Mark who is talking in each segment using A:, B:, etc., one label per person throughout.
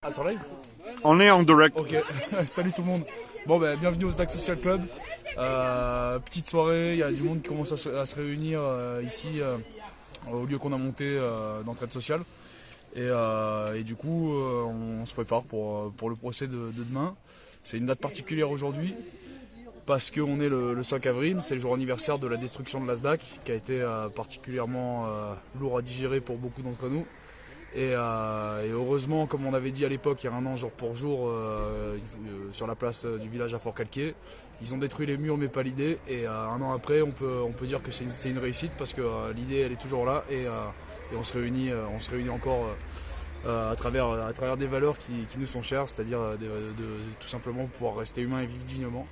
A: Ah, c'est en live?
B: On est en direct.
A: Ok, salut tout le monde. Bon, ben, bienvenue au SDAC Social Club. Petite soirée, il y a du monde qui commence à se réunir ici au lieu qu'on a monté d'entraide sociale. Et du coup, on se prépare pour le procès de demain. C'est une date particulière aujourd'hui parce qu'on est le 5 avril, c'est le jour anniversaire de la destruction de la SDAC qui a été particulièrement lourd à digérer pour beaucoup d'entre nous. Et heureusement, comme on avait dit à l'époque, il y a un an jour pour jour, sur la place du village à Fort-Calquier, ils ont détruit les murs mais pas l'idée. Et un an après, on peut dire que c'est une réussite parce que l'idée elle est toujours là et on se réunit encore à travers des valeurs qui nous sont chères, c'est-à-dire de tout simplement pouvoir rester humain et vivre dignement.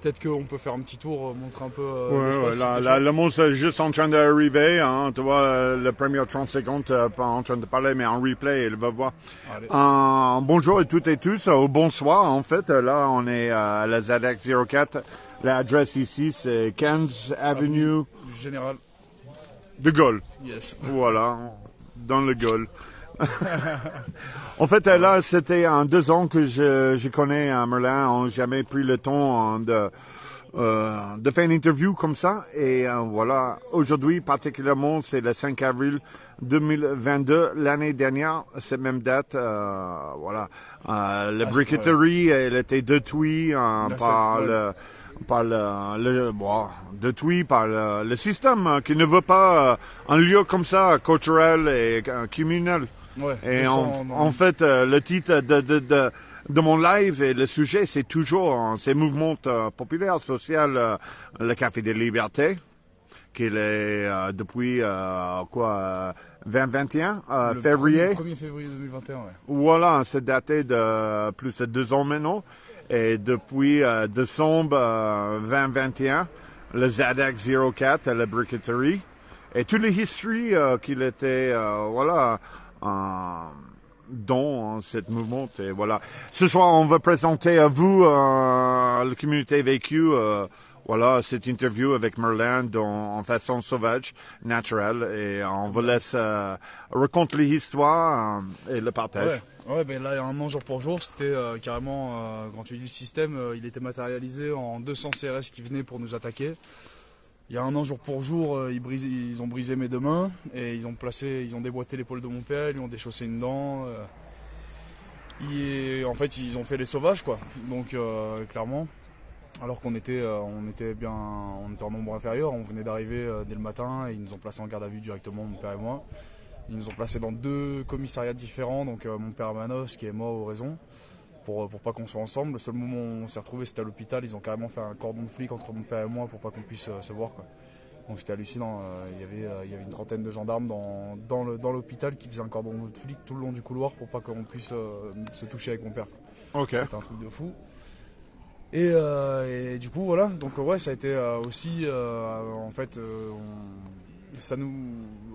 A: Peut-être qu'on peut faire un petit tour, montrer un peu l'espace.
B: Le monde est juste en train d'arriver. Hein, tu vois, le premier 30 secondes, pas en train de parler, mais en replay, il va voir. Bonjour à toutes et tous, ou bonsoir en fait. Là, on est à la ZX 04. L'adresse ici, c'est Cairns Avenue.
A: Général.
B: De Gaulle.
A: Yes.
B: Voilà, dans le Gaulle. En fait, là, c'était en 2 ans que je connais Merlin. On n'a jamais pris le temps de faire une interview comme ça. Et voilà, aujourd'hui, particulièrement, c'est le 5 avril 2022. L'année dernière, cette même date, voilà, la briqueterie, elle était détruite par le système qui ne veut pas un lieu comme ça, culturel et communal.
A: Ouais,
B: et en fait, le titre de mon live et le sujet, c'est toujours ces mouvements populaires, sociaux, le Café des Libertés, qu'il est depuis 2021, février.
A: 1er février 2021, ouais.
B: Voilà, c'est daté de plus de 2 ans maintenant. Et depuis décembre 2021, le ZX 04, la briqueterie, et toutes les histoires qu'il était, voilà, dans cette mouvement. Et voilà. Ce soir, on va présenter à vous, la communauté vécue, voilà, cette interview avec Merlin en façon sauvage, naturelle, et on vous laisse raconter l'histoire et le partage.
A: Ouais, ben là, il y a un an jour pour jour, c'était carrément, quand tu dis le système, il était matérialisé en 200 CRS qui venaient pour nous attaquer. Il y a un an jour pour jour, ils ont brisé mes 2 mains et ils ont déboîté l'épaule de mon père, ils lui ont déchaussé une dent. En fait, ils ont fait les sauvages, quoi. Donc, clairement. Alors qu'on était en nombre inférieur, on venait d'arriver dès le matin et ils nous ont placés en garde à vue directement, mon père et moi. Ils nous ont placés dans 2 commissariats différents, donc mon père à Manos qui est mort au raison, pour pas qu'on soit ensemble. Le seul moment où on s'est retrouvés c'était à l'hôpital, ils ont carrément fait un cordon de flic entre mon père et moi pour pas qu'on puisse se voir, quoi. Donc c'était hallucinant, il y avait une trentaine de gendarmes dans l'hôpital qui faisaient un cordon de flic tout le long du couloir pour pas qu'on puisse se toucher avec mon père.
B: Ok.
A: C'était un truc de fou. Et du coup voilà, donc ouais, ça a été aussi en fait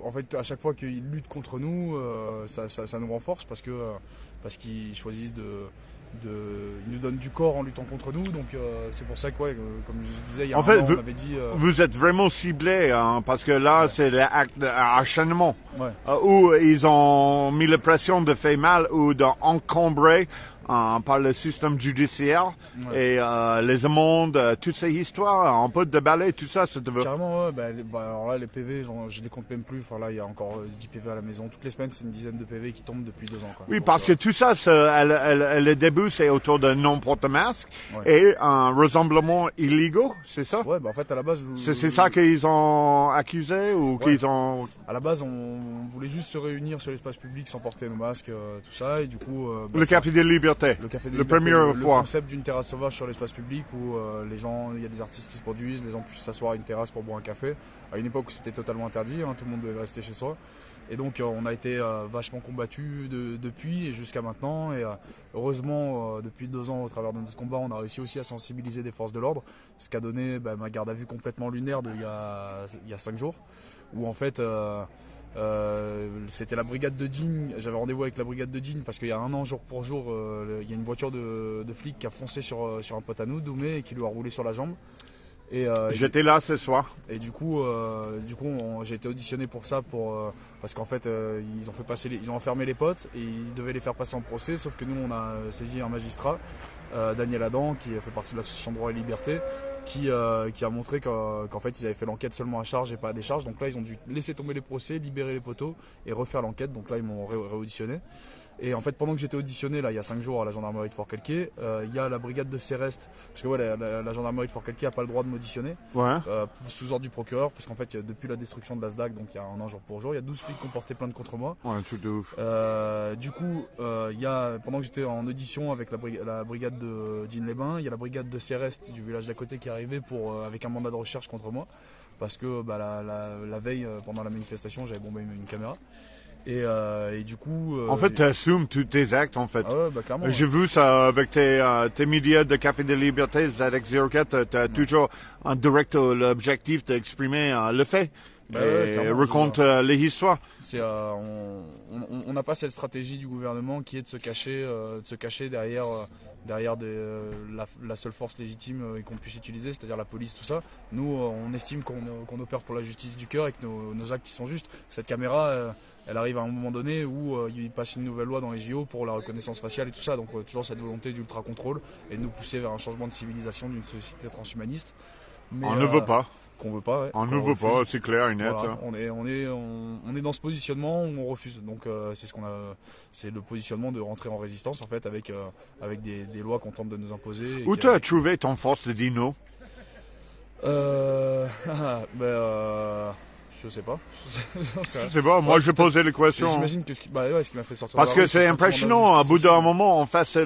A: en fait à chaque fois qu'ils luttent contre nous, ça nous renforce parce qu'ils choisissent ils nous donnent du corps en luttant contre nous, donc c'est pour ça que ouais, comme je disais il y a un an, on avait dit
B: vous êtes vraiment ciblés, hein, parce que là ouais. C'est l'acte d'enchaînement,
A: ouais.
B: Où ils ont mis la pression de faire mal ou d'encombrer par le système judiciaire, ouais. Et les amendes, toutes ces histoires, on peut déballer tout ça, ça te veut.
A: Carrément, ouais, alors là les PV, je les compte même plus, enfin là il y a encore 10 PV à la maison, toutes les semaines c'est une dizaine de PV qui tombent depuis 2 ans, quoi.
B: Oui, donc, parce que tout ça, le début c'est autour de non-port de masque, ouais. Et un rassemblement illégaux, c'est ça?
A: Ouais, en fait à la base...
B: C'est ça qu'ils ont accusé ou ouais. Qu'ils ont...
A: À la base on voulait juste se réunir sur l'espace public sans porter nos masques, tout ça, et du coup...
B: le Café des Libertés.
A: Le Café des Libertés, le concept d'une terrasse sauvage sur l'espace public où les gens, il y a des artistes qui se produisent, les gens puissent s'asseoir à une terrasse pour boire un café. À une époque où c'était totalement interdit, hein, tout le monde devait rester chez soi. Et donc on a été vachement combattus depuis et jusqu'à maintenant. Et heureusement, depuis 2 ans, au travers de notre combat, on a réussi aussi à sensibiliser des forces de l'ordre. Ce qui a donné ma garde à vue complètement lunaire il y a 5 jours. Où en fait... c'était la brigade de Digne, j'avais rendez-vous avec la brigade de Digne parce qu'il y a un an jour pour jour il y a une voiture de flic qui a foncé sur un pote à nous, Doumé, et qui lui a roulé sur la jambe
B: J'étais là ce soir.
A: Et du coup, j'ai été auditionné pour ça, parce qu'en fait, ils ont enfermé les potes et ils devaient les faire passer en procès. Sauf que nous, on a saisi un magistrat, Daniel Adam, qui fait partie de l'association Droit et Liberté, qui a montré qu'en fait, ils avaient fait l'enquête seulement à charge et pas à décharge. Donc là, ils ont dû laisser tomber les procès, libérer les poteaux et refaire l'enquête. Donc là, ils m'ont réauditionné. Et en fait, pendant que j'étais auditionné, là, il y a 5 jours à la gendarmerie de Fort-Calquier, il y a la brigade de Céreste, parce que la gendarmerie de Fort-Calquier n'a pas le droit de m'auditionner, sous ordre du procureur, parce qu'en fait, depuis la destruction de la SDAC, donc il y a un an jour pour jour, il y a 12 flics qui ont porté plainte contre moi.
B: Ouais, tout de ouf.
A: Du coup, pendant que j'étais en audition avec la brigade de Digne-les-Bains, il y a la brigade de Céreste du village d'à côté qui est arrivée avec un mandat de recherche contre moi, parce que la veille, pendant la manifestation, j'avais bombé une caméra. Et du coup...
B: en fait, tu assumes tous tes actes, en fait.
A: Ah ouais, clairement.
B: J'ai vu ça avec tes médias de Café de Liberté, ZX04, tu as toujours en direct l'objectif d'exprimer le fait. Et raconte les histoires.
A: On n'a pas cette stratégie du gouvernement qui est de se cacher derrière la seule force légitime qu'on puisse utiliser, c'est-à-dire la police, tout ça. Nous, on estime qu'on opère pour la justice du cœur et que nos actes sont justes. Cette caméra, elle arrive à un moment donné où il passe une nouvelle loi dans les JO pour la reconnaissance faciale et tout ça. Donc toujours cette volonté d'ultra-contrôle et de nous pousser vers un changement de civilisation d'une société transhumaniste. Mais,
B: on ne veut pas.
A: Qu'on veut pas. Ouais,
B: on ne veut pas, c'est clair et net.
A: Voilà, on est dans ce positionnement où on refuse. Donc c'est le positionnement de rentrer en résistance en fait avec des lois qu'on tente de nous imposer.
B: Où tu as trouvé ton force de dino?
A: Je sais pas.
B: Je sais pas, moi je posais les questions.
A: J'imagine que ce qui m'a fait sortir.
B: Parce que c'est impressionnant, à bout d'un moment, on face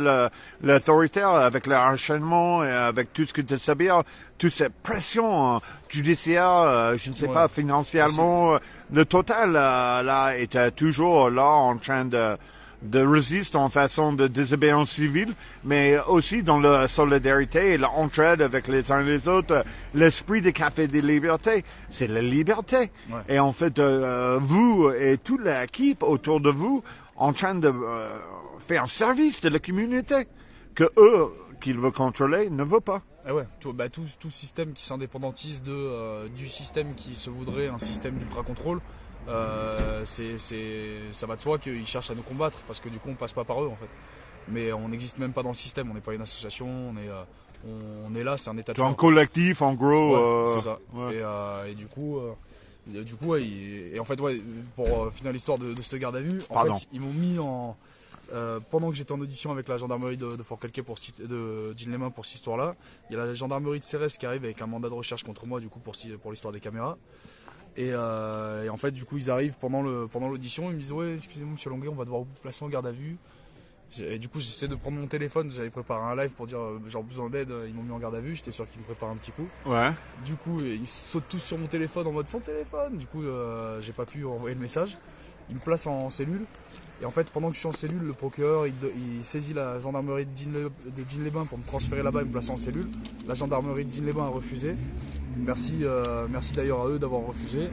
B: l'autoritaire avec le harcèlement et avec tout ce que tu sais, toute cette pression judiciaire, je ne sais pas, financièrement, le total là était toujours là en train de résister en façon de désobéissance civile, mais aussi dans la solidarité et l'entraide avec les uns et les autres. L'esprit des Cafés des Libertés, c'est la liberté. Ouais. Et en fait, vous et toute l'équipe autour de vous, en train de faire un service de la communauté que eux, qu'ils veulent contrôler, ne veulent pas.
A: Ah ouais, tout système qui s'indépendantise du système qui se voudrait un système d'ultra-contrôle, ça va de soi qu'ils cherchent à nous combattre parce que du coup on passe pas par eux en fait. Mais on n'existe même pas dans le système, on n'est pas une association, on est là, c'est un état de fait.
B: Un collectif en gros.
A: Ouais, c'est ça. Ouais. Et du coup, en fait, pour finir l'histoire de cette garde à vue, en fait, ils m'ont mis pendant que j'étais en audition avec la gendarmerie de Fort-Calquier de Digne-les-Bains pour cette histoire-là, il y a la gendarmerie de Cérès qui arrive avec un mandat de recherche contre moi du coup pour l'histoire des caméras. Et en fait, du coup, ils arrivent pendant l'audition, ils me disent ouais, excusez-moi, monsieur Longuet, on va devoir vous placer en garde à vue. Et du coup, j'essaie de prendre mon téléphone, j'avais préparé un live pour dire genre besoin d'aide, ils m'ont mis en garde à vue, j'étais sûr qu'ils me préparent un petit coup.
B: Ouais.
A: Du coup, ils sautent tous sur mon téléphone en mode son téléphone. Du coup, j'ai pas pu envoyer le message. Ils me placent en cellule. Et en fait, pendant que je suis en cellule, le procureur il saisit la gendarmerie de Digne-les-Bains pour me transférer là-bas et me placer en cellule. La gendarmerie de Digne-les-Bains a refusé. Merci d'ailleurs à eux d'avoir refusé.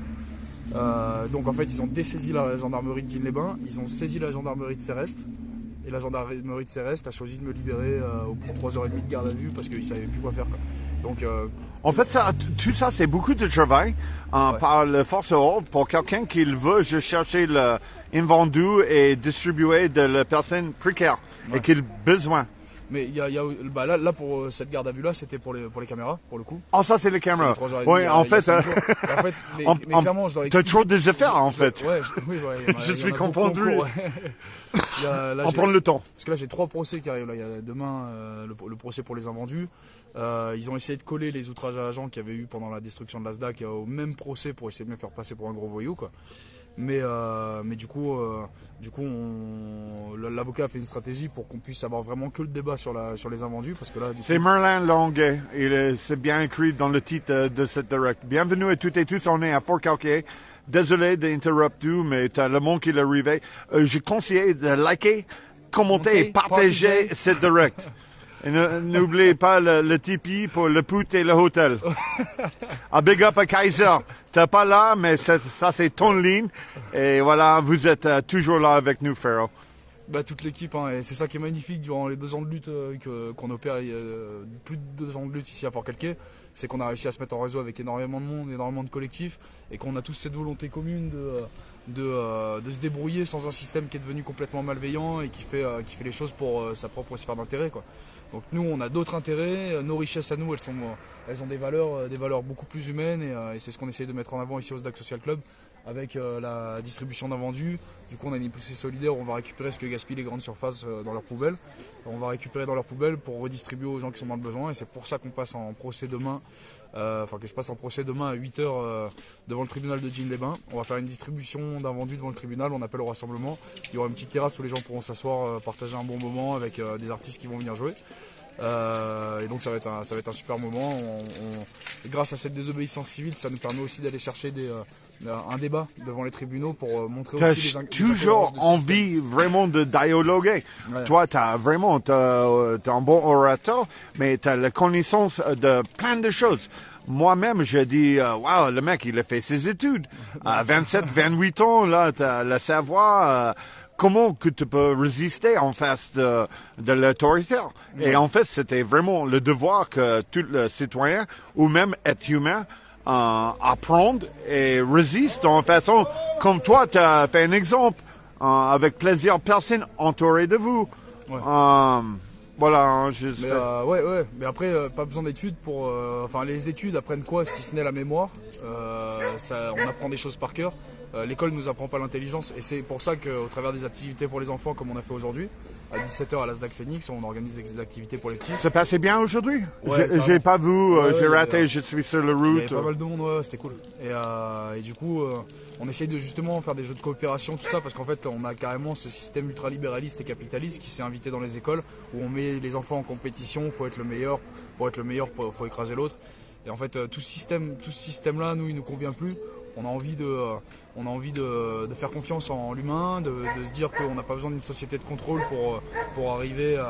A: Donc en fait, ils ont dessaisi la gendarmerie de Digne-les-Bains, ils ont saisi la gendarmerie de Céreste. Et la gendarmerie de Céreste a choisi de me libérer pour 3h30 de garde à vue parce qu'ils ne savaient plus quoi faire. Quoi. Donc,
B: en fait, tout ça, c'est beaucoup de travail par les forces de l'ordre pour quelqu'un qui veut juste chercher l'invendu et distribuer de la personne précaire et qu'il a besoin.
A: Mais là pour cette garde à vue là, c'était pour les caméras pour le coup.
B: Oh, ça c'est les caméras. Oui, en fait,
A: mais clairement, je leur ai
B: expliqué. T'as trop des affaires en fait.
A: Ouais,
B: je suis confondu. On prend le temps.
A: Parce que là, j'ai 3 procès qui arrivent. Là, il y a demain le procès pour les invendus. Ils ont essayé de coller les outrages à agents qu'il y avait eu pendant la destruction de la SDAC au même procès pour essayer de me faire passer pour un gros voyou, quoi. Mais du coup, l'avocat a fait une stratégie pour qu'on puisse avoir vraiment que le débat sur les invendus, parce que là,
B: c'est Merlin Longuet. C'est bien écrit dans le titre de cette direct. Bienvenue à toutes et tous. On est à Fort-Calquier. Désolé d'interrompre, mais t'as le monde qui est arrivé. Je conseille de liker, commenter et partager cette direct. Et n'oubliez pas le Tipeee pour le put et le hôtel. Big up à Kaiser. T'es pas là, mais ça c'est ton ligne. Et voilà, vous êtes toujours là avec nous, Pharaoh.
A: Bah, toute l'équipe, hein, et c'est ça qui est magnifique durant les 2 ans de lutte qu'on opère, plus de 2 ans de lutte ici à Fort-Calquier, c'est qu'on a réussi à se mettre en réseau avec énormément de monde, énormément de collectifs, et qu'on a tous cette volonté commune de se débrouiller sans un système qui est devenu complètement malveillant et qui fait les choses pour sa propre sphère d'intérêt, quoi. Donc nous, on a d'autres intérêts, nos richesses à nous, elles ont des valeurs beaucoup plus humaines, et c'est ce qu'on essaie de mettre en avant ici au SDAC Social Club, avec la distribution d'invendus. Du coup, on a une épicerie solidaire où on va récupérer ce que gaspillent les grandes surfaces dans leurs poubelles. On va récupérer dans leurs poubelles pour redistribuer aux gens qui sont dans le besoin, et c'est pour ça qu'on passe en procès demain, que je passe en procès demain à 8h devant le tribunal de Digne-les-Bains. On va faire une distribution d'invendus devant le tribunal, on appelle au rassemblement. Il y aura une petite terrasse où les gens pourront s'asseoir, partager un bon moment avec des artistes qui vont venir jouer. Et donc ça va être un super moment. Grâce à cette désobéissance civile, ça nous permet aussi d'aller chercher un débat devant les tribunaux pour montrer aussi les
B: T'as toujours envie vraiment de dialoguer.
A: Ouais.
B: Toi, t'es un bon orateur, mais t'as la connaissance de plein de choses. Moi-même, je dis, waouh, le mec, il a fait ses études. À 27, 28 ans, là, t'as le savoir. Comment que tu peux résister en face de l'autoritaire? Et en fait, c'était vraiment le devoir que tout le citoyen, ou même être humain, apprendre et résiste en façon comme toi, tu as fait un exemple avec plusieurs personnes entourées de vous.
A: Ouais.
B: Voilà,
A: ouais. Mais après, pas besoin d'études pour. Enfin, les études apprennent quoi si ce n'est la mémoire. On apprend des choses par cœur. L'école ne nous apprend pas l'intelligence, et c'est pour ça qu'au travers des activités pour les enfants, comme on a fait aujourd'hui, à 17h à la SDAC Phoenix, on organise des activités pour les petits.
B: Ça passait bien aujourd'hui?
A: Ouais,
B: j'ai pas vu, j'ai raté,
A: ouais.
B: Je suis sur la
A: Il y
B: route.
A: avait pas mal de monde, ouais, c'était cool. Et du coup, on essaye de justement faire des jeux de coopération, tout ça, parce qu'en fait, on a carrément ce système ultralibéraliste et capitaliste qui s'est invité dans les écoles, où on met les enfants en compétition, faut être le meilleur, pour être le meilleur, faut écraser l'autre. Et en fait, tout ce système-là, nous, il nous convient plus. On a envie de faire confiance en l'humain, de se dire qu'on n'a pas besoin d'une société de contrôle pour arriver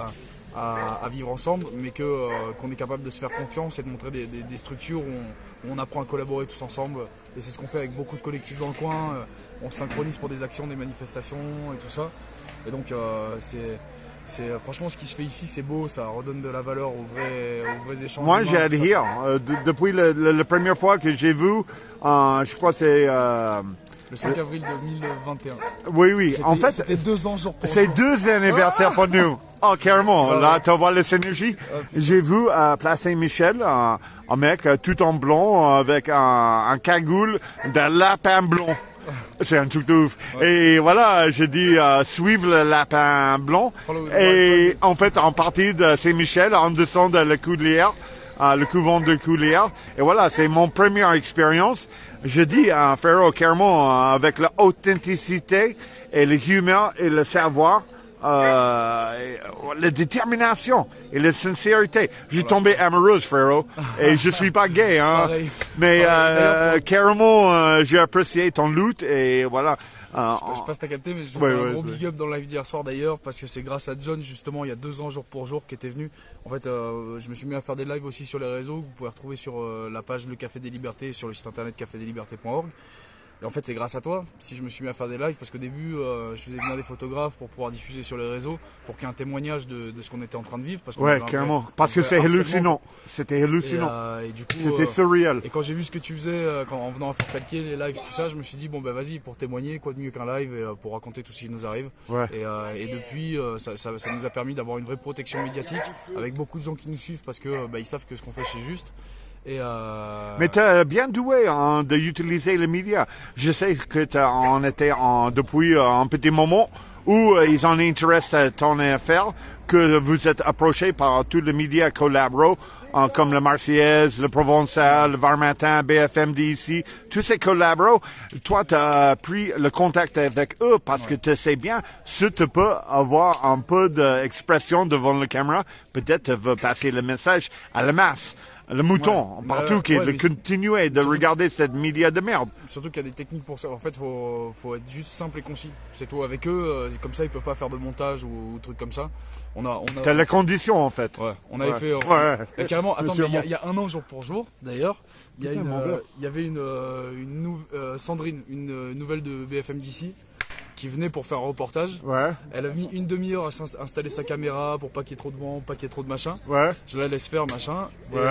A: à vivre ensemble, mais qu'on est capable de se faire confiance et de montrer des structures où on apprend à collaborer tous ensemble. Et c'est ce qu'on fait avec beaucoup de collectifs dans le coin. On se synchronise pour des actions, des manifestations et tout ça. Et donc franchement, ce qui se fait ici, c'est beau, ça redonne de la valeur aux vrais échanges.
B: Moi, j'ai adhéré. Depuis la première fois que j'ai vu, je crois que c'est...
A: le 5 avril 2021.
B: Oui. En fait,
A: c'était 2 ans jour pour jour.
B: C'est 2 anniversaires pour nous. Oh, carrément. Là, tu vois la synergie. J'ai vu à Place Saint-Michel un mec tout en blanc avec un cagoule de lapin blanc. C'est un truc de ouf. Ouais. Et voilà, je dis suivre le lapin blanc. Et en fait, en partie de Saint-Michel, en dessous de la Coudlière, le couvent de Coudlière. Et voilà, c'est mon première expérience. Je dis à Ferro carrément avec l'authenticité et le humour et le savoir, la détermination et la sincérité. J'ai tombé amoureuse, Ferro, et je suis pas gay, hein.
A: Pareil.
B: Mais carrément, j'ai apprécié ton loot et voilà.
A: Je sais pas si t'as capté, mais j'ai fait un gros big up dans le live d'hier soir d'ailleurs, parce que c'est grâce à John justement il y a 2 ans jour pour jour qui était venu. En fait, je me suis mis à faire des lives aussi sur les réseaux, que vous pouvez retrouver sur la page Le Café des Libertés, sur le site internet cafédeslibertés.org. Et en fait, c'est grâce à toi si je me suis mis à faire des lives, parce qu'au début, je faisais venir des photographes pour pouvoir diffuser sur les réseaux, pour qu'il y ait un témoignage de ce qu'on était en train de vivre. Parce
B: ouais, carrément. Parce que c'est hallucinant. C'était hallucinant.
A: Et du coup,
B: c'était surréel.
A: Et quand j'ai vu ce que tu faisais en venant à Fort-Calquier, les lives, tout ça, je me suis dit, bon, ben vas-y, pour témoigner, quoi de mieux qu'un live, et pour raconter tout ce qui nous arrive.
B: Ouais.
A: Et depuis, ça nous a permis d'avoir une vraie protection médiatique, avec beaucoup de gens qui nous suivent, parce que ils savent que ce qu'on fait, c'est juste.
B: Mais tu es bien doué d'utiliser les médias. Je sais que on était depuis un petit moment où ils ont intéressé à ton affaire, que vous êtes approché par tous les médias collaboraux, comme le Marseillaise, le Provençal, le Var Matin, BFM d'ici, tous ces collaboraux. Toi, tu as pris le contact avec eux parce que tu sais bien, si tu peux avoir un peu d'expression devant la caméra, peut-être tu veux passer le message à la masse. Le mouton, partout, qui continuer de regarder cette média de merde.
A: Surtout qu'il y a des techniques pour ça. En fait, faut être juste simple et concis. C'est tout. Avec eux, comme ça, ils peuvent pas faire de montage ou trucs comme ça.
B: T'as la condition, en fait.
A: Ouais. On avait fait. Carrément. Attends, mais il y a 1 an jour pour jour, d'ailleurs, il y avait Sandrine, une nouvelle de BFM d'ici. qui venait pour faire un reportage.
B: Ouais.
A: Elle a mis une demi-heure à installer sa caméra pour pas qu'il y ait trop de vent, pas qu'il y ait trop de machin.
B: Ouais.
A: Je la laisse faire machin.
B: Ouais.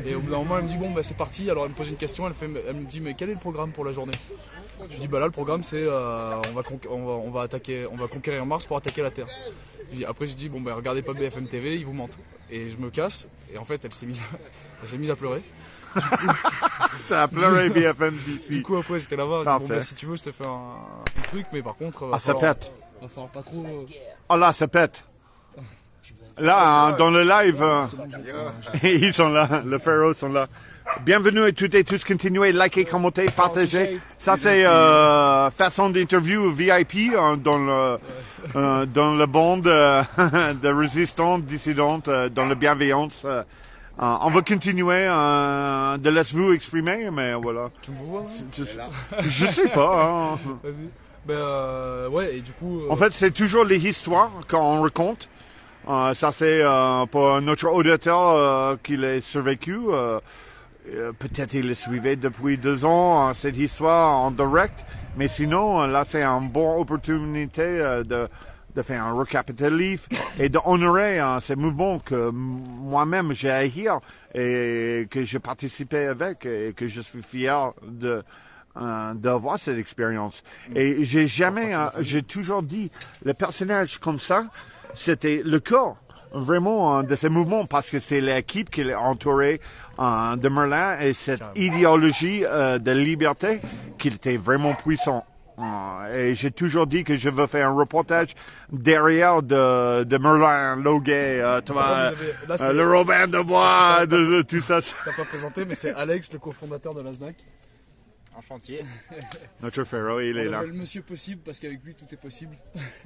A: Et au bout d'un moment, elle me dit bon, bah c'est parti. Alors elle me pose une question, elle me dit mais quel est le programme pour la journée? Je dis bah là le programme c'est on va conquérir Mars pour attaquer la Terre. Après je dis bon bah regardez pas BFM TV, ils vous mentent. Et je me casse et en fait elle s'est mise à pleurer.
B: Ça a pleuré BFM DC.
A: Du coup après j'étais là-bas, bon, bah, si tu veux je te fais un truc mais par contre
B: ça pète.
A: Va falloir pas trop.
B: Oh là ça pète. Là dans le live ils sont là, le Pharaoh sont là. Bienvenue à toutes et tous, continuez, likez, commentez, partagez. Ça c'est façon d'interview VIP dans le bande de résistants, dissidents, dans la bienveillance. On va continuer de laisser vous exprimer, mais voilà.
A: Tu me vois
B: Je sais pas. Hein.
A: Vas-y. Ben ouais, et du coup.
B: En fait, c'est toujours les histoires qu'on raconte. Ça c'est pour notre auditeur qui l'a survécu. Peut-être il le suivait depuis 2 ans, cette histoire en direct. Mais sinon, là, c'est une bonne opportunité de faire un récapitulatif et d'honorer ces mouvements que moi-même j'ai haï et que j'ai participé avec et que je suis fier d'avoir cette expérience. Et j'ai toujours dit, le personnage comme ça, c'était le corps vraiment de ces mouvements parce que c'est l'équipe qui est entourée de Merlin et cette idéologie de liberté qui était vraiment puissant. Et j'ai toujours dit que je veux faire un reportage derrière de Merlin, Loguet, le Robin de Bois, de tout ça.
A: T'as pas présenté, mais c'est Alex, le cofondateur de l'ASDAC.
C: En chantier.
B: Notre Pharaoh, il est là.
A: On l'appelle Monsieur Possible parce qu'avec lui tout est possible.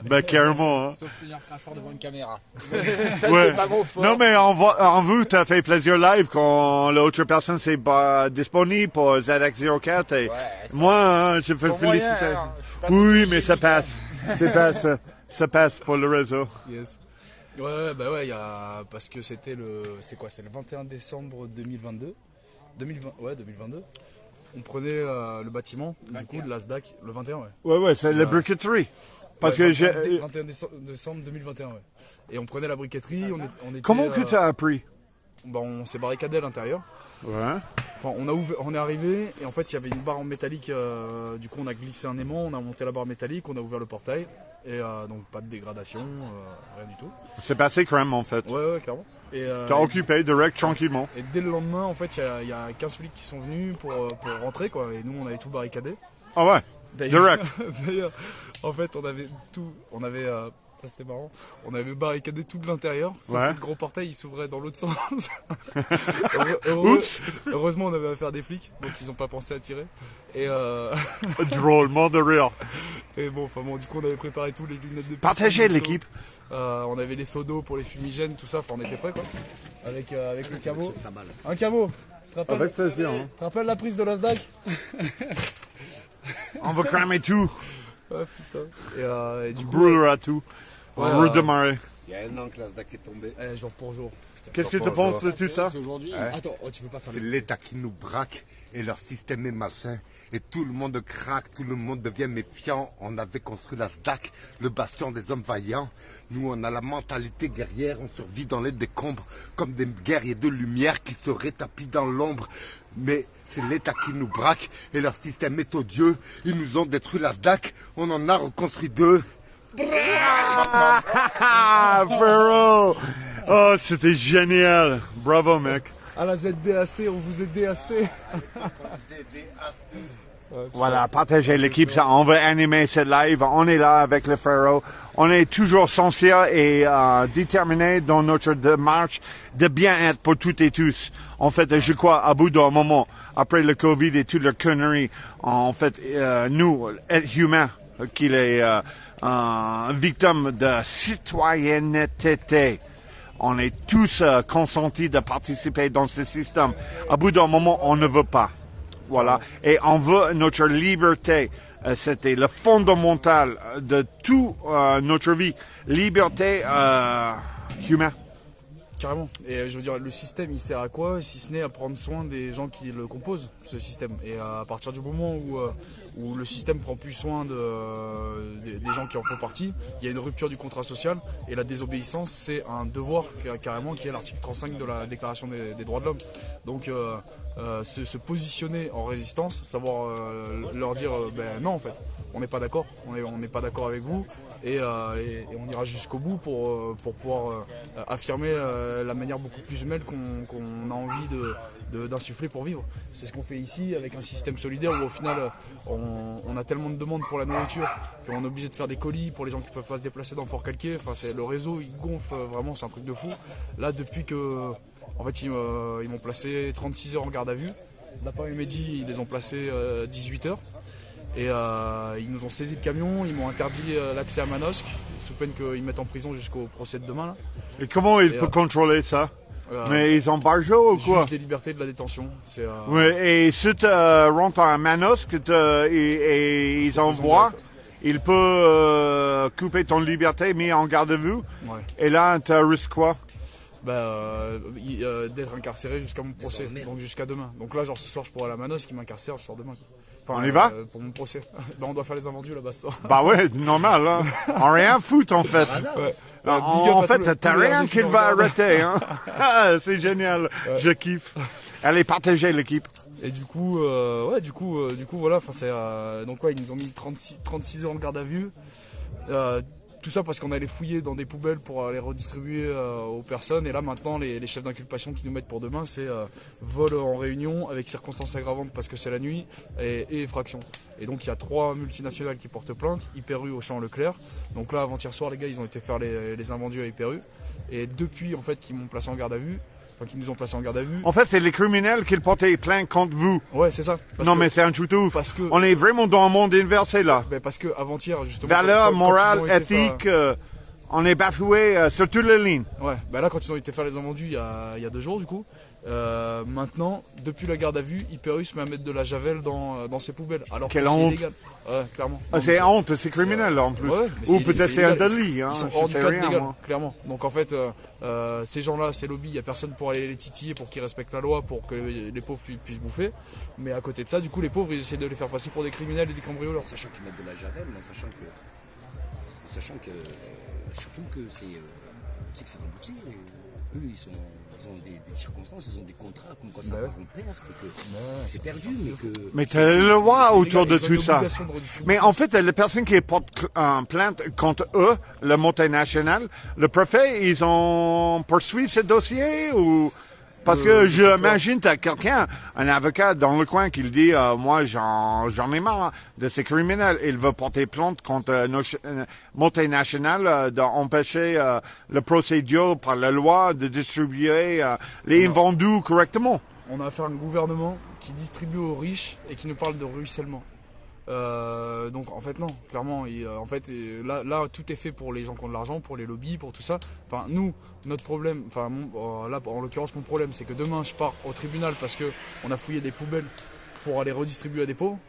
B: Ben carrément. Hein.
C: Sauf tenir cracheur devant une caméra.
B: Ouais.
C: C'est pas gros fort.
B: Non mais en vous, t'as fait plaisir live quand l'autre personne c'est pas disponible pour ZX04 et moi, hein, je veux féliciter. Oui, mais ça passe. Ça passe pour le réseau.
A: Yes. Ouais, parce que c'était le 21 décembre 2022. 2022. On prenait le bâtiment du coup de l'ASDAC le 21
B: Ouais, c'est la briqueterie. Parce que
A: 21 décembre 2021 Et on prenait la briqueterie, on était.
B: Comment que tu as appris?
A: On s'est barricadé à l'intérieur.
B: Ouais.
A: Enfin, on est arrivé et en fait il y avait une barre en métallique. Du coup on a glissé un aimant, on a monté la barre métallique, on a ouvert le portail et donc pas de dégradation, rien du tout.
B: C'est passé crème en fait.
A: Ouais, clairement.
B: T'as occupé direct tranquillement.
A: Et dès le lendemain, en fait, il y a 15 flics qui sont venus pour rentrer, quoi. Et nous, on avait tout barricadé.
B: Ah ouais. Direct.
A: D'ailleurs, en fait, ça c'était marrant. On avait barricadé tout de l'intérieur, sauf que le gros portail il s'ouvrait dans l'autre sens. Heureusement, on avait affaire à des flics, donc ils n'ont pas pensé à tirer. Et
B: drôlement de rire.
A: Et bon, du coup, on avait préparé tous les lunettes de piscine.
B: Partagez l'équipe.
A: On avait les seaux d'eau pour les fumigènes, tout ça. Enfin, on était prêts, quoi. Avec le caveau. Un caveau.
B: Avec plaisir.
A: Tu te rappelles la prise de l'ASDAC?
B: On va cramer tout.
A: Ah putain. Et du coup,
B: brûlera tout. On redémarrer.
D: Il y a un an que l'ASDAC est tombé.
A: Jour pour jour.
B: Qu'est-ce que tu penses de tout ça?
C: C'est aujourd'hui.
A: Attends, tu peux pas faire
D: C'est l'État qui nous braque et leur système est malsain. Et tout le monde craque, tout le monde devient méfiant. On avait construit l'ASDAC, le bastion des hommes vaillants. Nous, on a la mentalité guerrière, on survit dans les décombres comme des guerriers de lumière qui seraient tapis dans l'ombre. Mais c'est l'État qui nous braque et leur système est odieux. Ils nous ont détruit l'ASDAC, on en a reconstruit 2.
B: Pharaoh! Oh, c'était génial. Bravo, mec.
A: À la ZDAC, on vous aide assez.
B: Voilà, partagez l'équipe, ça, on va animer cette live, on est là avec le Pharaoh, on est toujours sincère et déterminé dans notre démarche de bien-être pour toutes et tous. En fait, je crois, à bout d'un moment, après le Covid et toute la connerie, en fait, nous, être humain, qu'il est victime de citoyenneté. On est tous consentis de participer dans ce système. À bout d'un moment, on ne veut pas. Voilà. Et on veut notre liberté. C'était le fondamental de toute notre vie. Liberté humaine.
A: Carrément. Et je veux dire, le système, il sert à quoi si ce n'est à prendre soin des gens qui le composent, ce système. Et à partir du moment où le système prend plus soin des gens qui en font partie, il y a une rupture du contrat social. Et la désobéissance, c'est un devoir carrément qui est l'article 35 de la Déclaration des droits de l'homme. Donc se positionner en résistance, savoir leur dire ben non en fait, on n'est pas d'accord, on n'est pas d'accord avec vous. Et on ira jusqu'au bout pour pouvoir affirmer la manière beaucoup plus humaine qu'on a envie d'insuffler pour vivre. C'est ce qu'on fait ici avec un système solidaire où au final on a tellement de demandes pour la nourriture qu'on est obligé de faire des colis pour les gens qui ne peuvent pas se déplacer dans Fort-Calquier. Enfin, le réseau il gonfle vraiment, c'est un truc de fou. Là depuis que en fait, ils m'ont placé 36 heures en garde à vue. D'après midi, ils les ont placés 18 heures. Et ils nous ont saisi le camion, ils m'ont interdit l'accès à Manosque, sous peine qu'ils mettent en prison jusqu'au procès de demain. Là.
B: Et comment ils peuvent contrôler ça? Mais ils ont barjo ou quoi?
A: Juste des libertés de la détention.
B: Oui, et si tu rentres à Manosque et ils envoient, ils peuvent couper ton liberté, mis en garde à vue.
A: Ouais.
B: Et là, tu risques quoi?
A: D'être incarcéré jusqu'à mon procès, donc jusqu'à demain. Donc là, genre ce soir, je pourrais aller à Manosque, qui m'incarcère, je sors demain. Enfin,
B: on y va
A: pour mon procès. On doit faire les invendus là-bas ce soir.
B: Bah ouais, normal, hein. On rien foutre en fait.
A: Ouais.
B: En fait, t'as rien qui va arrêter, hein. C'est génial, je kiffe. Allez, partagez l'équipe.
A: Et du coup, voilà. Enfin, donc ils nous ont mis 36 heures en garde à vue. Tout ça parce qu'on allait fouiller dans des poubelles pour les redistribuer aux personnes. Et là maintenant les chefs d'inculpation qui nous mettent pour demain, c'est vol en réunion avec circonstances aggravantes parce que c'est la nuit et effraction. Et donc il y a 3 multinationales qui portent plainte, Hyper U, Auchan, Leclerc. Donc là avant-hier soir les gars ils ont été faire les invendus à Hyper U. Et depuis en fait qu'ils m'ont placé en garde à vue, qui nous ont placés en garde à vue.
B: En fait, c'est les criminels qui portaient plainte contre vous.
A: Ouais, c'est ça.
B: Mais c'est un truc de ouf.
A: Parce que
B: on est vraiment dans un monde inversé là.
A: Parce que avant-hier justement.
B: Valeurs, morale, éthique, on est bafoué sur toutes les lignes.
A: Ouais, là quand ils ont été faire les invendus il y a 2 jours du coup. Maintenant, depuis la garde à vue, Hyper U se met à mettre de la javel dans ses poubelles. Alors
B: quelle
A: que c'est
B: honte.
A: illégal. Ouais, clairement.
B: C'est honte, c'est criminel là, en plus.
A: Ouais,
B: ou peut-être c'est un délit. Hein,
A: ils sont hors du code légal,
B: moi.
A: clairement. Donc en fait, ces gens-là, ces lobbies, il n'y a personne pour aller les titiller, pour qu'ils respectent la loi, pour que les pauvres puissent bouffer. Mais à côté de ça, du coup, les pauvres, ils essaient de les faire passer pour des criminels et des cambrioleurs.
E: Sachant qu'ils mettent de la javel, mais sachant que surtout que c'est remboursé. Eux, ils ont des circonstances, ils ont des contrats, comme quoi ça part en perte, et que c'est perdu,
B: mais tu as le droit autour de tout ça. Mais en fait, les personnes qui portent plainte contre eux, le multinational, le préfet, ils ont poursuivi ce dossier ou... Parce que j'imagine, tu as quelqu'un, un avocat dans le coin qui le dit, moi j'en ai marre de ces criminels. Il veut porter plainte contre nos multinationales d'empêcher la procédure par la loi de distribuer les invendus correctement.
A: On a affaire à un gouvernement qui distribue aux riches et qui nous parle de ruissellement. Donc en fait non, clairement, là tout est fait pour les gens qui ont de l'argent, pour les lobbies, pour tout ça. Enfin nous, notre problème, là en l'occurrence mon problème, c'est que demain je pars au tribunal parce que on a fouillé des poubelles pour aller redistribuer à des pauvres.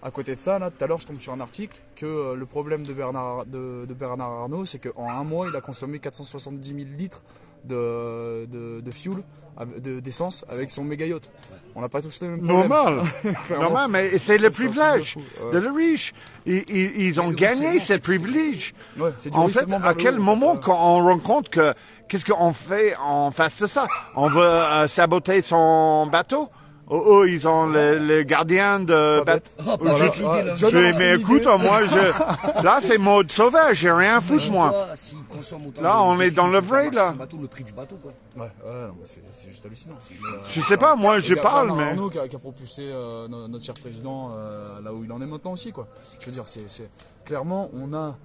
A: À côté de ça, là tout à l'heure je tombe sur un article que le problème de Bernard Arnault, c'est qu'en un mois il a consommé 470 000 litres de fuel, d'essence avec son méga yacht. On n'a pas tous les mêmes problèmes.
B: Normal, mais c'est le privilège de le riche. Ils ont gagné ce privilège.
A: Ouais,
B: en fait, à quel moment quand on rend compte que qu'est-ce qu'on fait en face de ça? On veut saboter son bateau? Oh, ils ont les gardiens de bateau. Mais écoute, moi, là, c'est mode sauvage, j'ai rien à foutre, moi. Là, on est dans le vrai, là.
E: Le prix du bateau, quoi.
A: Ouais, c'est juste hallucinant.
B: Je sais pas, moi, je parle, mais...
A: Arnaud qui a propulsé notre cher président là où il en est maintenant aussi, quoi. Je veux dire, clairement, on a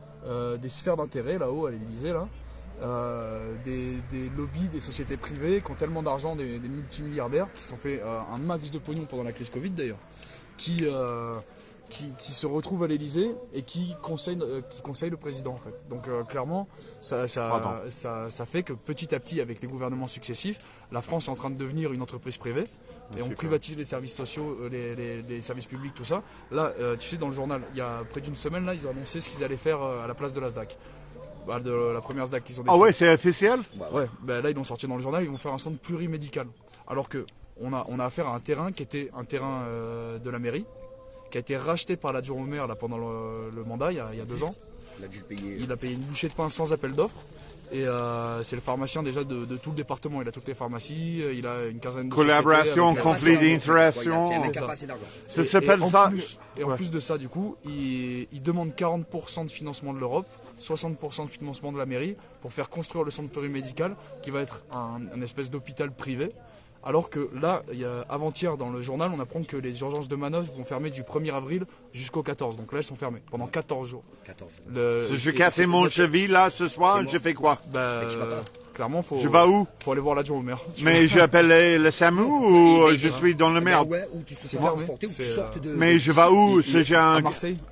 A: des sphères d'intérêt là-haut à l'Élysée, là. Des lobbies, des sociétés privées qui ont tellement d'argent, des multimilliardaires qui se sont fait un max de pognon pendant la crise Covid d'ailleurs, qui se retrouvent à l'Elysée et qui conseillent le président en fait. Donc clairement ça fait que petit à petit avec les gouvernements successifs, la France est en train de devenir une entreprise privée et on privatise les services sociaux, les services publics, tout ça. Là tu sais dans le journal, il y a près d'une semaine là, ils ont annoncé ce qu'ils allaient faire à la place de la SDAC. Bah, de la première SDAC qu'ils ont
B: Ah
A: détruite.
B: ouais, c'est officiel?
A: Ouais, bah là ils l'ont sorti dans le journal, ils vont faire un centre plurimédical. Alors que on a affaire à un terrain qui était un terrain de la mairie, qui a été racheté par l'adjoint au maire là, pendant le mandat, il y a 2 ans.
E: Il a dû le payer.
A: Il a payé une bouchée de pain sans appel d'offres. Et c'est le pharmacien déjà de tout le département. Il a toutes les pharmacies, il a une quinzaine de
B: Collaboration,
A: sociétés avec-
B: conflit
E: C'est
B: d'interaction.
E: un mec qui
A: C'est
E: a
A: ça.
E: pas assez d'argent.
B: Ça s'appelle
A: en
B: ça.
A: plus- et en
B: Ouais.
A: plus de ça, du coup, il demande 40% de financement de l'Europe, 60% de financement de la mairie pour faire construire le centre plurimédical qui va être un espèce d'hôpital privé. Alors que là, avant-hier dans le journal, on apprend que les urgences de Manosque vont fermer du 1er avril jusqu'au 14. Donc là, elles sont fermées pendant 14 jours.
E: 14 jours.
B: Si je cassais mon cheville là ce soir,
E: C'est
B: je fais quoi?
A: Bah,
E: tu vas pas.
A: clairement, faut,
B: Je vais où?
A: faut aller voir l'adjoint au maire.
B: Mais j'appelle le SAMU ou je suis dans le
E: Ben
B: merde?
E: ouais, ou tu te
A: C'est
E: fais
A: fermé.
E: transporter, ou tu
A: C'est,
E: sortes de.
B: Mais je vais où?
A: Il-
B: C'est j'ai un.
A: À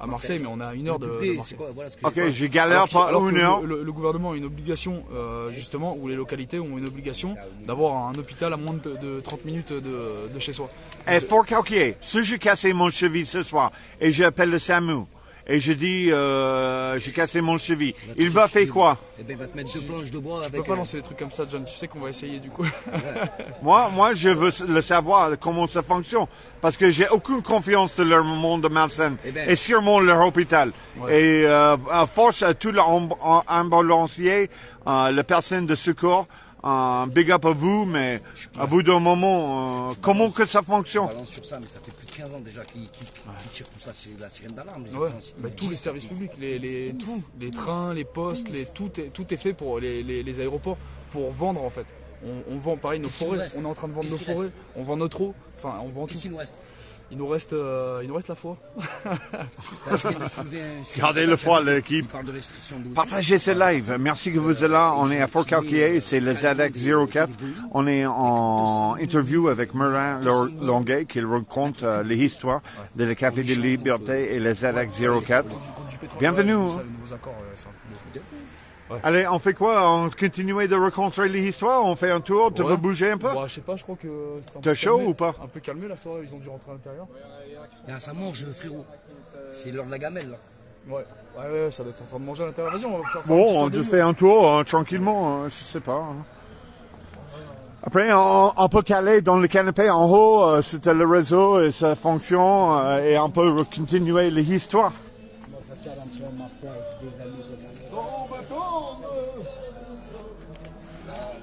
A: Marseille, mais on a 1 heure de
E: Près,
A: Marseille.
E: c'est quoi, voilà ce que
B: Ok,
E: je vois.
B: j'ai galère pas
A: Alors que
B: une heure.
A: le gouvernement a une obligation, justement, ou les localités ont une obligation d'avoir un hôpital à moins de 30 minutes de chez soi.
B: Et Fort Calquier, si j'ai cassé mon cheville ce soir et j'appelle le SAMU et je dis j'ai cassé mon cheville, il va faire quoi?
E: Eh ben, il va te mettre 2 planches de bois
A: Tu peux
E: avec.
A: pas lancer des trucs comme ça, John. Tu sais qu'on va essayer du coup.
B: Moi, je veux le savoir comment ça fonctionne parce que j'ai aucune confiance dans leur monde de malsain
E: Eh ben.
B: et sûrement leur hôpital.
A: Ouais.
B: Et à force à tous les ambulanciers, les personnes de secours, big up à vous, mais à bout d'un moment, comment que ça
E: Je
B: fonctionne?
E: balance sur ça, mais ça fait plus de 15 ans déjà qu'ils tirent tout ça. C'est la sirène d'alarme. Les
A: Ouais.
E: urgences, ils
A: Bah,
E: nous
A: tous les
E: disent,
A: services
E: ils-
A: publics, les trains, les postes, tout est fait pour les aéroports pour vendre en fait. On vend pareil nos
E: Qu'est-ce qu'il nous
A: forêts.
E: reste
A: On est en train de vendre nos
E: Qu'est-ce qu'il
A: forêts. On vend notre eau. Enfin, on vend tout.
E: Qu'est-ce qu'il nous reste?
A: Il nous reste la foi.
E: Là, je viens de soulever un sujet.
B: Gardez le foie,
E: Il
B: l'équipe.
E: parle de restriction de.
B: Partagez ce live. Merci que vous êtes là. On est à Fort Calquier, c'est le ZX04. On est en interview avec Merlin Longuet qui raconte les histoires de le Café de Liberté et le ZX04. Bienvenue.
A: Ça, les nouveaux accords, c'est un truc de fou.
B: Allez, on fait quoi? On continue de raconter les histoires? On fait un tour? Tu
A: Ouais.
B: veux bouger un peu?
A: Bon, je sais pas, je crois que c'est un
B: T'es
A: peu
B: chaud
A: calmé.
B: ou pas?
A: Un peu calmé la soirée, ils ont dû rentrer à l'intérieur.
E: Là, ça mange, frérot. C'est l'heure de la gamelle, là.
A: Ouais, ça doit être en train de manger à l'intérieur. Vas-y, on va faire un petit
B: Bon,
A: tour
B: on
A: de
B: te
A: nuit.
B: fait un tour tranquillement, je sais pas. Après, on peut caler dans le canapé en haut, c'était le réseau et ça fonctionne, et on peut continuer l'histoire.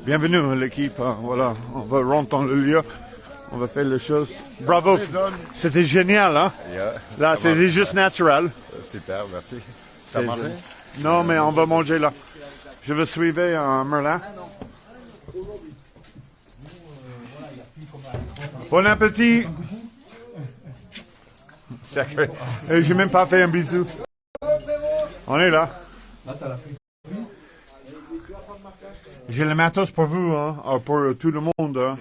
B: Bienvenue l'équipe, voilà, on va rentrer dans le lieu, on va faire les choses. Bravo, c'était génial, hein? Là, c'était juste naturel.
D: Super, merci. T'as mangé?
B: Non, mais on va manger là. Je vais suivre un Merlin. Bon appétit. Sacré. J'ai même pas fait un bisou. On est là. J'ai le matos pour vous, hein, pour tout le monde. Hein.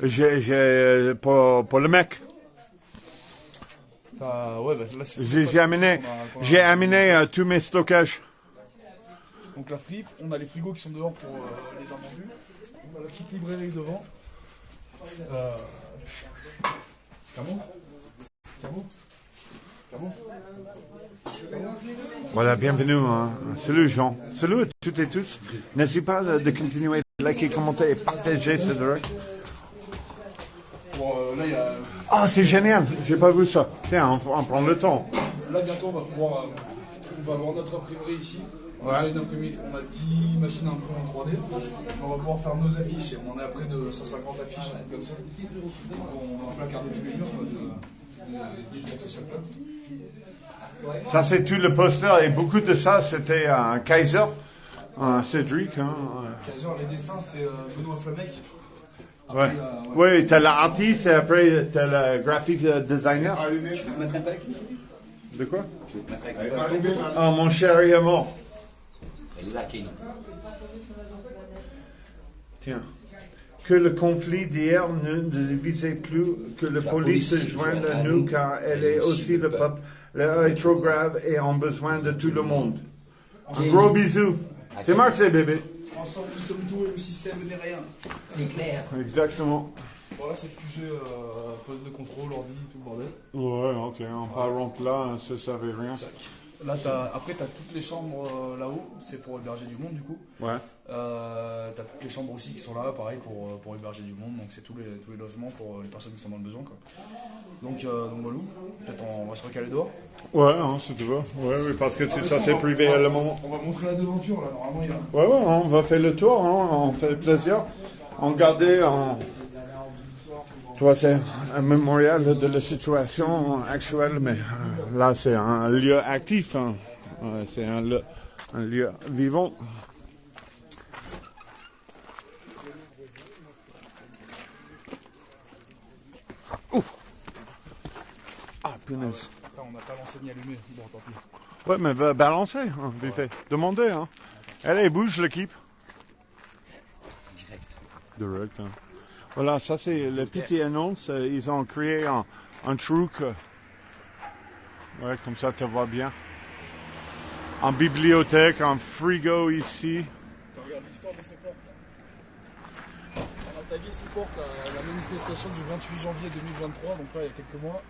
B: J'ai pour le mec.
A: Ouais, bah, là, c'est
B: J'ai amené tous mes stockages.
A: Donc la flip, on a les frigos qui sont dehors pour les invendus. On a la petite librairie devant. Camo.
B: Voilà, bienvenue. Hein. Salut Jean. Salut à toutes et tous. N'hésitez pas de continuer de liker, commenter et partager ce direct.
A: Bon, là, il y a...
B: Ah, c'est génial. J'ai pas vu ça. Tiens, on prend le temps.
A: Là, bientôt, on va pouvoir on va avoir notre imprimerie ici. On a déjà une imprimerie, on a 10 machines à imprimer en 3D. On va pouvoir faire nos affiches et on en est à près de 150 affiches comme ça. Donc, on va placarder tous les murs du Jack Social Club.
B: Ça, c'est tout le poster et beaucoup de ça, c'était un Kaiser, un Cédric. Hein.
A: Kaiser, les dessins, c'est Benoît Flamec.
B: Ouais.
A: Après,
B: Oui, t'as l'artiste et après t'as le graphic designer.
E: Tu veux te mettre un peu avec lui?
B: De quoi?
E: Tu veux te mettre avec lui?
B: Ah, mon chéri est mort.
E: Elle est là, Kenny.
B: Tiens. Que le conflit d'hier ne divisait plus, que la police se joigne à nous, car elle est aussi le peuple. L'heure est trop grave et on a besoin de tout le monde. Un gros bisou. C'est Marseille, bébé.
A: ensemble, nous sommes tout et le système n'est rien.
E: C'est clair.
B: Exactement.
A: Voilà, c'est le QG, poste de contrôle, ordi, tout le bordel.
B: Ouais, ok, on part rentrer là, ça servait rien.
A: Là, après, tu as toutes les chambres là-haut, c'est pour héberger du monde du coup.
B: Ouais.
A: Tu as toutes les chambres aussi qui sont là, pareil, pour héberger du monde. Donc, c'est tous les logements pour les personnes qui sont dans le besoin. Quoi. Donc voilà. Peut-être on va se recaler dehors.
B: Ouais, hein, si tu veux. Ouais, oui, parce que tout ça, c'est privé à le moment.
A: On va montrer la devanture là, normalement il y a.
B: Ouais, ouais, on va faire le tour, hein, on fait plaisir. On gardait toi, c'est un mémorial de la situation actuelle, mais là, c'est un lieu actif. Hein. C'est un lieu vivant. Ouh! Ah, punaise.
A: Attends, on n'a pas lancé ni allumé. Bon, tant pis.
B: Ouais, mais va balancer, hein, vite fait. Demandez, hein. Allez, bouge l'équipe. Direct, hein. Voilà, ça c'est la petite annonce. Ils ont créé un truc. Ouais, comme ça, tu vois bien. En bibliothèque, un frigo ici.
A: Regarde l'histoire de ces portes. On a tagué ces portes à la manifestation du 28 janvier 2023, donc là il y a quelques mois.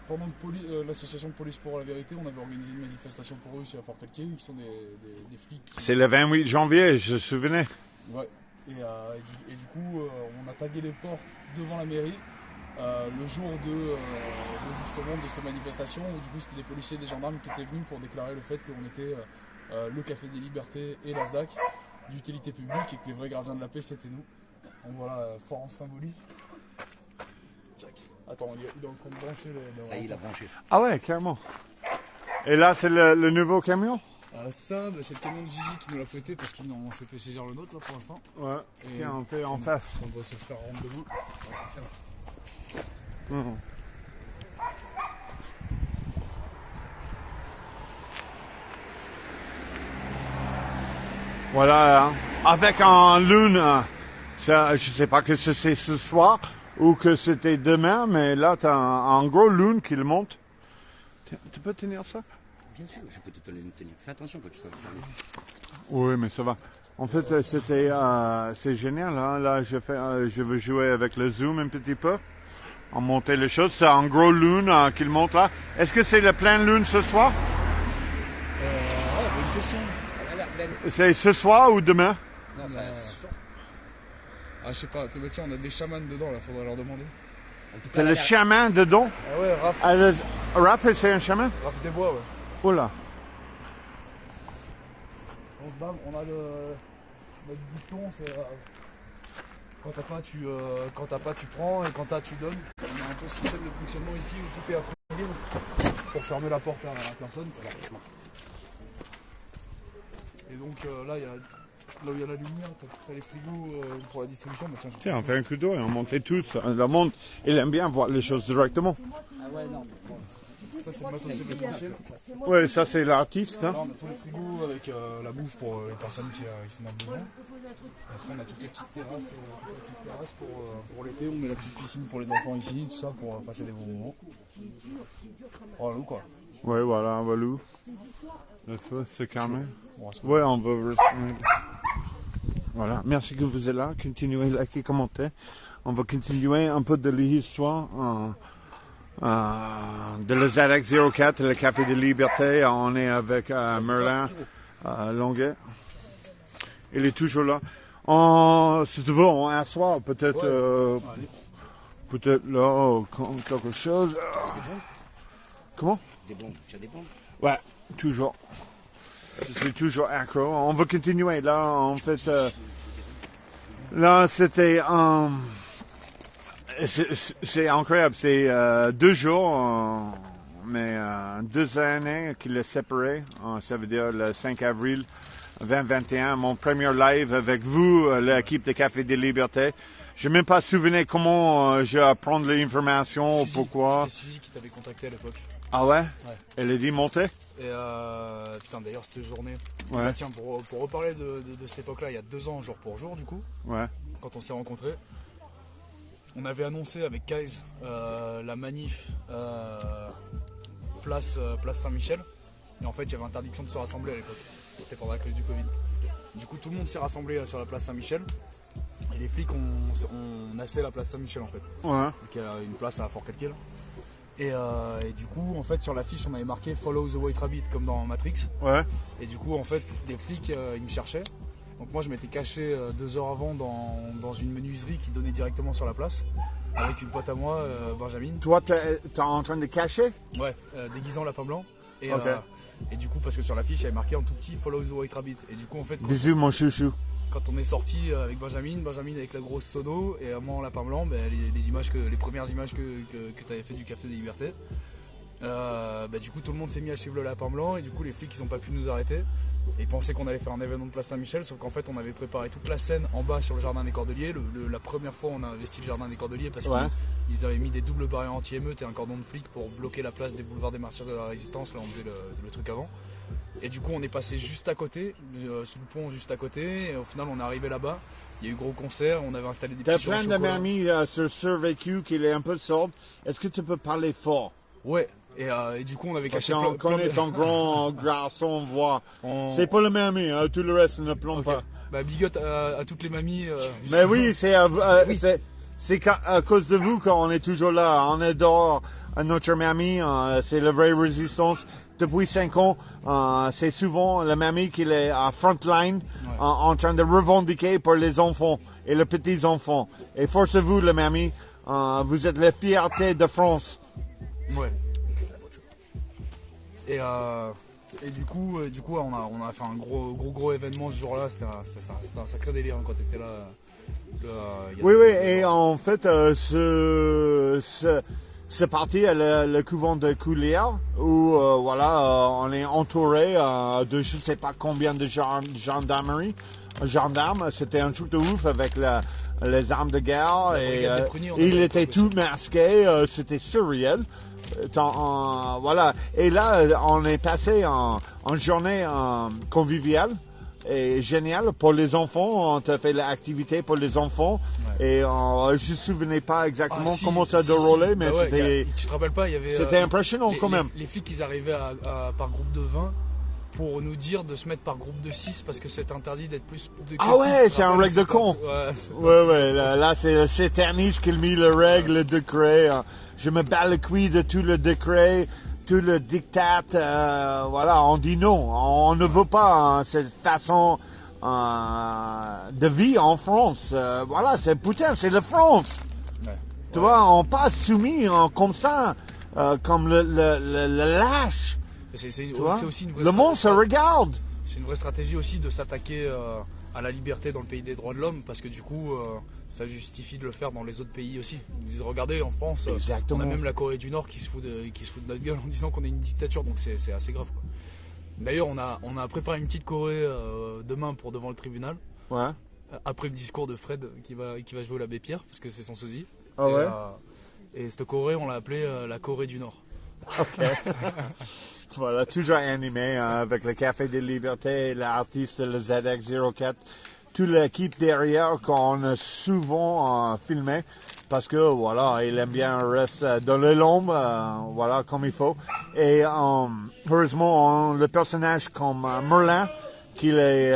A: Pendant que l'association Police pour la Vérité, on avait organisé une manifestation pour eux ici à Fort-Calquier, qui sont des flics.
B: C'est le 28 janvier, je me souvenais.
A: Ouais. Et du coup, on a tagué les portes devant la mairie le jour justement de cette manifestation, où du coup c'était des policiers et des gendarmes qui étaient venus pour déclarer le fait qu'on était le Café des Libertés et la SDAC d'utilité publique et que les vrais gardiens de la paix c'était nous. Donc voilà, fort en symbolisme. Attends, il est en train de brancher les...
E: Ça y est, il a branché.
B: Ah ouais, clairement. Et là, c'est le nouveau camion?
A: Ça, c'est le camion de Gigi qui nous l'a prêté parce qu'on s'est fait saisir le nôtre là pour l'instant.
B: Ouais,
A: Et
B: tiens, on fait en face.
A: On va se le faire rendre demain.
B: Mhm. Voilà, hein. Avec un lune, ça, je sais pas que c'est ce soir ou que c'était demain, mais là, tu as un gros lune qui le monte. Tu peux tenir ça?
E: Bien sûr, je peux te le tenir. Fais attention quand tu traverses la rue.
B: Oui, mais ça va. En fait, c'est génial. Hein. Là, je veux jouer avec le zoom un petit peu, en monter les choses. C'est un gros lune qui le monte là. Est-ce que c'est la pleine lune ce soir?
A: Bonne question.
E: Elle a l'air pleine.
B: C'est ce soir ou demain?
E: Non, c'est ce soir.
A: Ah, je sais pas, tiens, on a des chamans dedans là, faudrait leur demander.
E: En tout cas,
B: C'est
E: elle a
B: le
E: l'air-
B: chaman dedans?
A: Ah ouais, Raph.
B: Raph, c'est un chaman?
A: Raph des Bois, ouais.
B: Oh là.
A: On a notre bouton, c'est quand t'as pas, tu prends et quand t'as, tu donnes. On a un peu ce système de fonctionnement ici où tout est après libre pour fermer la porte à la personne. Et donc là, où il y a la lumière, t'as les frigos pour la distribution. Bah,
B: Tiens, on fait un coup d'eau et on montait tous. Le monde, il aime bien voir les choses directement.
E: Ah ouais, non.
A: ça c'est le matos événementiel.
B: Oui, ça c'est l'artiste. Hein.
A: Là, on a tous les frigos avec la bouffe pour les personnes qui sont dans le besoin. Et après, on a toutes les petites terrasses pour l'été. On met la petite piscine pour les enfants ici, tout ça pour passer des bons moments. Voilà, quoi.
B: Oui, voilà, Walou. Le feu, c'est calmé.
A: Bon,
B: Oui, on va... Voilà, merci que vous êtes là. Continuez à liker, commenter. On va continuer un peu de l'histoire de la ZX 04, le Café de Liberté. On est avec Merlin Longuet. Il est toujours là. Si tu veux, on assoit peut-être peut-être là, quelque chose. Comment?
E: Des bombes. Tu as des bombes?
B: Ouais, toujours. Je suis toujours accro. On va continuer. Là, en fait, là, c'était c'est incroyable. C'est 2 jours, mais 2 années qu'il est séparé. Ça veut dire le 5 avril 2021. Mon premier live avec vous, l'équipe de Café des Libertés. Je n'ai même pas souvenir comment je vais prendre l'information, pourquoi.
A: C'était Suzy qui t'avait contacté à l'époque.
B: Ah ouais?
A: Ouais.
B: Elle a dit monter?
A: Et putain, d'ailleurs, cette journée.
B: Ouais.
A: Bah, tiens, pour reparler de cette époque-là, il y a 2 ans, jour pour jour, du coup,
B: Ouais.
A: quand on s'est rencontrés, on avait annoncé avec Kaiz la manif place Saint-Michel. Et en fait, il y avait interdiction de se rassembler à l'époque. C'était pendant la crise du Covid. Du coup, tout le monde s'est rassemblé sur la place Saint-Michel. Et les flics ont nassé la place Saint-Michel, en fait.
B: Ouais.
A: Donc, il y a une place à Fort-Calquier. Et du coup, en fait, sur l'affiche, on avait marqué Follow the White Rabbit, comme dans Matrix.
B: Ouais.
A: Et du coup, en fait, des flics, ils me cherchaient. Donc moi, je m'étais caché 2 heures avant dans une menuiserie qui donnait directement sur la place, avec une pote à moi, Benjamin.
B: Toi, t'es en train de cacher?
A: Ouais, déguisant lapin blanc. Et,
B: Ok.
A: et du coup, parce que sur l'affiche, il y avait marqué en tout petit Follow the White Rabbit. Et du coup, en fait,
B: Bisous, mon chouchou.
A: quand on est sorti avec Benjamin avec la grosse sono et moi en lapin blanc, les premières images que tu avais fait du Café des Libertés, du coup tout le monde s'est mis à suivre le lapin blanc et du coup les flics ils n'ont pas pu nous arrêter et ils pensaient qu'on allait faire un événement de Place Saint-Michel, sauf qu'en fait on avait préparé toute la scène en bas sur le jardin des Cordeliers. La première fois on a investi le jardin des Cordeliers parce qu'ils avaient mis des doubles barrières anti-émeute et un cordon de flics pour bloquer la place des boulevards des Martyrs de la Résistance, là on faisait le truc avant. Et du coup on est passé juste à côté, sous le pont juste à côté, et au final on est arrivé là-bas, il y a eu gros concert, on avait installé des
B: T'as
A: petits gens
B: plein
A: au
B: de
A: chocolat.
B: mamies sur Survécu qui est un peu sourde. Est-ce que tu peux parler fort?
A: Ouais, et du coup on avait
B: Parce
A: caché
B: qu'on connaît ton grand garçon voix.
A: On-
B: C'est pas le mamie, hein, tout le reste ne plombe
A: Ok.
B: pas.
A: Bah big up à toutes les mamies.
B: Mais oui, c'est à cause de vous qu'on est toujours là. On adore notre mamie, c'est la vraie résistance. Depuis 5 ans, c'est souvent la mamie qui est à frontline en train de revendiquer pour les enfants et les petits-enfants. Et forcez-vous, la mamie, vous êtes la fierté de France.
A: Ouais. Et du coup, on a fait un gros événement ce jour-là. C'était un sacré délire hein, quand t'étais là. Il y a
B: Oui,
A: des-
B: oui, et en fait, c'est parti à le couvent de Coulière où on est entouré de je sais pas combien de gendarmes. C'était un truc de ouf avec les armes de guerre
A: La
B: et
A: brigade des pruniers, on
B: il
A: avait
B: était
A: aussi.
B: tout masqué, c'était surréel. Voilà, et là on est passé en journée conviviale et génial pour les enfants. On a fait l'activité pour les enfants et je ne me souvenais pas exactement
A: Ah, si,
B: comment ça
A: si,
B: déroulait,
A: si.
B: mais
A: Bah ouais,
B: c'était
A: tu te rappelles pas, il y avait.
B: c'était impressionnant quand même.
A: Les flics ils arrivaient par groupe de 20 pour nous dire de se mettre par groupe de 6 parce que c'est interdit d'être plus de que
B: Ah
A: 6,
B: ouais,
A: tu te
B: c'est un
A: rappelles,
B: règle de
A: c'était-
B: con.
A: Ouais,
B: Ouais, là c'est Ternis qui a mis le règle, le décret. Je me bats le couille de tout le décret, tout le diktat. Voilà, on dit non. On ne veut pas cette façon de vie en France. Voilà, c'est putain, c'est la France.
A: Ouais.
B: Tu vois, on passe soumis comme ça, comme le lâche.
A: C'est
B: Tu vois?
A: aussi une vraie
B: Le monde se regarde.
A: C'est une vraie stratégie aussi de s'attaquer à la liberté dans le pays des droits de l'homme parce que du coup ça justifie de le faire dans les autres pays aussi. Ils disent regardez en France
B: Exactement.
A: on a même la Corée du Nord qui se fout de notre gueule en disant qu'on est une dictature, donc c'est assez grave quoi. D'ailleurs on a préparé une petite Corée demain pour devant le tribunal
B: Ouais.
A: après le discours de Fred qui va jouer l'abbé Pierre parce que c'est son sosie.
B: Ah ouais.
A: Et cette Corée on l'a appelée la Corée du Nord.
B: Ok. Voilà, toujours animé avec le Café des Libertés, l'artiste, le ZX04, toute l'équipe derrière qu'on a souvent filmé parce que voilà, il aime bien rester dans le l'ombre, voilà, comme il faut. Et heureusement, le personnage comme Merlin, qu'il est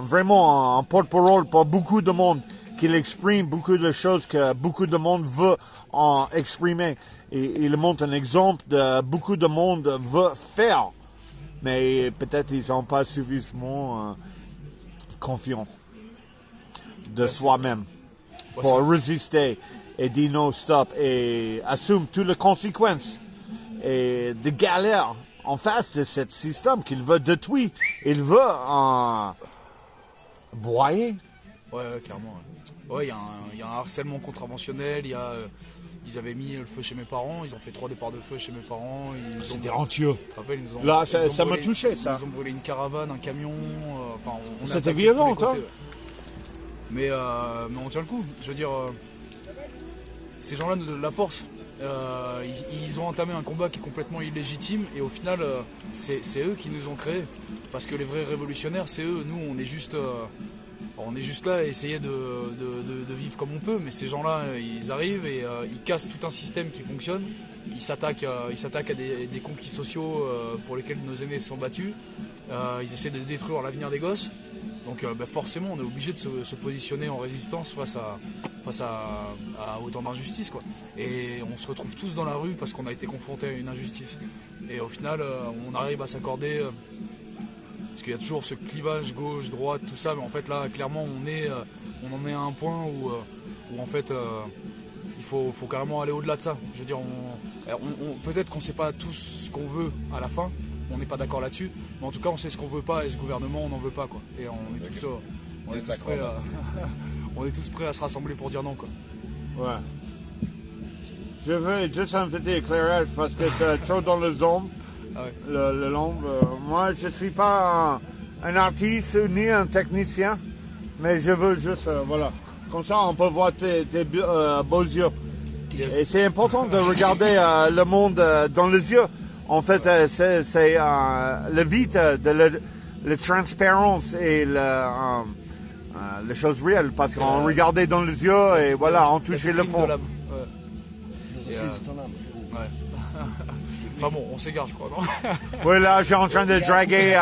B: vraiment un porte-parole pour beaucoup de monde, qu'il exprime beaucoup de choses que beaucoup de monde veut en exprimer. Et il montre un exemple de beaucoup de monde veut faire, mais peut-être ils sont pas suffisamment confiants de soi-même pour résister et dire non, stop et assume toutes les conséquences et des galères en face de ce système qu'il veut détruire. Il veut broyer.
A: Ouais, clairement. Ouais, il y a un harcèlement contraventionnel, ils avaient mis le feu chez mes parents, ils ont fait 3 départs de feu chez mes parents.
B: C'était rentieux.
A: Tu te rappelles, ils nous ont,
B: Là,
A: ils nous ont
B: ça m'a
A: brûlé-
B: touché, ça.
A: Ils ont brûlé une caravane, un camion. On a
B: C'était
A: attaqué de
B: violent,
A: tous les
B: toi.
A: côtés, ouais. Mais on tient le coup. Je veux dire, ces gens-là nous donnent la force. Ils ont entamé un combat qui est complètement illégitime et au final, c'est eux qui nous ont créés. Parce que les vrais révolutionnaires, c'est eux. Nous, on est juste là à essayer de vivre comme on peut, mais ces gens-là, ils arrivent et ils cassent tout un système qui fonctionne. Ils s'attaquent à des conquis sociaux pour lesquels nos aînés se sont battus. Ils essaient de détruire l'avenir des gosses. Donc forcément, on est obligé de se positionner en résistance face à autant d'injustices, quoi. Et on se retrouve tous dans la rue parce qu'on a été confronté à une injustice. Et au final, on arrive à s'accorder, parce qu'il y a toujours ce clivage gauche, droite, tout ça, mais en fait là, clairement, on en est à un point où en fait, il faut carrément aller au-delà de ça. Je veux dire, peut-être qu'on ne sait pas tous ce qu'on veut à la fin, on n'est pas d'accord là-dessus, mais en tout cas, on sait ce qu'on veut pas, et ce gouvernement, on n'en veut pas, quoi. Et on est tous prêts à se rassembler pour dire non, quoi.
B: Ouais. Je veux juste un petit éclairage parce que tu es trop dans le zone,
A: Ah ouais.
B: l'ombre. Moi, je ne suis pas un artiste ni un technicien, mais je veux juste, voilà. Comme ça, on peut voir tes beaux yeux.
A: Yes.
B: Et c'est important de regarder le monde dans les yeux. En fait, c'est le vide de la transparence et les choses réelles. Parce qu'on regardait dans les yeux et voilà, on touchait le fond.
A: Ouais.
E: Le reflet de ton âme, frérot.
A: Ouais. Enfin bon, on s'égare, je crois, non?
B: Oui, là, j'ai en train de draguer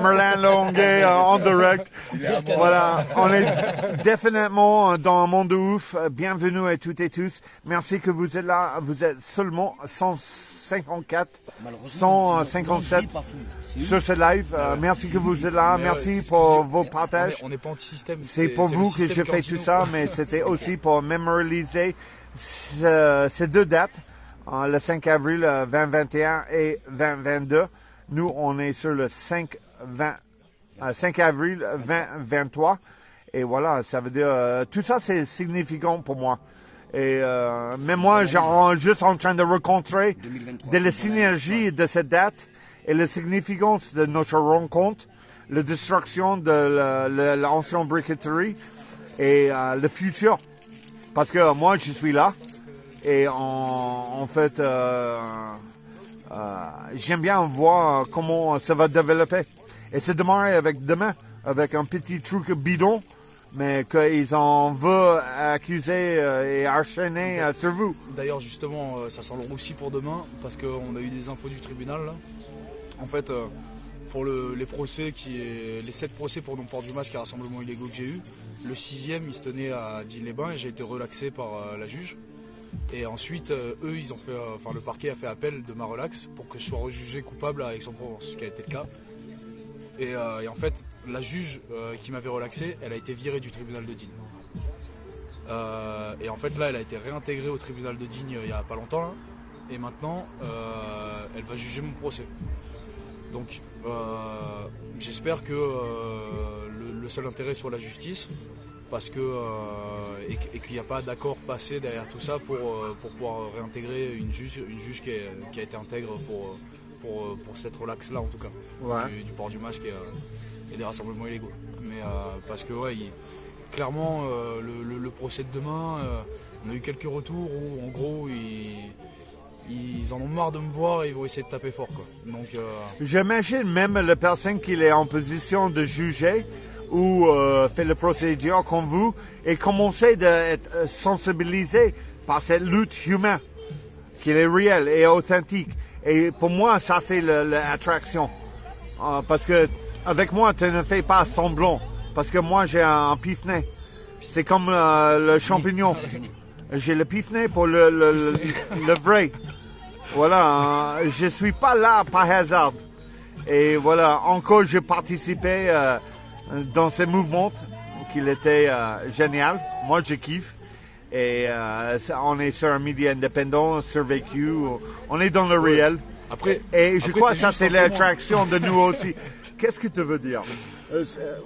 B: Merlin Longuet en direct. Voilà, on est définitivement dans un monde de ouf. Bienvenue à toutes et tous. Merci que vous êtes là. Vous êtes seulement 154, 157 sur ce live. Merci que vous êtes là. Merci pour vos partages.
A: On n'est pas anti-système.
B: C'est pour vous que je fais tout ça, mais c'était aussi pour mémoriser ces deux dates. Le 5 avril 2021 et 2022. Nous, on est sur le 5 avril 2023. Et voilà, ça veut dire... tout ça, c'est significant pour moi. Et mais moi, juste en train de rencontrer de la synergie de cette date et la significance de notre rencontre, la destruction de l'ancienne briqueterie et le futur. Parce que moi, je suis là. Et en fait, j'aime bien voir comment ça va développer. Et c'est démarré demain, avec un petit truc bidon, mais qu'ils en veulent accuser et enchaîner sur vous.
A: D'ailleurs, justement, ça sent le roussi pour demain, parce qu'on a eu des infos du tribunal, là. En fait, pour les procès, les 7 procès pour non-port du masque et rassemblement illégaux que j'ai eu, le 6e, il se tenait à Digne-les-Bains et j'ai été relaxé par la juge. Et ensuite, eux, ils ont fait, le parquet a fait appel de ma relaxe pour que je sois rejugé coupable à Aix-en-Provence, ce qui a été le cas. Et en fait, la juge qui m'avait relaxé, elle a été virée du tribunal de Digne. Et en fait, là, elle a été réintégrée au tribunal de Digne il n'y a pas longtemps. Là, et maintenant, elle va juger mon procès. Donc, j'espère que le seul intérêt soit la justice. Parce que et qu'il n'y a pas d'accord passé derrière tout ça pour pouvoir réintégrer une juge qui a été intègre pour cette relaxe là en tout cas, ouais. du port du masque et des rassemblements illégaux. Mais parce que ouais, clairement le procès de demain, on a eu quelques retours où en gros ils en ont marre de me voir et ils vont essayer de taper fort, quoi. Donc
B: j'imagine même la personne qui est en position de juger ou fait le procédure comme vous et commencer d'être sensibilisé par cette lutte humaine qui est réelle et authentique. Et pour moi, ça c'est l'attraction. Parce que avec moi, tu ne fais pas semblant. Parce que moi, j'ai un pif-nez. C'est comme le champignon. J'ai le pif-nez pour le vrai. Voilà, je suis pas là par hasard. Et voilà, encore j'ai participé dans ces mouvements qu'il était génial. Moi, je kiffe. Et on est sur un média indépendant, survécu. On est dans le réel. Et je crois que ça, c'est l'attraction de nous aussi. Qu'est-ce que tu veux dire?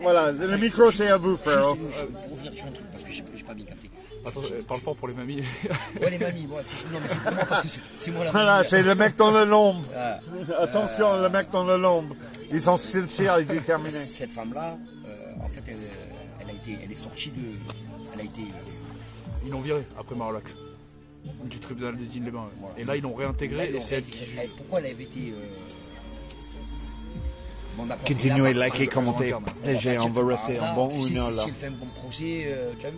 B: Voilà, le micro, c'est à vous, frère.
E: Juste pour revenir sur un truc, parce que j'ai pas bien capté.
A: Attends, parle fort pour les mamies.
E: Ouais, les mamies, moi, non, mais c'est pour moi parce que c'est moi la
B: Voilà,
E: mamie.
B: c'est le mec dans le lombe. Attention, le mec dans le lombe. Ils sont sincères et déterminés.
E: Cette femme-là, en fait, elle est sortie de... Elle a été...
A: Ils l'ont virée après ma relax du tribunal de Digne-les-Bains. Ouais. Et là, ils l'ont réintégrée et c'est elle qui juge.
E: Pourquoi elle avait été... Bon,
B: continuez de liker, commenter, partager. On va rester un bon une heure là.
E: Si elle fait un bon procès, tu as vu?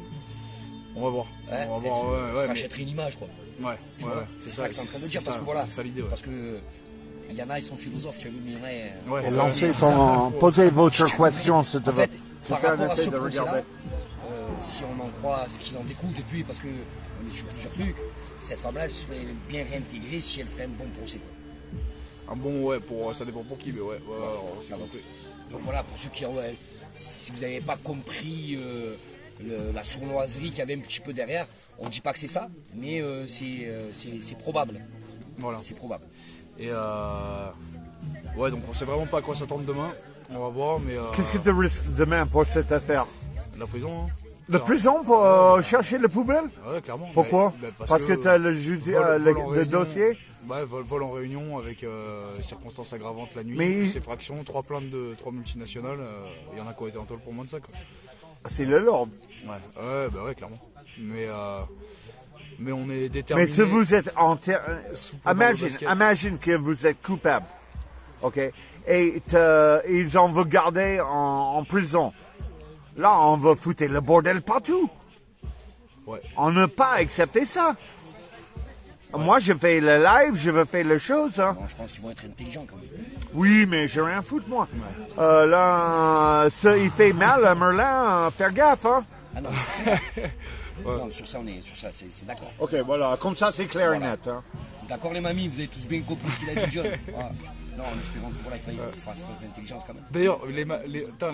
A: On va voir.
E: Ouais,
A: on va voir.
E: Ouais, rachèterait une image, quoi.
A: Ouais. C'est ça que
E: je suis en train de dire, parce que voilà.
A: C'est ça l'idée. Ouais.
E: Parce que il y en a, ils sont philosophes, tu as vu, mais il y en a.
B: Ouais, posez votre question, s'il te plaît. Je
E: par
B: fais un
E: rapport à
B: essai
E: ce
B: de
E: procès-là,
B: regarder.
E: si on en croit ce qu'il en découle depuis, parce qu'on est sur plusieurs trucs, cette femme-là elle serait bien réintégrée si elle ferait un bon procès.
A: Un bon, ouais, ça dépend pour qui, mais ouais, c'est compris.
E: Donc voilà, pour ceux qui si vous n'avez pas compris la sournoiserie qu'il y avait un petit peu derrière, on ne dit pas que c'est ça, mais c'est probable.
A: Voilà.
E: C'est probable.
A: Et ouais, donc on sait vraiment pas à quoi s'attendre demain. On va voir, mais
B: Qu'est-ce que tu risques demain pour cette affaire?
A: la prison, hein.
B: La prison pour chercher les poubelles?
A: Ouais, clairement.
B: Pourquoi? Parce que tu as le
A: réunion,
B: dossier?
A: Ouais, vol en réunion avec circonstances aggravantes la nuit,
B: Mais-
A: ces fractions, 3 plaintes de 3 multinationales. Il y en a qui ont été en tôle pour moins de ça, quoi.
B: C'est le Lord.
A: Ouais, bah ouais, clairement. Mais on est déterminé.
B: Mais si vous êtes
A: Imagine,
B: imagine que vous êtes coupable, ok, et ils ont vous garder en prison. Là, on va foutre le bordel partout.
A: Ouais.
B: On ne peut pas accepter ça. Moi, je fais le live, je veux faire les choses. Hein.
E: Bon, je pense qu'ils vont être intelligents quand même.
B: Oui, mais j'ai rien à foutre, moi. Là, ça, il fait mal à Merlin, faire gaffe, hein.
E: Ah non, non, sur ça, c'est d'accord.
B: Ok, voilà, comme ça, c'est clair et
E: Voilà.
B: net. Hein.
E: D'accord les mamies, vous avez tous bien compris ce qu'il a dit John. Voilà. Non, en espérant que voilà, il fasse preuve d'intelligence quand même.
A: D'ailleurs, les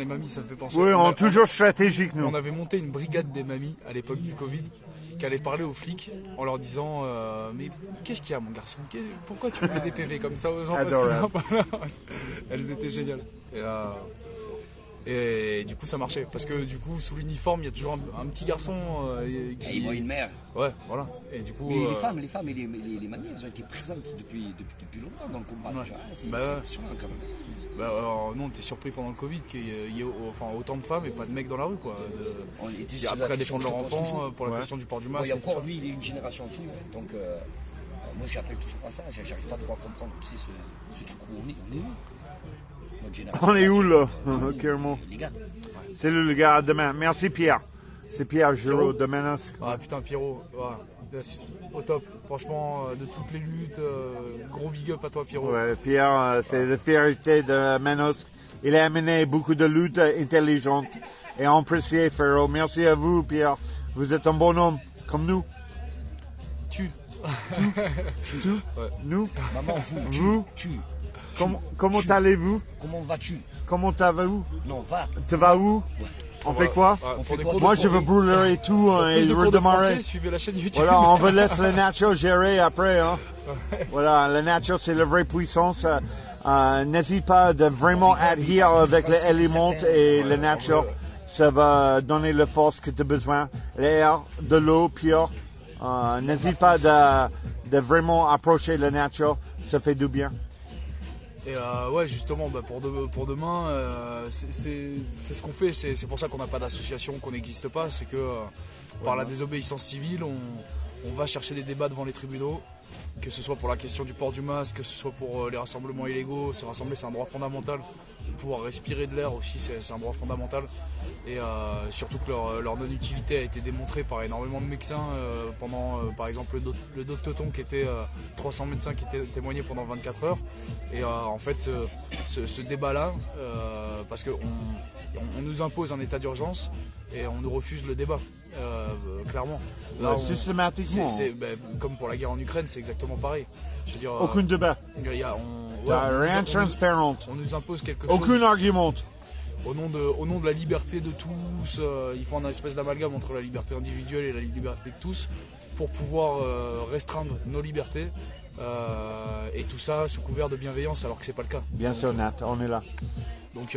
A: mamies, ça me fait penser.
B: Oui, on est toujours stratégique, nous.
A: On avait monté une brigade des mamies à l'époque du Covid qui allait parler aux flics en leur disant mais qu'est-ce qu'il y a mon garçon, pourquoi tu fais des PV comme ça aux gens parce qu'ils sont pas là. Elles étaient géniales. Et du coup ça marchait parce que du coup sous l'uniforme il y a toujours un petit garçon qui...
E: Et ils voient une mère.
A: Ouais, voilà. Et du coup
E: Mais les femmes et les mamies, elles ont été présentes depuis longtemps dans le combat.
A: Ouais.
E: Tu vois. C'est
A: Bah ouais.
E: impressionnant quand même.
A: bah, alors, nous on était surpris pendant le Covid qu'il y ait autant de femmes et pas de mecs dans la rue quoi.
E: On était
A: Et
E: sur la
A: après à
E: question
A: défendre
E: que
A: leur
E: je pose
A: enfant
E: toujours.
A: pour la question du port du
E: Bon,
A: masque.
E: et
A: et tout ça.
E: encore, lui, il est une génération en dessous. Donc, moi, j'appelle toujours à ça. J'arrive pas trop à comprendre tu sais, ce truc où on est où notre génération.
B: On est où, là, carrément?
E: Les gars,
B: C'est le gars à demain. Merci, Pierre. C'est Pierre Giraud de Menas.
A: Ah putain Pierrot, au top. Franchement, de toutes les luttes, gros big up à toi Pierrot.
B: Ouais, Pierre, c'est la fierté de Manosque. Il a amené beaucoup de luttes intelligentes et appréciées, frérot. Merci à vous, Pierre. Vous êtes un bon homme, comme nous.
A: Tu.
B: Tout.
A: Ouais.
B: Nous.
E: maman,
B: Vous.
E: tu.
B: Comment allez-vous?
E: Comment vas-tu?
B: Comment t'avez-vous?
E: Non, va.
B: Tu vas où? On fait quoi?
A: Ouais,
E: On
A: pour
E: fait
A: des
E: quoi
A: cours
B: Moi,
A: de
B: je veux brûler et tout, hein, et
A: plus de cours de
B: redémarrer.
A: français, suivez la chaîne YouTube.
B: Voilà, on va laisser le nature gérer après. Hein. Voilà, le nature, c'est la vraie puissance. N'hésite pas de vraiment adhérer avec les éléments et le nature. Ça va donner la force que tu as besoin. L'air, de l'eau pure. N'hésite pas de vraiment approcher la nature. Ça fait du bien.
A: Et ouais, justement, pour demain, c'est ce qu'on fait. C'est pour ça qu'on n'a pas d'association, qu'on n'existe pas. C'est que par la désobéissance civile, on va chercher des débats devant les tribunaux, que ce soit pour la question du port du masque, que ce soit pour les rassemblements illégaux. Se rassembler, c'est un droit fondamental. Pouvoir respirer de l'air aussi, c'est un droit fondamental. Et surtout que leur non-utilité a été démontrée par énormément de médecins pendant, par exemple, le Doctoton qui était 300 médecins qui étaient témoignés pendant 24 heures. Et en fait, ce débat-là, parce qu'on nous impose un état d'urgence et on nous refuse le débat, clairement. Là,
B: Systématiquement.
A: comme pour la guerre en Ukraine, c'est exactement pareil. Je veux dire,
B: Aucun débat. Rien de transparent.
A: on nous impose quelque chose.
B: Aucun argument.
A: Au nom de la liberté de tous, ils font un espèce d'amalgame entre la liberté individuelle et la liberté de tous pour pouvoir restreindre nos libertés. Et tout ça sous couvert de bienveillance alors que c'est pas le cas.
B: Bien sûr, Nat, on est là.
A: Donc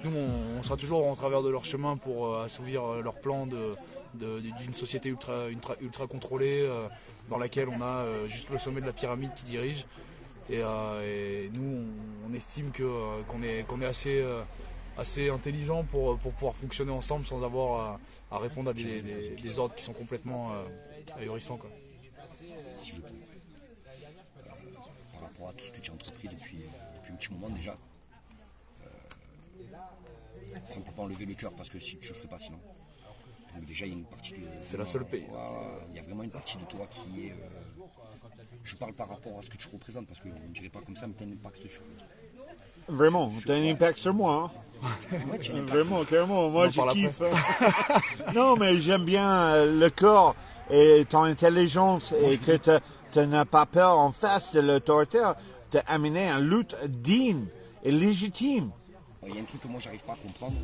A: nous, on sera toujours en travers de leur chemin pour assouvir leur plan d'une société ultra contrôlée dans laquelle on a juste le sommet de la pyramide qui dirige. Et nous, on estime qu'on est assez intelligent pour pouvoir fonctionner ensemble sans avoir à répondre à des ordres qui sont complètement ahurissants, quoi.
E: Si je peux. Par rapport à tout ce que tu as entrepris depuis un petit moment déjà, ça ne peut pas enlever le cœur parce que je ne ferai pas sinon. Donc déjà, il y a une partie de...
A: C'est la seule paye.
E: Il y a vraiment une partie de toi qui est... je parle par rapport à ce que tu représentes parce qu'on ne dirait pas comme ça, mais tu as un impact sur
B: Vraiment, t'as un impact sur moi.
E: Ouais, tu es une
B: Vraiment, carrément. Moi,
A: On en
B: je
A: parle
B: kiffe. Non, mais j'aime bien le corps et ton intelligence et que tu n'as pas peur en face de l'autoritaire. T'as amené une lutte digne et légitime.
E: Il y a un truc que moi j'arrive pas à comprendre.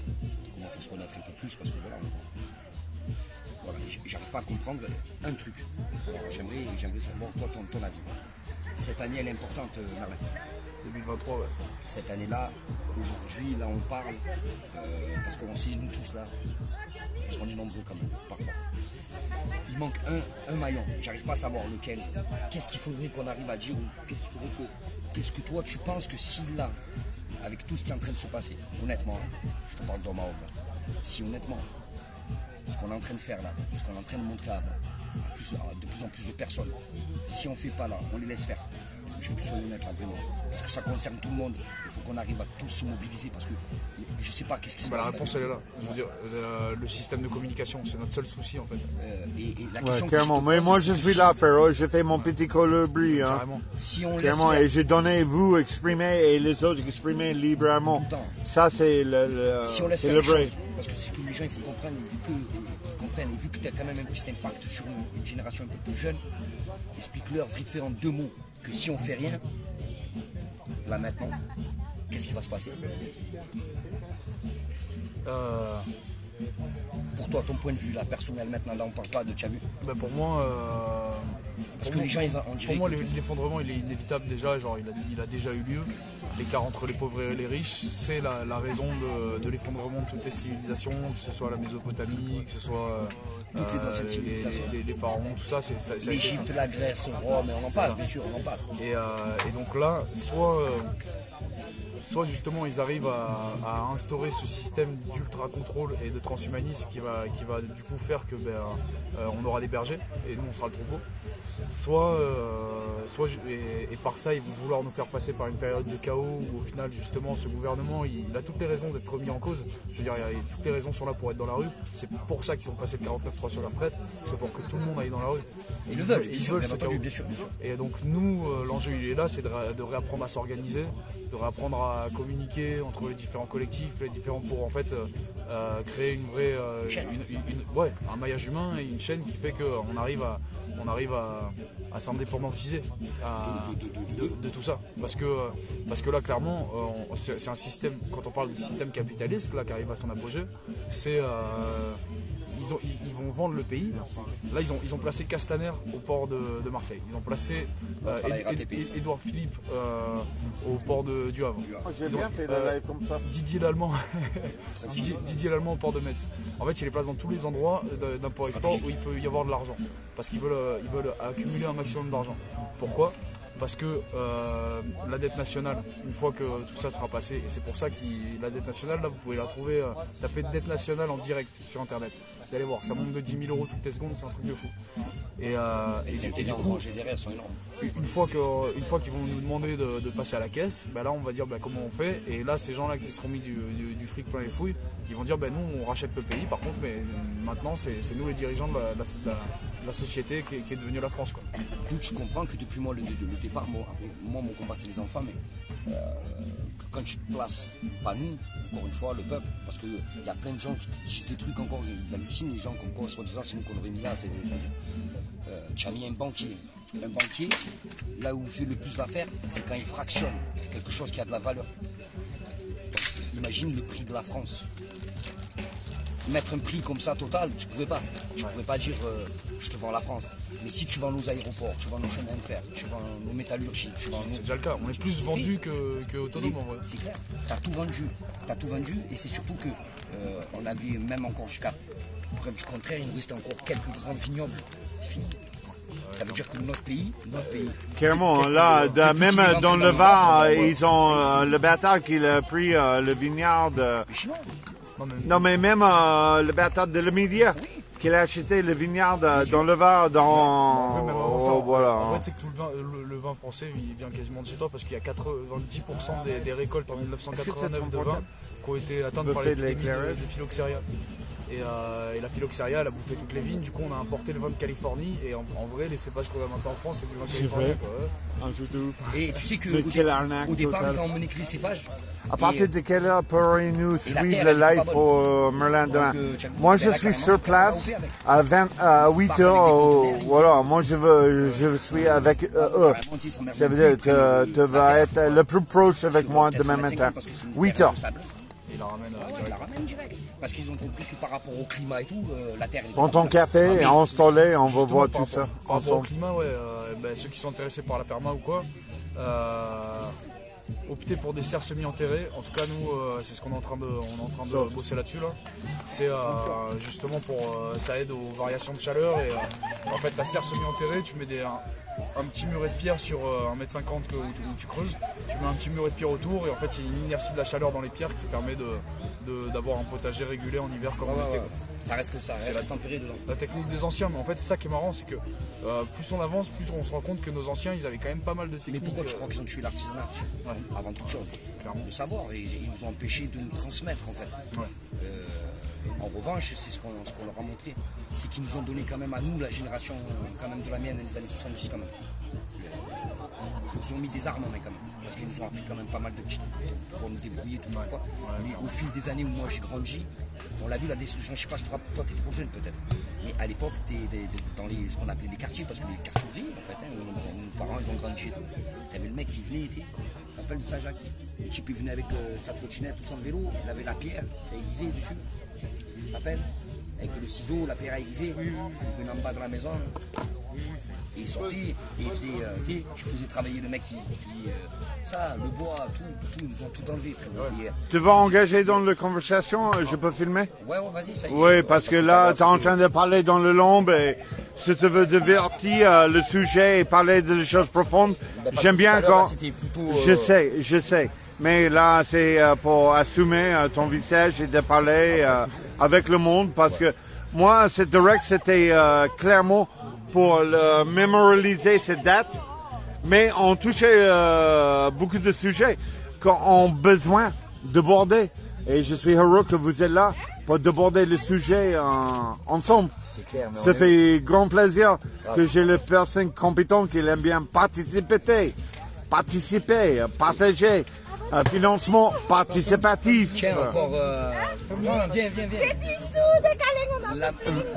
E: On commence à se connaître un peu plus parce que voilà, j'arrive pas à comprendre un truc. Alors, j'aimerais savoir toi ton avis. Cette année elle est importante, Merlin.
A: 2023, ouais.
E: Cette année-là, aujourd'hui, là on parle, parce qu'on sait nous tous là, parce qu'on est nombreux quand même, par rapport. Il manque un maillon, j'arrive pas à savoir lequel. Qu'est-ce qu'il faudrait qu'on arrive à dire, ou qu'est-ce que toi tu penses que si là, avec tout ce qui est en train de se passer, honnêtement, je te parle d'homme à homme, si honnêtement, ce qu'on est en train de faire là, ce qu'on est en train de montrer à de plus en plus de personnes, si on fait pas là, on les laisse faire. Je veux que tu sois honnête là, vraiment. Parce que ça concerne tout le monde. Il faut qu'on arrive à tous se mobiliser parce que je sais pas qu'est-ce qui se passe.
A: La réponse, elle est là. Je veux dire, le système de communication, c'est notre seul souci, en fait.
E: Et la
B: Ouais,
E: question que
B: carrément.
E: je te
B: Mais
E: pose,
B: moi,
E: c'est
B: je
E: que
B: suis
E: si-
B: là, Ferro. J'ai fait mon petit colibri. Hein.
A: Carrément.
E: Si on laisse
B: Clairement,
E: faire,
B: et j'ai donné vous exprimer et les autres exprimer librement.
E: Tout le temps.
B: Ça, c'est le
E: si on laisse
B: c'est
E: faire
B: le
E: les
B: vrai.
E: choses, parce que c'est que les gens il faut comprendre, et vu que tu as quand même un petit impact sur une génération un peu plus jeune, explique-leur vite fait en 2 mots que si on fait rien, là maintenant, qu'est-ce qui va se passer? Pour toi, ton point de vue là, personnel maintenant, là on parle pas de tu as vu.
A: Ben pour moi,
E: Parce que les gens, on dirait
A: pour moi,
E: que-
A: l'effondrement, il est inévitable déjà. Genre, il a déjà eu lieu. L'écart entre les pauvres et les riches, c'est la raison de l'effondrement de toutes les civilisations, que ce soit la Mésopotamie, que ce soit
E: Toutes les anciennes civilisations.
A: les pharaons, tout ça. Ça a été
E: l'Égypte, la Grèce, Rome, et on en passe, bien sûr, on en passe.
A: Et donc là, soit justement ils arrivent à instaurer ce système d'ultra contrôle et de transhumanisme qui va du coup faire que on aura des bergers et nous on sera le troupeau. Soit et par ça ils vont vouloir nous faire passer par une période de chaos où au final justement ce gouvernement il a toutes les raisons d'être remis en cause. Je veux dire, toutes les raisons sont là pour être dans la rue. C'est pour ça qu'ils ont passé le 49.3 sur la retraite. C'est pour que tout le monde aille dans la rue.
E: Ils le veulent,
A: Ils
E: bien sûr,
A: veulent
E: bien
A: ce
E: entendu,
A: chaos.
E: bien sûr, bien sûr.
A: Et donc nous, l'enjeu il est là, c'est de réapprendre à s'organiser, de réapprendre à communiquer entre les différents collectifs, les différents pour en fait créer une vraie, un maillage humain et une chaîne qui fait qu'on arrive à s'indépendantiser de tout ça. Parce que là clairement, c'est un système. Quand on parle de système capitaliste là qui arrive à son apogée, c'est ils vont vendre le pays. Là, ils ont placé Castaner au port de Marseille. Ils ont placé Édouard Philippe au port du Havre.
B: J'ai
A: Ils ont,
B: bien fait des lives comme ça.
A: Didier Lallemand au port de Metz. En fait, il les place dans tous les endroits d'import-export où il peut y avoir de l'argent. Parce qu'ils veulent accumuler un maximum d'argent. Pourquoi ? Parce que la dette nationale, une fois que tout ça sera passé, et c'est pour ça que la dette nationale, là vous pouvez la trouver, tapez dette nationale en direct sur internet. Vous allez voir, ça monte de 10 000 € toutes les secondes, c'est un truc de fou. Et du coup,
E: derrière sont énormes.
A: une fois qu'ils vont nous demander de passer à la caisse, là on va dire comment on fait. Et là, ces gens-là qui seront mis du fric plein les fouilles, ils vont dire nous on rachète le pays. Par contre, mais maintenant c'est nous les dirigeants de la société qui est devenue la France, quoi.
E: Donc je comprends que depuis moi le départ, moi mon combat c'est les enfants, mais quand tu te places, pas nous, encore une fois le peuple, parce qu'il y a plein de gens qui te disent des trucs encore, ils hallucinent les gens comme quoi, soi-disant c'est nous qu'on aurait mis là. Tu as mis un banquier, là où il fait le plus d'affaires, c'est quand il fractionne quelque chose qui a de la valeur. Donc, imagine le prix de la France. Mettre un prix comme ça total, tu pourrais pas. Tu pourrais pas dire je te vends la France. Mais si tu vends nos aéroports, tu vends nos chemins de fer, tu vends nos métallurgies, tu vends nos...
A: C'est déjà le cas. On est plus vendu que autonome en vrai.
E: C'est clair. T'as tout vendu et c'est surtout que on avait même encore jusqu'à preuve du contraire, il nous restait encore quelques grands vignobles. C'est fini. Ça veut dire que notre pays.
B: Carrément, là, même dans le Var, ils ont le bâtard qui a pris le vignoble.
E: Les Chinois.
B: Non, mais même le bâtard de l'Emilia, qu'il a acheté le vignoble dans le Var, dans.
A: Même avant ça,
B: voilà.
A: en fait, c'est que tout le vin français il vient quasiment de chez toi parce qu'il y a 90% des récoltes en 1989 de vin qui ont été atteintes par l'épidémie de phylloxéria. et la phylloxéria elle a bouffé toutes les vignes. Du coup on a importé le vin de Californie et en vrai les cépages qu'on a maintenant en France c'est du vin californien.
B: Un jeu de ouf.
E: Et tu sais
B: Mais quelle arnaque
E: au départ,
B: totale.
E: ils ont emmené que les cépages.
B: À partir de quelle heure pourriez-nous
E: la
B: suivre
E: terre,
B: le
E: elle est
B: live
E: pas
B: pour Merlin demain?
E: tu as goûté
B: Moi,
E: la
B: je
E: terre,
B: suis
E: carrément,
B: sur
E: tu vas
B: place
E: couper avec.
B: à 8
E: Parle
B: heures.
E: avec des conteneurs.
B: Voilà, moi, je suis avec eux.
E: Carrément, ils sont
B: Ça veut dire que tu vas être le plus proche avec
E: Sur
B: moi
E: 4
B: demain
E: mètres
B: matin.
E: 50, parce que c'est une
B: 8
E: terre
B: heures.
E: de sable.
A: Il la ramène
E: Ah ouais, ils la ramènent direct. Parce qu'ils ont compris que par rapport au climat et tout, la terre. elle est
B: Prends
E: pas
B: ton
E: bonne.
B: café et on se tollait, on va
A: Justement,
B: voir
A: par
B: tout ça
A: rapport- Par rapport au
B: ensemble.
A: climat, ouais, ceux qui sont intéressés par la perma ou quoi, opter pour des serres semi-enterrées. En tout cas, nous, c'est ce qu'on est en train de bosser là-dessus. Là. C'est justement ça aide aux variations de chaleur. Et en fait, la serre semi-enterrée, tu mets un petit muret de pierre sur 1,50 m où tu creuses. Tu mets un petit muret de pierre autour et en fait, il y a une inertie de la chaleur dans les pierres qui permet d'avoir un potager régulé en hiver comme
E: Ouais,
A: en été.
E: ouais. Ça reste tempéré dedans.
A: La technique des anciens, mais en fait c'est ça qui est marrant, c'est que plus on avance, plus on se rend compte que nos anciens ils avaient quand même pas mal de
E: Mais
A: techniques.
E: pourquoi tu crois qu'ils ont tué l'artisanat avant toute chose?
A: Clairement.
E: Le savoir. Et ils nous ont empêché de nous transmettre en fait.
A: Ouais.
E: En revanche, c'est ce qu'on leur a montré. C'est qu'ils nous ont donné quand même à nous, la génération quand même de la mienne des années 70 quand même. Ils nous ont mis des armes en main quand même. Parce qu'ils nous ont appris quand même pas mal de petits trucs pour pouvoir nous débrouiller tout ça. Mais au fil des années où moi j'ai grandi, on l'a vu la destruction, je sais pas si toi t'es trop jeune peut-être. Mais à l'époque, dans ce qu'on appelait les quartiers, parce que les quartiers ouvriers en fait, nos parents ils ont grandi et tout. T'avais le mec qui venait, tu sais, il s'appelle Saint-Jacques. Le type il venait avec sa trottinette ou son vélo, il avait la pierre aiguisée dessus. Tu te rappelles? Avec le ciseau, la pierre aiguisée, il venait en bas de la maison. Et il sortait, et il faisait, je faisais travailler le mec ça, le bois, tout, ils nous ont tout enlevé, frérot. Et,
B: Tu vas engager dans la conversation, je peux filmer?
E: ouais, vas-y, ça y est.
B: Oui, parce que là, tu es en train de parler dans le long, et si tu veux divertir le sujet et parler de choses profondes, j'aime bien quand...
E: C'était plutôt,
B: Je sais. Mais là, c'est pour assumer ton visage et de parler avec le monde, parce que moi, cette direct, c'était clairement pour mémorialiser cette date, mais on touchait beaucoup de sujets qu'on a besoin d'aborder. Et je suis heureux que vous êtes là pour aborder le sujet ensemble.
E: c'est clair, mais
B: Ça fait grand plaisir que j'ai les personnes compétentes qui aiment bien participer, partager, financement participatif.
E: tiens, encore. Non, viens.
F: Des bisous, des câlins,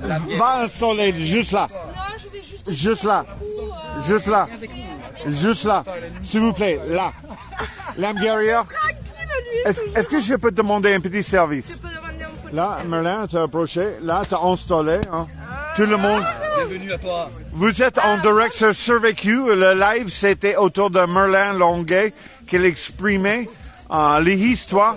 F: on a
B: Va un soleil, juste là,
F: Non, je vais juste.
B: juste là, juste là, juste là, s'il vous plaît, là. L'âme guerrière, est-ce que je peux te demander un petit service?
F: Je peux demander un peu de
B: Là, Merlin, tu as approché, là, tu as installé, hein. Tout le monde.
E: Bienvenue à toi.
B: Vous êtes en direct sur SurveyQ. Le live, c'était autour de Merlin Longuet qu'il exprimait les histoires,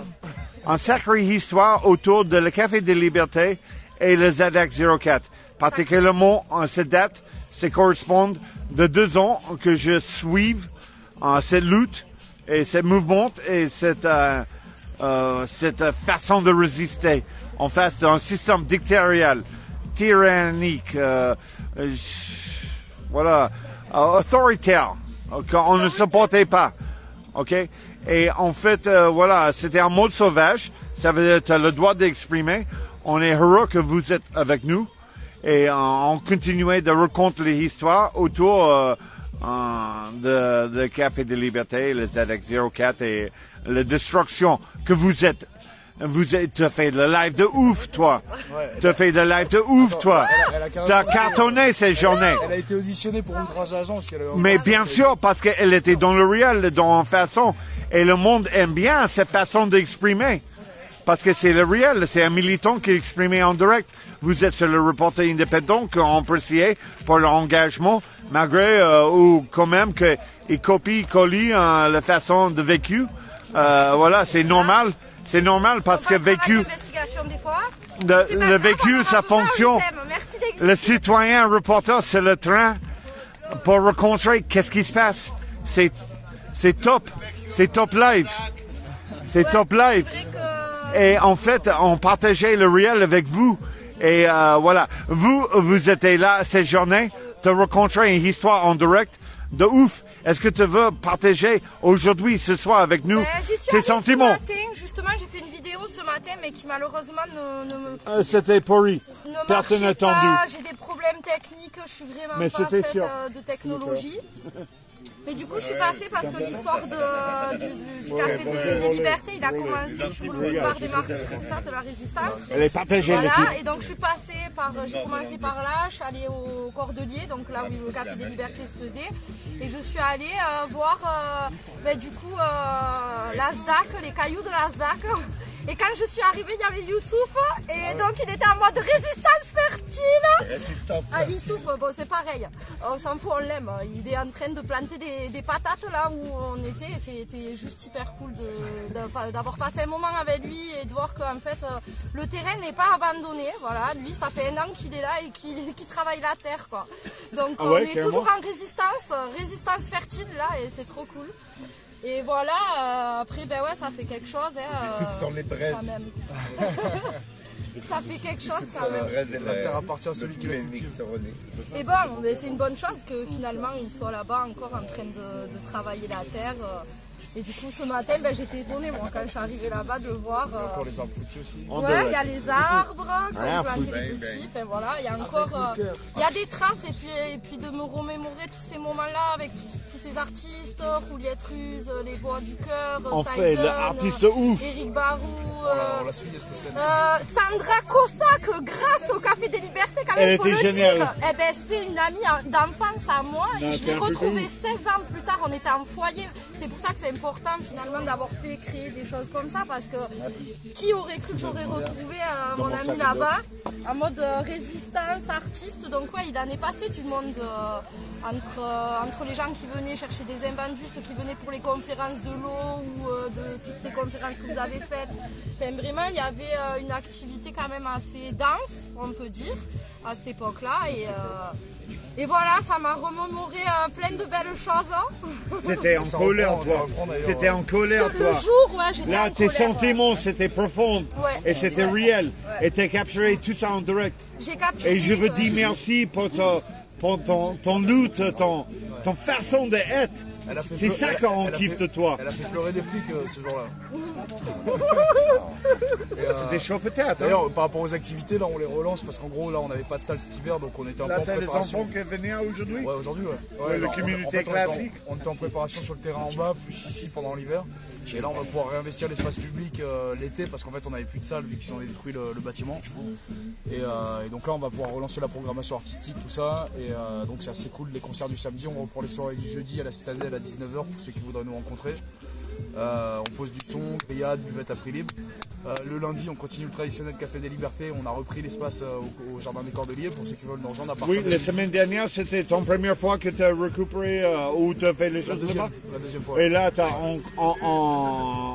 B: une sacrée histoire autour de le Café des Libertés et le ZX 04. Particulièrement, cette date, ça correspond de 2 ans que je suive cette lutte et ce mouvement et cette façon de résister en face d'un système dictatorial, tyrannique, autoritaire, qu'on ne supportait pas. OK? Et en fait, c'était un mode sauvage. Ça veut dire que tu as le droit d'exprimer. On est heureux que vous êtes avec nous. Et on continue de raconter les histoires autour de Café de Liberté, le ZX04 et la destruction que vous êtes. Tu as fait le live de ouf, toi. Tu as fait le live de ouf, toi. Tu as cartonné ces journées.
A: Elle a été auditionnée pour outrage à l'agence.
B: Mais bien sûr, parce qu'elle était dans le réel, dans une façon. Et le monde aime bien cette façon d'exprimer. Parce que c'est le réel, c'est un militant qui exprimé en direct. Vous êtes sur le reporter indépendant qu'on apprécie pour leur engagement, malgré ou quand même qu'ils copient la façon de vécu. Voilà, c'est normal. C'est normal parce que vécu, le vécu, ça fonctionne. Le citoyen reporter sur le train pour rencontrer qu'est-ce qui se passe. C'est top. C'est top live. C'est top live. Et en fait, on partageait le réel avec vous. Et voilà, vous étiez là cette journée de rencontrer une histoire en direct de ouf. Est-ce que tu veux partager aujourd'hui, ce soir, avec nous,
F: J'y suis
B: tes
F: allée
B: sentiments?
F: ce matin, justement, j'ai fait une vidéo ce matin, mais qui malheureusement
B: C'était pourri.
F: ne
B: Personne
F: marchait
B: n'a
F: pas.
B: entendu.
F: J'ai des problèmes techniques, je suis vraiment
B: Mais
F: pas
B: c'était
F: faite
B: sûr.
F: de technologie. Mais du coup, je suis passée parce que l'histoire du Café des Libertés, il a commencé sur le boulevard des Martyrs, c'est ça, de la Résistance.
B: Elle est partagée,
F: Voilà,
B: l'équipe.
F: et donc je suis passée par, j'ai commencé par là, je suis allée au Cordelier, donc là où le Café des Libertés se faisait, et je suis allée voir, du coup, la SDAC, les cailloux de la SDAC. Et quand je suis arrivée, il y avait Youssouf, et donc il était en mode résistance fertile. Ah, Youssouf, bon c'est pareil, on s'en fout, on l'aime. Il est en train de planter des patates là où on était. C'était juste hyper cool d'avoir passé un moment avec lui et de voir qu'en fait le terrain n'est pas abandonné. Voilà, lui ça fait 1 an qu'il est là et qu'il travaille la terre quoi. Donc on est
B: carrément.
F: toujours en résistance fertile là et c'est trop cool. Et voilà, après, ça fait quelque chose.
D: Ce sont les braises.
F: Quand même. Ça fait quelque chose quand même.
A: La terre appartient à celui qui la cultive.
F: Et bon, mais c'est une bonne chose que finalement, il soit là-bas encore en train de travailler la terre. Et du coup, ce matin, j'étais étonnée, moi, quand je suis arrivée là-bas, de voir.
A: Encore les arbres fruitiers aussi.
F: Ouais, il y a les arbres, qui ont planté des petits, enfin voilà, il y a encore, il y a des traces et puis de me remémorer tous ces moments-là avec tous ces artistes, Juliette Ruse, les Voix du Cœur,
B: En fait,
F: Saïden,
B: l'artiste ouf.
F: Eric Barou,
A: On l'a suivi cette scène.
F: Sandra Cossack, grâce au Café des Libertés, quand même,
B: Elle
F: faut
B: était
F: le
B: géniale.
F: dire. Eh ben, c'est une amie d'enfance à moi et je l'ai retrouvée 16 ans plus tard. On était en foyer. C'est pour ça que c'est important finalement d'avoir fait créer des choses comme ça parce que qui aurait cru que j'aurais retrouvé mon ami là-bas en mode résistance, artiste. Donc ouais, il en est passé du monde entre les gens qui venaient chercher des invendus, ceux qui venaient pour les conférences de l'eau ou de toutes les conférences que vous avez faites. Enfin, vraiment, il y avait une activité quand même assez dense, on peut dire, à cette époque-là. Et voilà, ça m'a remémoré plein de belles choses.
B: T'étais en colère, toi. T'étais en colère,
F: Le
B: toi.
F: jour, ouais, j'étais
B: Là,
F: en
B: tes
F: colère,
B: sentiments, c'était profond.
F: Ouais.
B: Et c'était réel. Et t'as capturé tout ça en direct.
F: J'ai capturé.
B: Et je veux dire merci pour ton lutte, ton façon d'être. C'est ça qu'on kiffe de toi.
A: Elle a fait pleurer des flics ce jour-là.
B: C'était chaud peut-être. Hein.
A: D'ailleurs, par rapport aux activités, là, on les relance parce qu'en gros, là, on n'avait pas de salle cet hiver, donc on était en
B: Là, t'as les
A: préparation.
B: enfants qui venaient aujourd'hui.
A: Ouais, aujourd'hui, ouais.
B: Ouais, le
A: alors,
B: communauté
A: en fait,
B: classique.
A: on était en préparation sur le terrain en bas, plus ici pendant l'hiver. Et là, on va pouvoir réinvestir l'espace public l'été parce qu'en fait, on n'avait plus de salle vu qu'ils ont détruit le bâtiment. Et donc là, on va pouvoir relancer la programmation artistique, tout ça. Et donc, c'est assez cool. Les concerts du samedi, on reprend les soirées du jeudi à la Citadelle à 19h pour ceux qui voudraient nous rencontrer. On pose du son, grillade, buvette à prix libre. Le lundi, on continue le traditionnel Café des Libertés. On a repris l'espace au Jardin des Cordeliers pour ceux qui veulent nous rejoindre à partir
B: Oui,
A: de
B: la semaine dernière, c'était ton première fois que tu as récupéré ou tu as fait les
A: la
B: choses là-bas.
A: deuxième fois.
B: Et là, tu n'as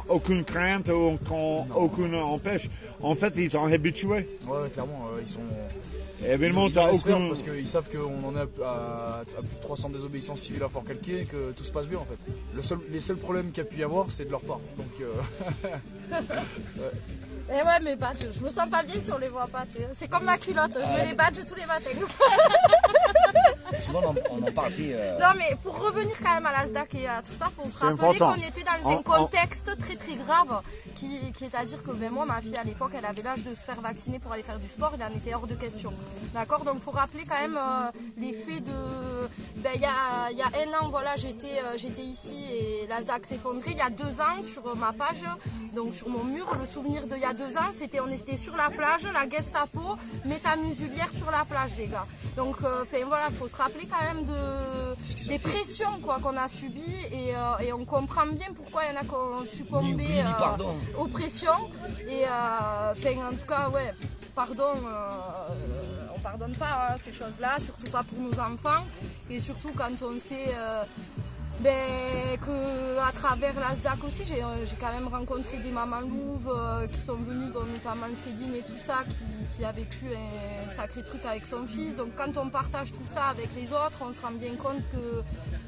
B: aucune crainte, aucune empêche. En fait, ils sont habitués.
A: Ouais, clairement, ils sont.
B: Évidemment,
A: Ils
B: tu n'as
A: laissent faire
B: aucune.
A: parce qu'ils savent qu'on en est à plus de 300 désobéissances civiles à Fort-Calquier et que tout se passe bien en fait. Les seuls problèmes qu'il y a pu y avoir, c'est de leur part. Donc,
F: Et ouais, mes badges, je me sens pas bien sur les voies pâtées. C'est comme ma culotte, je mets les badges tous les matins.
E: Souvent, on en parle aussi.
F: Non, mais pour revenir quand même à la SDAC et à tout ça, il faut se rappeler
B: important.
F: qu'on était dans un contexte très très grave, qui est à dire que moi, ma fille à l'époque, elle avait l'âge de se faire vacciner pour aller faire du sport, il en était hors de question. D'accord, donc il faut rappeler quand même les faits de. Il y a 1 an, voilà, j'étais ici et la SDAC s'est effondrée. Il y a 2 ans, sur ma page, donc sur mon mur, le souvenir d'il y a 2 ans, on était sur la plage, la Gestapo met ta muselière sur la plage, les gars. Donc, voilà, il faut se rappeler quand même des pressions quoi, qu'on a subies et on comprend bien pourquoi il y en a qui ont succombé aux pressions. Et en tout cas, ouais, pardon, on pardonne pas ces choses-là, surtout pas pour nos enfants. Et surtout quand on sait que à travers la SDAC aussi, j'ai quand même rencontré des mamans louves qui sont venues, dont notamment Céline et tout ça, qui a vécu un sacré truc avec son fils. Donc quand on partage tout ça avec les autres, on se rend bien compte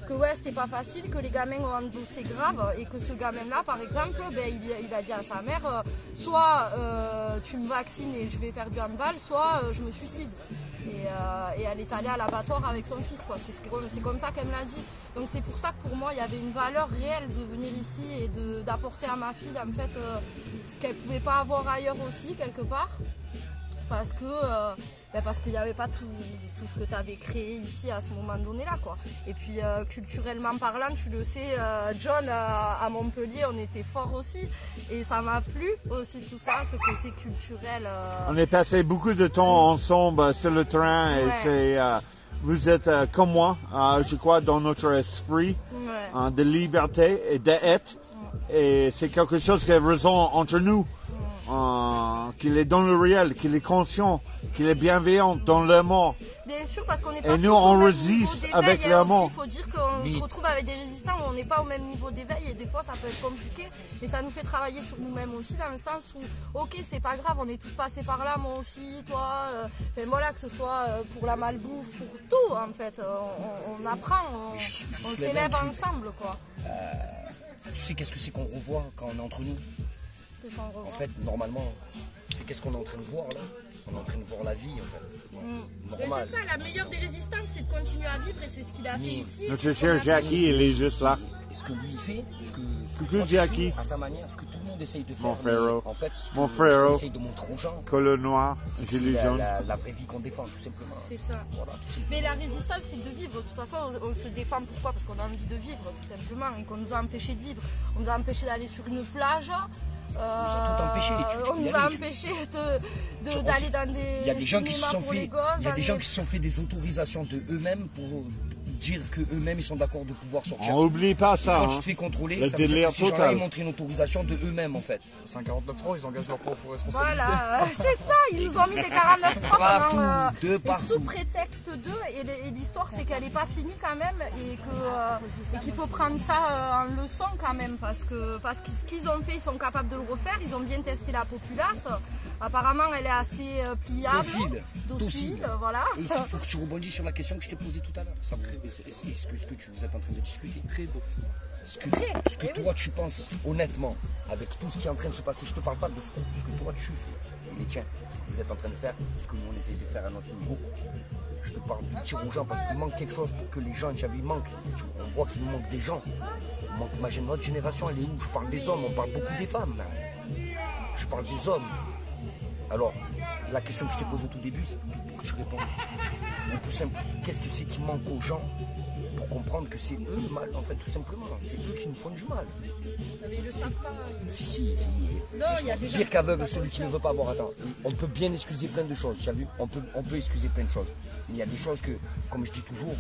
F: que ouais, c'était pas facile, que les gamins ont endossé grave et que ce gamin-là, par exemple, il a dit à sa mère, soit tu me vaccines et je vais faire du handball, soit je me suicide. elle est allée à l'abattoir avec son fils, quoi. C'est comme ça qu'elle me l'a dit. Donc c'est pour ça que pour moi il y avait une valeur réelle de venir ici et d'apporter à ma fille en fait ce qu'elle pouvait pas avoir ailleurs aussi quelque part. Parce qu'il n'y avait pas tout ce que tu avais créé ici à ce moment donné là, quoi. Et puis culturellement parlant, tu le sais, John, à Montpellier on était fort aussi et ça m'a plu aussi tout ça, ce côté culturel.
B: On est passé beaucoup de temps ensemble sur le terrain et c'est vous êtes comme moi, je crois, dans notre esprit de liberté et d'être. Et c'est quelque chose qui résonne entre nous. Qu'il est dans le réel, qu'il est conscient, qu'il est bienveillant dans le mort.
F: Bien sûr, parce qu'on n'est pas
B: et nous on résiste avec le mort.
F: Il faut dire qu'on se retrouve avec des résistants où on n'est pas au même niveau d'éveil et des fois ça peut être compliqué, mais ça nous fait travailler sur nous-mêmes aussi dans le sens où ok c'est pas grave, on est tous passés par là, moi aussi, toi, voilà, que ce soit pour la malbouffe, pour tout en fait, on apprend, on s'élève ensemble quoi.
E: Tu sais qu'est-ce que c'est qu'on revoit quand on est entre nous? En fait, normalement, c'est qu'est-ce qu'on est en train de voir là? On est en train de voir la vie en fait.
F: Normal. C'est ça, la meilleure des résistances, c'est de continuer à vivre et c'est ce qu'il a fait ici.
B: Notre cher Jackie, il est juste là.
E: Ce que lui il fait, ce que
B: Coucou Jackie.
E: À ta manière, ce que tout le monde essaye de faire.
B: Mon frère.
E: En fait, ce
B: mon
E: que
B: frère.
E: essaye de montrer aux gens.
B: Col noir, gilet jaune.
E: La vraie vie qu'on défend, tout simplement.
F: C'est ça. Voilà, mais la résistance, c'est de vivre. De toute façon, on se défend pourquoi? Parce qu'on a envie de vivre, tout simplement, et qu'on nous a empêchés de vivre. On nous a empêchés d'aller sur une plage.
E: On nous a tout empêché.
F: On nous a empêchés d'aller dans des.
E: Il y a des gens qui se sont fait.
F: Il
E: y a des gens qui se sont fait des autorisations de eux-mêmes pour dire que eux-mêmes ils sont d'accord de pouvoir sortir.
B: On n'oublie pas ça.
E: Quand tu te fais contrôler, ça veut dire que ces gens-là ils montrent une autorisation de eux-mêmes en fait.
A: 149 francs, ils engagent leur propre responsabilité.
F: Voilà, c'est ça, ils nous ont mis des 49 francs pendant,
E: et
F: sous prétexte d'eux, et l'histoire c'est qu'elle n'est pas finie quand même, et qu'il faut prendre ça en leçon quand même, parce que ce qu'ils ont fait, ils sont capables de le refaire, ils ont bien testé la populace, apparemment elle est assez pliable, docile, voilà.
E: Et il faut que tu rebondis sur la question que je t'ai posée tout à l'heure. Est-ce que vous êtes en train de discuter?
A: Très docile.
E: Ce que toi tu penses honnêtement, avec tout ce qui est en train de se passer, je te parle pas de ce que toi tu fais, mais tiens, ce que vous êtes en train de faire, ce que nous on essaie de faire à notre niveau. Je te parle de dire aux gens parce qu'il manque quelque chose pour que les gens, il manque. On voit qu'il manque des gens. Notre génération, elle est où? Je parle des hommes, on parle beaucoup des femmes. Là. Je parle des hommes. Alors, la question que je t'ai posée au tout début, c'est pour que tu répondes. Le plus simple, qu'est-ce que c'est qui manque aux gens pour comprendre que c'est eux le mal, en fait, tout simplement. C'est eux qui nous font du mal.
F: Mais ils le savent pas.
E: Si.
F: Non, il y a des gens
E: pire qu'aveugle, celui qui ne veut pas voir. Attends, on peut bien excuser plein de choses, tu as vu? On peut excuser plein de choses. Mais il y a des choses que, comme je dis toujours,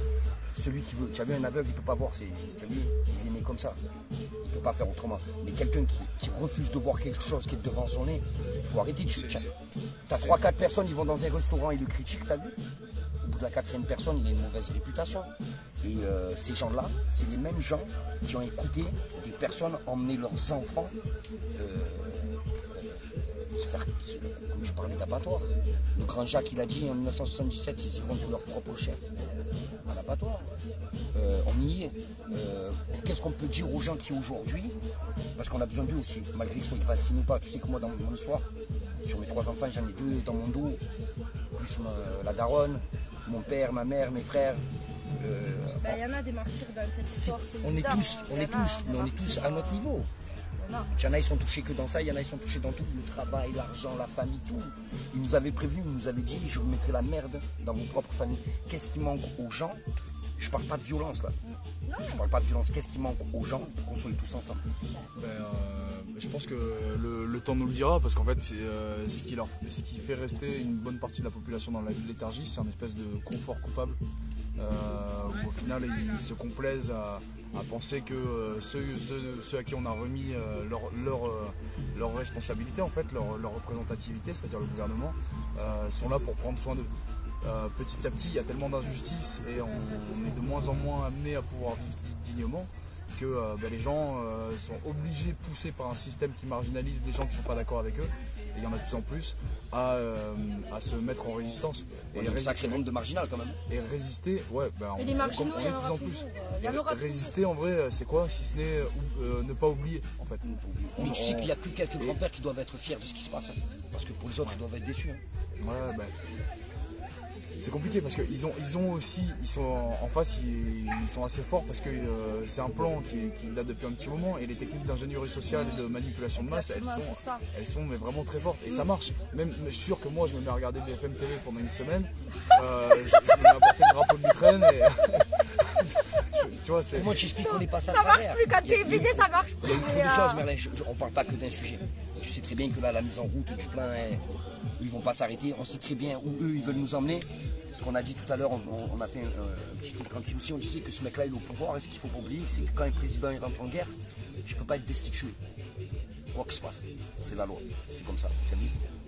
E: celui qui veut, tu as vu, un aveugle, il ne peut pas voir, tu as vu, il est né comme ça. Il ne peut pas faire autrement. Mais quelqu'un qui refuse de voir quelque chose qui est devant son nez, il faut arrêter. Tu as 3-4 personnes, ils vont dans un restaurant, ils le critiquent, tu as vu? Au bout de la 4e personne, il a une mauvaise réputation. Et ces gens-là, c'est les mêmes gens qui ont écouté des personnes emmener leurs enfants se faire, comme je parlais d'abattoir. Le grand Jacques, il a dit en 1977, ils iront de leur propre chef à l'abattoir. On y est. Qu'est-ce qu'on peut dire aux gens qui aujourd'hui, parce qu'on a besoin d'eux aussi, malgré qu'ils soient vaccinés ou pas. Tu sais que moi, dans mon histoire, sur mes 3 enfants, j'en ai 2 dans mon dos, plus la daronne, mon père, ma mère, mes frères.
F: Il y en a des martyrs dans cette histoire.
E: On est tous à notre niveau. Il y en a, ils sont touchés que dans ça, il y en a, ils sont touchés dans tout, le travail, l'argent, la famille, tout. Ils nous avaient prévenu, ils nous avaient dit, je vous mettrai la merde dans vos propres familles. Qu'est-ce qui manque aux gens? Je parle pas de violence là. Je parle pas de violence. Qu'est-ce qui manque aux gens pour qu'on soit tous ensemble?
A: Je pense que le temps nous le dira, parce qu'en fait, ce qui fait rester une bonne partie de la population dans la léthargie, c'est un espèce de confort coupable. Où au final, ils se complaisent à penser que ceux à qui on a remis leur responsabilité, en fait, leur représentativité, c'est-à-dire le gouvernement, sont là pour prendre soin d'eux. Petit à petit, il y a tellement d'injustices et on est de moins en moins amené à pouvoir vivre dignement que les gens sont obligés, poussés par un système qui marginalise les gens qui ne sont pas d'accord avec eux, et il y en a de plus en plus, à se mettre en résistance.
E: Et un sacré nombre de marginal quand même.
A: Et résister,
F: et les marginaux, il y en aura plus.
A: Résister en vrai, c'est quoi si ce n'est ne pas oublier en fait.
E: Mais tu sais qu'il n'y a que quelques grands-pères qui doivent être fiers de ce qui se passe. Parce que pour les autres, ils doivent être déçus.
A: Ouais, c'est compliqué parce qu'ils ont aussi, ils sont en face, ils sont assez forts parce que c'est un plan qui date depuis un petit moment et les techniques d'ingénierie sociale et de manipulation de masse, elles sont mais vraiment très fortes et ça marche. Même je suis sûr que moi je me mets à regarder BFM TV pendant une semaine, je me mets à porter le drapeau de l'Ukraine et tu vois,
E: Comment tu expliques qu'on est passé à
F: Ça
E: travers?
F: marche plus quand t'es éveillé, ça marche plus.
E: Il y a eu trop de choses, Merlin. On parle pas que d'un sujet. Tu sais très bien que là, la mise en route du plein, ils vont pas s'arrêter. On sait très bien où eux, ils veulent nous emmener. Ce qu'on a dit tout à l'heure, on a fait un petit truc tranquille aussi. On disait que ce mec-là, il est au pouvoir. Et ce qu'il faut pas oublier, c'est que quand un président il rentre en guerre, je peux pas être destitué. Quoi qu'il se passe, c'est la loi. C'est comme ça.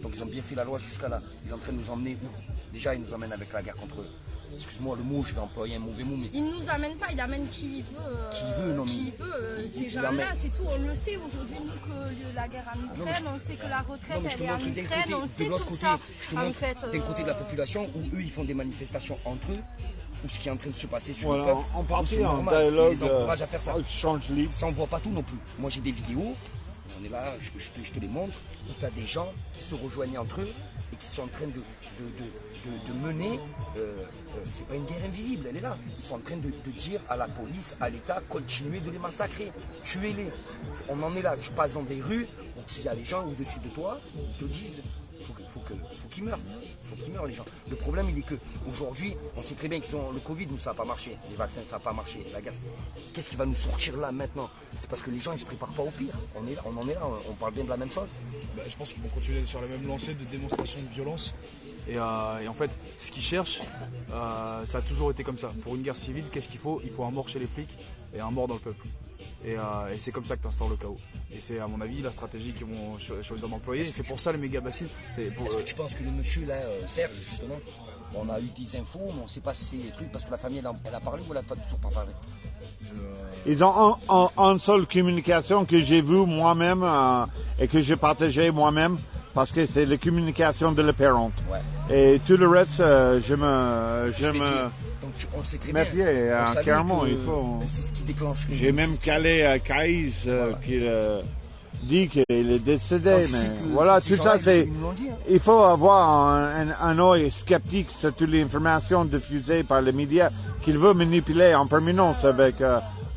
E: Donc ils ont bien fait la loi jusqu'à là. Ils sont en train de nous emmener où? Déjà, ils nous emmènent avec la guerre contre eux. Excuse-moi le mot, je vais employer un mauvais mot, mais...
F: Il ne nous amène pas, il amène qui il veut.
E: Qui veut, non, mais...
F: Qui veut, ces
E: il
F: gens-là,
E: amène.
F: c'est tout. On le sait aujourd'hui, nous, que la guerre en Ukraine, on sait que la retraite,
E: Non, mais je te
F: elle est en
E: montre d'un
F: Ukraine, on
E: côté,
F: sait
E: de l'autre
F: tout
E: côté,
F: ça.
E: je te
F: En
E: montre
F: fait,
E: d'un côté de la population où eux ils font des manifestations entre eux, ou ce qui est en train de se passer sur
B: Voilà,
E: le peuple.
B: en
E: où
B: partie
E: c'est
B: un
E: normal,
B: dialogue,
E: ils les encouragent à faire ça.
B: échange libre.
E: Ça on voit pas tout non plus. Moi j'ai des vidéos, on est là, je te les montre, où tu as des gens qui se rejoignent entre eux et qui sont en train de mener, c'est pas une guerre invisible, elle est là. Ils sont en train de dire à la police, à l'État, continuez de les massacrer, tuez-les. On en est là, tu passes dans des rues, donc il y a les gens au-dessus de toi, ils te disent, faut qu'ils meurent. Faut qu'ils meurent les gens. Le problème il est que aujourd'hui, on sait très bien qu'ils ont le Covid, nous ça n'a pas marché, les vaccins ça n'a pas marché, la guerre. Qu'est-ce qui va nous sortir là maintenant? C'est parce que les gens ils se préparent pas au pire. On en est là, on parle bien de la même chose.
A: Bah, je pense qu'ils vont continuer sur la même lancée de démonstration de violence. Et en fait, ce qu'ils cherchent, ça a toujours été comme ça. Pour une guerre civile, qu'est-ce qu'il faut? Il faut un mort chez les flics et un mort dans le peuple. Et c'est comme ça que tu instaures le chaos. Et c'est à mon avis la stratégie qu'ils vont choisir d'employer. Et c'est pour ça les méga bassines.
E: Est-ce que tu penses que le monsieur là, Serge justement, on a eu des infos, mais on ne sait pas si c'est des trucs parce que la famille elle a parlé ou elle n'a pas toujours pas parlé?
B: Ils ont une seule communication que j'ai vue moi-même et que j'ai partagée moi-même parce que c'est la communication de la parente.
E: Ouais.
B: Et tout le reste, je me
E: Donc on sait très bien.
B: méfiais.
E: On savait
B: Clairement,
E: que
B: il faut.
E: c'est ce qui déclenche.
B: J'ai même calé à Caïs qui dit qu'il est décédé.
E: Ah, tu sais
B: Mais
E: que
B: voilà,
E: ces
B: tout
E: gens-là,
B: ça, c'est.
E: ils nous l'ont dit, hein.
B: Il faut avoir un œil sceptique sur toutes les informations diffusées par les médias qu'il veut manipuler en permanence avec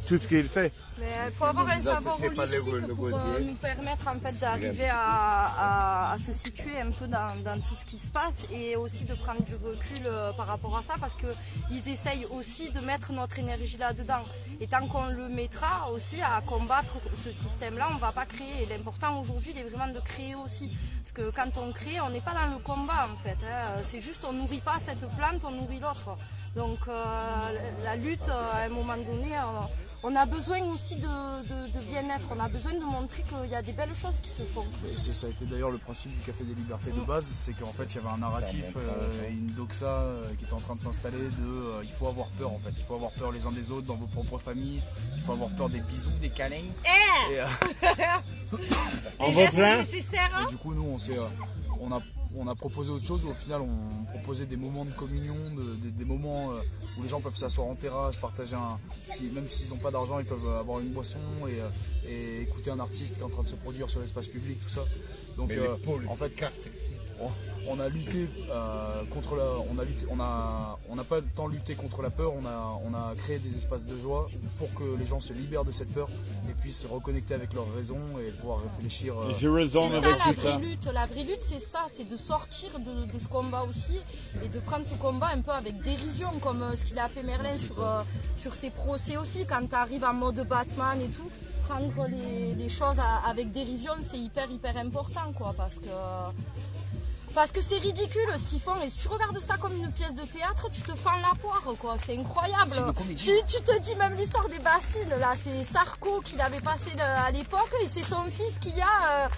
B: tout ce qu'il fait.
F: Mais il faut avoir un savoir
D: c'est pas
F: holistique
D: le
F: pour
D: gosier.
F: nous permettre en fait d'arriver à se situer un peu dans tout ce qui se passe et aussi de prendre du recul par rapport à ça parce qu'ils essayent aussi de mettre notre énergie là-dedans. Et tant qu'on le mettra aussi à combattre ce système-là, on ne va pas créer. Et l'important aujourd'hui, il est vraiment de créer aussi. Parce que quand on crée, on n'est pas dans le combat en fait. Hein. C'est juste on nourrit pas cette plante, on nourrit l'autre. Donc la lutte, à un moment donné, on a besoin aussi de bien-être, on a besoin de montrer qu'il y a des belles choses qui se font.
A: Et ça a été d'ailleurs le principe du Café des Libertés de base, c'est qu'en fait il y avait un narratif, une doxa qui était en train de s'installer de il faut avoir peur en fait, il faut avoir peur les uns des autres dans vos propres familles, il faut avoir peur des bisous, des câlins. Et
B: On
F: Les
B: va
F: gestes
B: plein.
F: nécessaires, hein.
A: du coup nous on a proposé autre chose, au final on proposait des moments de communion, des moments où les gens peuvent s'asseoir en terrasse, partager même s'ils n'ont pas d'argent, ils peuvent avoir une boisson et écouter un artiste qui est en train de se produire sur l'espace public, tout ça. Donc en fait on a lutté contre la, on n'a pas tant lutté contre la peur, on a créé des espaces de joie pour que les gens se libèrent de cette peur et puissent se reconnecter avec leur raison et pouvoir réfléchir.
B: J'ai raison
F: C'est
B: avec
F: ça la
B: tout ça.
F: vraie lutte. La vraie lutte, c'est ça, c'est de sortir de ce combat aussi et de prendre ce combat un peu avec dérision, comme ce qu'il a fait Merlin sur ses procès aussi. Quand tu arrives en mode Batman et tout, prendre les choses avec dérision, c'est hyper important, quoi, parce que c'est ridicule ce qu'ils font et si tu regardes ça comme une pièce de théâtre, tu te fends la poire, quoi, c'est incroyable.
E: C'est une comédie.
F: Tu te dis même l'histoire des bassines, là, c'est Sarko qui l'avait passé à l'époque et c'est son fils qui a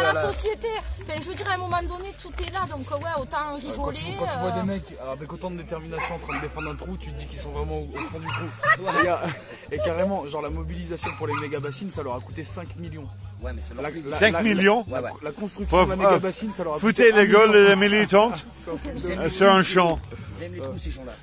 F: la société. Enfin, je veux dire, à un moment donné, tout est là, donc ouais, autant rigoler.
A: Quand tu vois des mecs avec autant de détermination en train de défendre un trou, tu te dis qu'ils sont vraiment au fond du trou. Et carrément, genre la mobilisation pour les méga bassines, ça leur a coûté 5 millions.
E: Ouais, mais c'est leur but.
B: 5 millions.
E: Ouais, ouais.
A: La construction de la méga bassine, ça leur a coûté
B: Foutez les
A: 1 million.
B: gueules et les militantes sur un champ.
E: Ils aiment les trous, ces gens-là.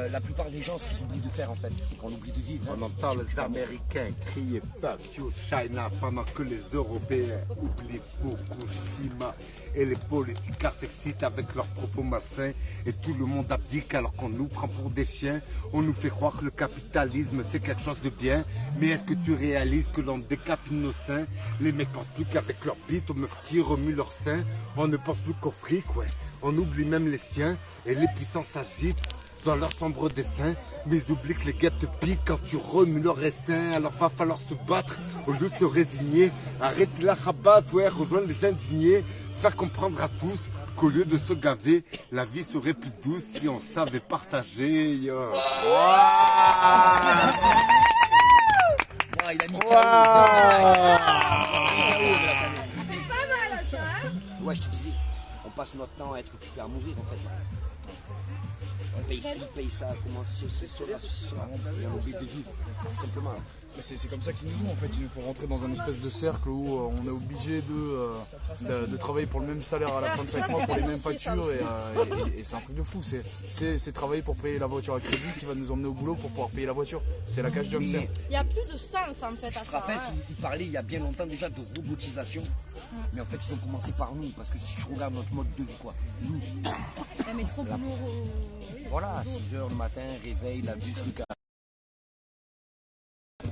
E: La plupart des gens, ce qu'ils oublient de faire, en fait, c'est qu'on oublie de vivre.
D: On entend les Américains crier Fuck you China pendant que les Européens oublient Fukushima et les politiciens s'excitent avec leurs propos malsains et tout le monde abdique alors qu'on nous prend pour des chiens. On nous fait croire que le capitalisme c'est quelque chose de bien, mais est-ce que tu réalises que l'on décapite nos seins? Les mecs pensent plus qu'avec leurs bites, aux meufs qui remuent leurs seins, on ne pense plus qu'au fric, ouais. On oublie même les siens et les puissants s'agitent dans leurs sombres dessins, mais ils oublient que les guêpes te piquent quand tu remues leurs essaims. Alors va falloir se battre au lieu de se résigner. Arrêtez la rabat, ouais, rejoindre les indignés, faire comprendre à tous qu'au lieu de se gaver, la vie serait plus douce si on savait partager. Yo.
E: Ouais, il a mis Ouais, je te disais, on passe notre temps à être occupé à mourir en fait. On paye ci, paye ça, comment cela. On oublie de vivre, tout simplement.
A: Mais c'est comme ça qu'ils nous ont en fait, il nous faut rentrer dans un espèce de cercle où on est obligé de travailler pour le même salaire à la fin de chaque mois pour les mêmes factures et c'est un truc de fou. C'est travailler pour payer la voiture à crédit qui va nous emmener au boulot pour pouvoir payer la voiture. C'est la cage du hamster.
F: Il n'y a plus de sens en fait à
E: Je te
F: ça.
E: rappelle qu'il parlait il y a bien longtemps déjà de robotisation, mais en fait ils ont commencé par nous, parce que si je regarde notre mode de vie, quoi, nous,
F: Mais trop boulot.
E: voilà, 6h le matin, réveil, la douche, le cas.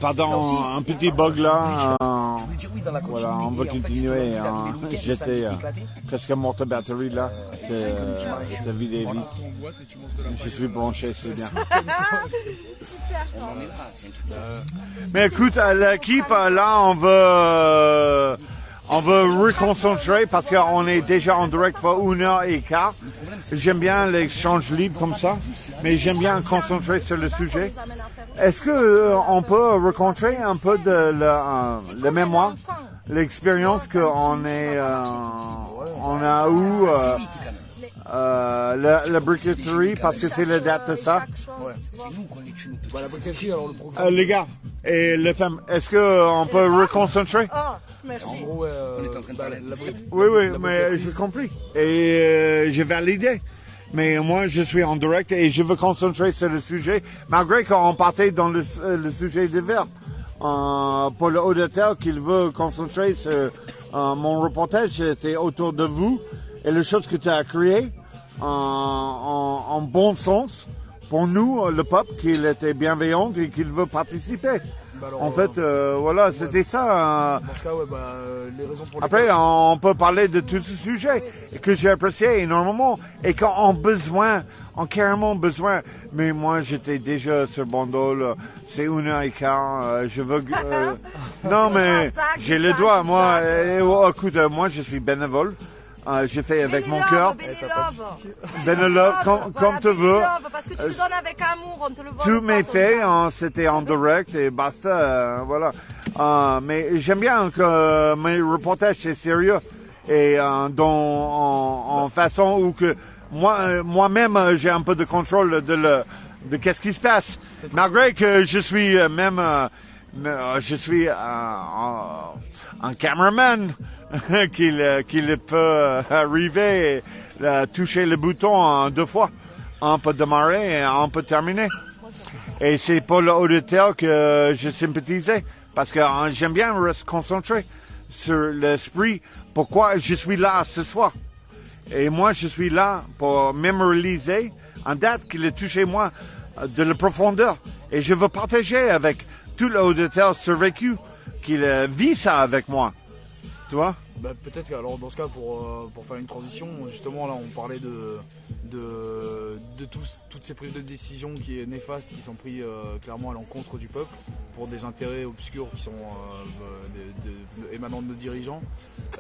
B: Pardon, un petit bug là.
E: Je voulais dire oui dans la continuité.
B: Voilà, on va
E: et en fait,
B: continuer.
E: justement, il avait des week-ends, ça
B: J'étais
E: avait éclaté.
B: presque mort de batterie là. C'est vidé vite.
A: Tu emboîtes et tu manges de la
B: Je suis branché, c'est bien.
F: Super.
E: On en est là, c'est un truc de fou.
B: Mais écoute, à l'équipe, là, on veut reconcentrer parce qu'on est déjà en direct pour 1h15. J'aime bien l'échange libre comme ça, mais j'aime bien concentrer sur le sujet. Est-ce que on peut rencontrer un peu de la mémoire, l'expérience qu'on est, on a eu la briqueterie parce que c'est la date de ça.
E: C'est nous qu'on est tués.
A: Bah, la briqueterie, alors le programme.
B: Les gars et les femmes, est-ce que on peut reconcentrer?
F: Ah, merci.
A: En gros,
E: On est en train de parler.
A: la brique.
B: Oui,
A: La
B: mais
A: briqueterie.
B: j'ai compris et j'ai validé. Mais moi, je suis en direct et je veux concentrer sur le sujet, malgré qu'on partait dans le sujet divers. Pour le auditeur qui veut concentrer sur mon reportage, était autour de vous et les choses que tu as créées en bon sens pour nous, le peuple, qu'il était bienveillant et qu'il veut participer.
A: Bah alors,
B: En fait, voilà, c'était ça.
A: Dans ce cas, ouais, les raisons pour
B: Après,
A: lesquelles.
B: on peut parler de tout ce sujet que j'ai apprécié énormément et qu'on a besoin, on a carrément besoin. Mais moi, j'étais déjà sur Bandol, c'est 1h15, je veux... non, mais j'ai le droit, moi, écoute, moi, je suis bénévole. J'ai fait avec mon cœur. Bénévole, comme tu veux.
F: Parce que tu le donnes avec amour, on te le vole
B: Tous
F: pas
B: mes
F: comme
B: faits,
F: ça.
B: c'était en direct et basta, voilà. Mais j'aime bien que mes reportages c'est sérieux et en façon où que moi-même j'ai un peu de contrôle de qu'est-ce qui se passe. Malgré que je suis je suis un cameraman qu'il peut arriver et toucher le bouton 2 fois. On peut démarrer et on peut terminer. Et c'est pour le auditeur que je sympathisais, parce que j'aime bien rester concentré sur l'esprit, pourquoi je suis là ce soir. Et moi, je suis là pour mémoriser une date qui a touché moi de la profondeur. Et je veux partager avec tout l'auditeur survécu qui vit ça avec moi. Tu vois?
A: Bah, peut-être que, alors dans ce cas, pour faire une transition, justement là on parlait de toutes ces prises de décision qui est néfastes, qui sont prises clairement à l'encontre du peuple pour des intérêts obscurs qui sont émanant de nos dirigeants.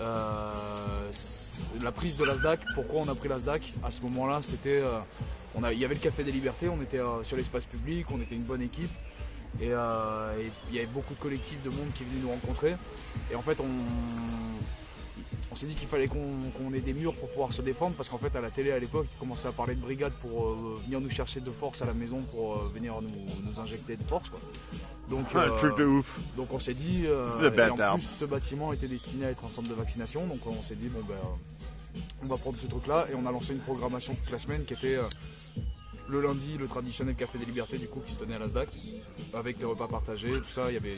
A: La prise de la SDAC, pourquoi on a pris la SDAC? À ce moment-là, c'était, il y avait le Café des Libertés, on était sur l'espace public, on était une bonne équipe. Et il y avait beaucoup de collectifs de monde qui venaient nous rencontrer. Et en fait, on s'est dit qu'il fallait qu'on ait des murs pour pouvoir se défendre, parce qu'en fait à la télé à l'époque ils commençaient à parler de brigade pour venir nous chercher de force à la maison pour venir nous injecter de force, quoi. Donc,
B: Un truc de ouf.
A: donc on s'est dit,
B: Le
A: et
B: bâtard.
A: en plus ce bâtiment était destiné à être un centre de vaccination, donc on s'est dit bon ben on va prendre ce truc là et on a lancé une programmation toute la semaine qui était le lundi le traditionnel café des libertés du coup qui se tenait à la SDAC avec des repas partagés, tout ça. Il y avait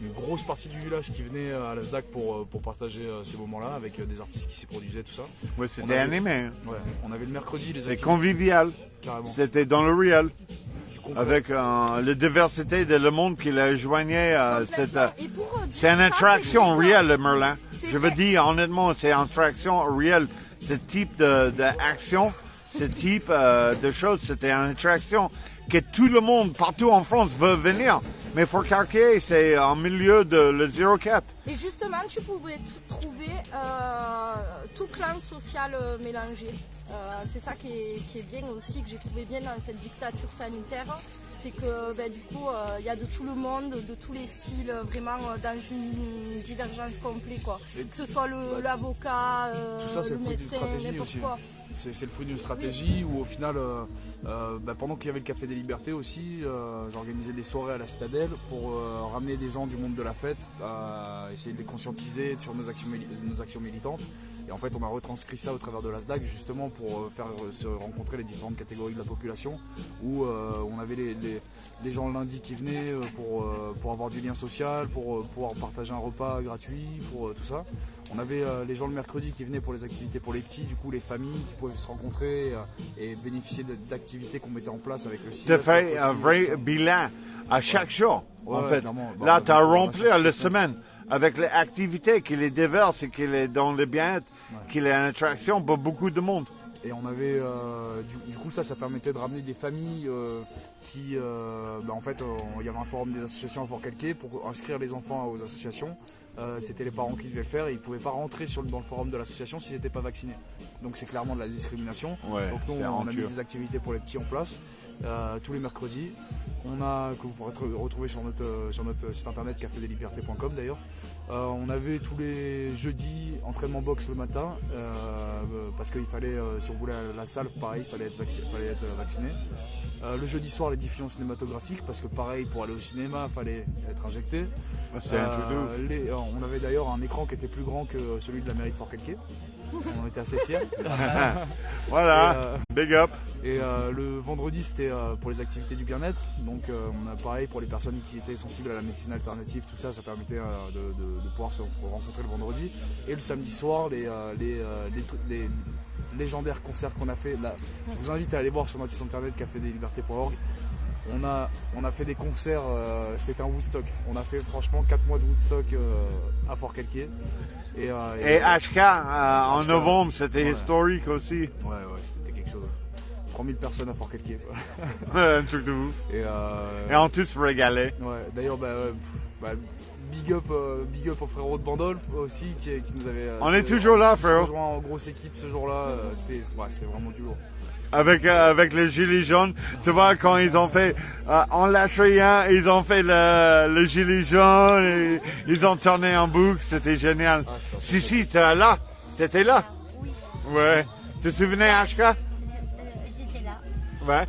A: une grosse partie du village qui venait à la SDAC pour partager ces moments-là avec des artistes qui s'y produisaient, tout ça.
B: Oui,
A: On
B: c'était
A: avait-
B: animé. Hein.
A: Ouais, on avait le mercredi les
B: C'est
A: activités,
B: convivial.
A: carrément.
B: C'était dans le réel.
A: Du concret.
B: Avec la diversité de le monde qui la joignait.
F: Complètement. Et pour dire
B: C'est une
F: ça,
B: attraction
F: c'est vrai que-
B: réelle, le Merlin.
F: C'est
B: Je veux
F: vrai.
B: dire, honnêtement, c'est une attraction réelle. Ce type d'action, ce type de choses, c'était une attraction que tout le monde, partout en France, veut venir. Mais Fort-Cartier, c'est en milieu de le 04.
F: Et justement, tu pouvais trouver tout clan social mélangé. C'est ça qui est bien aussi, que j'ai trouvé bien dans cette dictature sanitaire. C'est que du coup, il y a de tout le monde, de tous les styles, vraiment dans une divergence complète, quoi. Que ce soit l'avocat,
A: Tout ça, c'est
F: le
A: le fruit d'une
F: médecin,
A: stratégie
F: n'importe
A: aussi.
F: quoi.
A: C'est le fruit d'une stratégie où au final, pendant qu'il y avait le Café des Libertés aussi, j'organisais des soirées à la Citadelle pour ramener des gens du monde de la fête, essayer de les conscientiser sur nos actions militantes. Et en fait, on a retranscrit ça au travers de la SDAC justement pour faire se rencontrer les différentes catégories de la population, où on avait les gens le lundi qui venaient pour avoir du lien social, pour pouvoir partager un repas gratuit, pour tout ça. On avait les gens le mercredi qui venaient pour les activités pour les petits, du coup les familles qui pouvaient se rencontrer et bénéficier d'activités qu'on mettait en place avec le site.
B: Tu fais un vrai bilan à chaque jour, en
A: Ouais,
B: fait.
A: clairement. Bah,
B: Là,
A: on
B: tu as
A: a
B: rempli
A: la
B: la semaine avec les activités qui les diverses et qui les dans le bien-être, qui est une attraction pour beaucoup de monde.
A: Et on avait, du coup ça permettait de ramener des familles qui, en fait, il y avait un forum des associations à Fort-Calquier pour inscrire les enfants aux associations. C'était les parents qui devaient le faire et ils ne pouvaient pas rentrer dans le forum de l'association s'ils n'étaient pas vaccinés. Donc c'est clairement de la discrimination.
B: Ouais,
A: Donc nous
B: c'est
A: on a mis
B: honteux.
A: des activités pour les petits en place tous les mercredis. Que vous pourrez retrouver sur notre site internet cafedeslibertés.com d'ailleurs. On avait tous les jeudis entraînement boxe le matin parce qu'il fallait, si on voulait aller à la salle, pareil, il fallait être vacciné. Le jeudi soir les diffusions cinématographiques parce que pareil pour aller au cinéma il fallait être injecté.
B: C'est un truc de ouf.
A: On avait d'ailleurs un écran qui était plus grand que celui de la mairie de Fort-Calquier. On était assez fiers.
B: Voilà, big up.
A: Et le vendredi c'était pour les activités du bien-être. Donc on a pareil pour les personnes qui étaient sensibles à la médecine alternative, tout ça, ça permettait de pouvoir se rencontrer le vendredi. Et le samedi soir les légendaires concerts qu'on a fait. Là, je vous invite à aller voir sur notre site internet cafedeslibertés.org. On a fait des concerts, c'était un Woodstock. On a fait franchement 4 mois de Woodstock à Fort-Calquier.
B: Et HK en
A: HK,
B: novembre, c'était
A: ouais.
B: historique aussi.
A: Ouais, c'était quelque chose. 3000 personnes à Fort-Calquier.
B: Un truc de ouf.
A: Et
B: Et on tous se régalait.
A: ouais, d'ailleurs, big up aux frérots de Bandol aussi qui nous avaient.
B: On est toujours là,
A: qui se
B: frérot.
A: rejoint en grosse équipe ce jour-là. C'était vraiment du lourd.
B: Avec les gilets jaunes, tu vois, quand ils ont fait, en lâche rien, ils ont fait le gilet jaune, et ils ont tourné en boucle, c'était génial. Si, t'es là, t'étais là.
G: Oui,
B: Ouais. Tu te souvenais, HK?
G: j'étais là.
B: Ouais.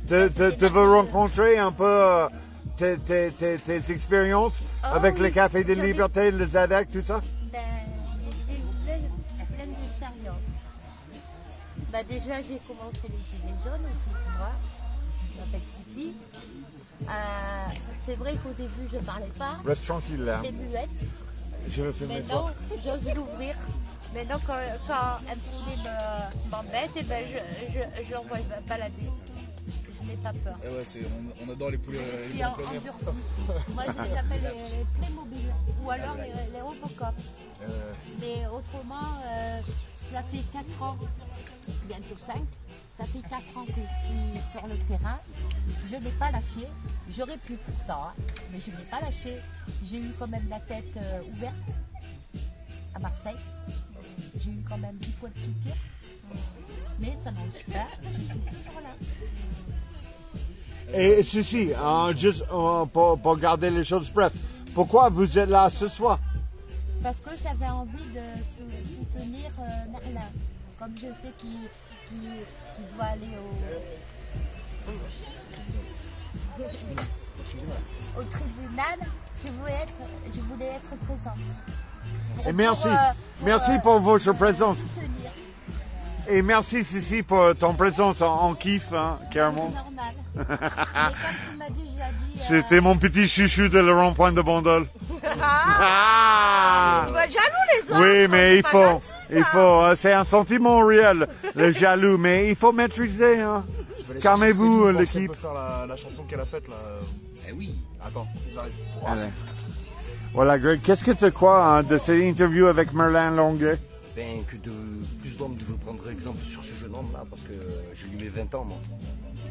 B: Tu veux rencontrer un peu tes expériences avec
G: oui.
B: le Café des Libertés, le ZADAC, tout ça?
G: Ben, j'ai eu plein d'expériences. Déjà, j'ai commencé les gilets jaunes aussi, tu vois. Je m'appelle Sissi. C'est vrai qu'au début, je ne parlais pas.
B: Reste tranquille là.
G: J'étais muette.
B: Je veux filmer
G: Maintenant, j'ose l'ouvrir. Maintenant, quand un poulet m'embête, je l'envoie balader. Je n'ai pas peur.
A: On adore les poulets.
G: Je suis endurcie. Moi, je les appelle les Playmobil ou alors les Robocop. Mais autrement, ça fait 4 ans, bientôt 5, ça fait 4 ans que je suis sur le terrain. Je n'ai pas lâché. J'aurais pu pourtant, hein, mais je n'ai pas lâché. J'ai eu quand même la tête ouverte à Marseille. J'ai eu quand même 10 points de soupir. Mais ça n'empêche pas, je suis toujours là.
B: Et ceci, juste pour garder les choses bref, pourquoi vous êtes là ce soir?
G: parce que j'avais envie de soutenir Merlin. Comme je sais qu'il doit aller au tribunal, je voulais être présente.
B: Et merci.
G: Pour,
B: Merci pour votre présence.
G: soutenir.
B: Et merci Cici pour ton présence en kiff, hein, carrément.
G: C'est normal. Mais comme tu m'as déjà dit...
B: C'était mon petit chouchou de le rond-point de Bandol. Ah
F: Il va être jaloux les autres.
B: Oui, mais
F: c'est
B: il
F: pas
B: faut,
F: gentil, ça.
B: il faut, c'est un sentiment réel, le jaloux, mais il faut maîtriser, hein.
A: Je vais aller
B: Calmez-vous,
A: chercher Céline, voir si elle
B: l'équipe.
A: peut faire la chanson qu'elle a faite là.
E: Eh oui.
A: Attends, j'arrive.
B: Allez. Voilà, Greg, qu'est-ce que tu crois hein, de cette interview avec Merlin Longuet?
E: Ben, que plus d'hommes devraient prendre exemple sur ce jeune homme-là, parce que j'ai eu mes 20 ans, moi.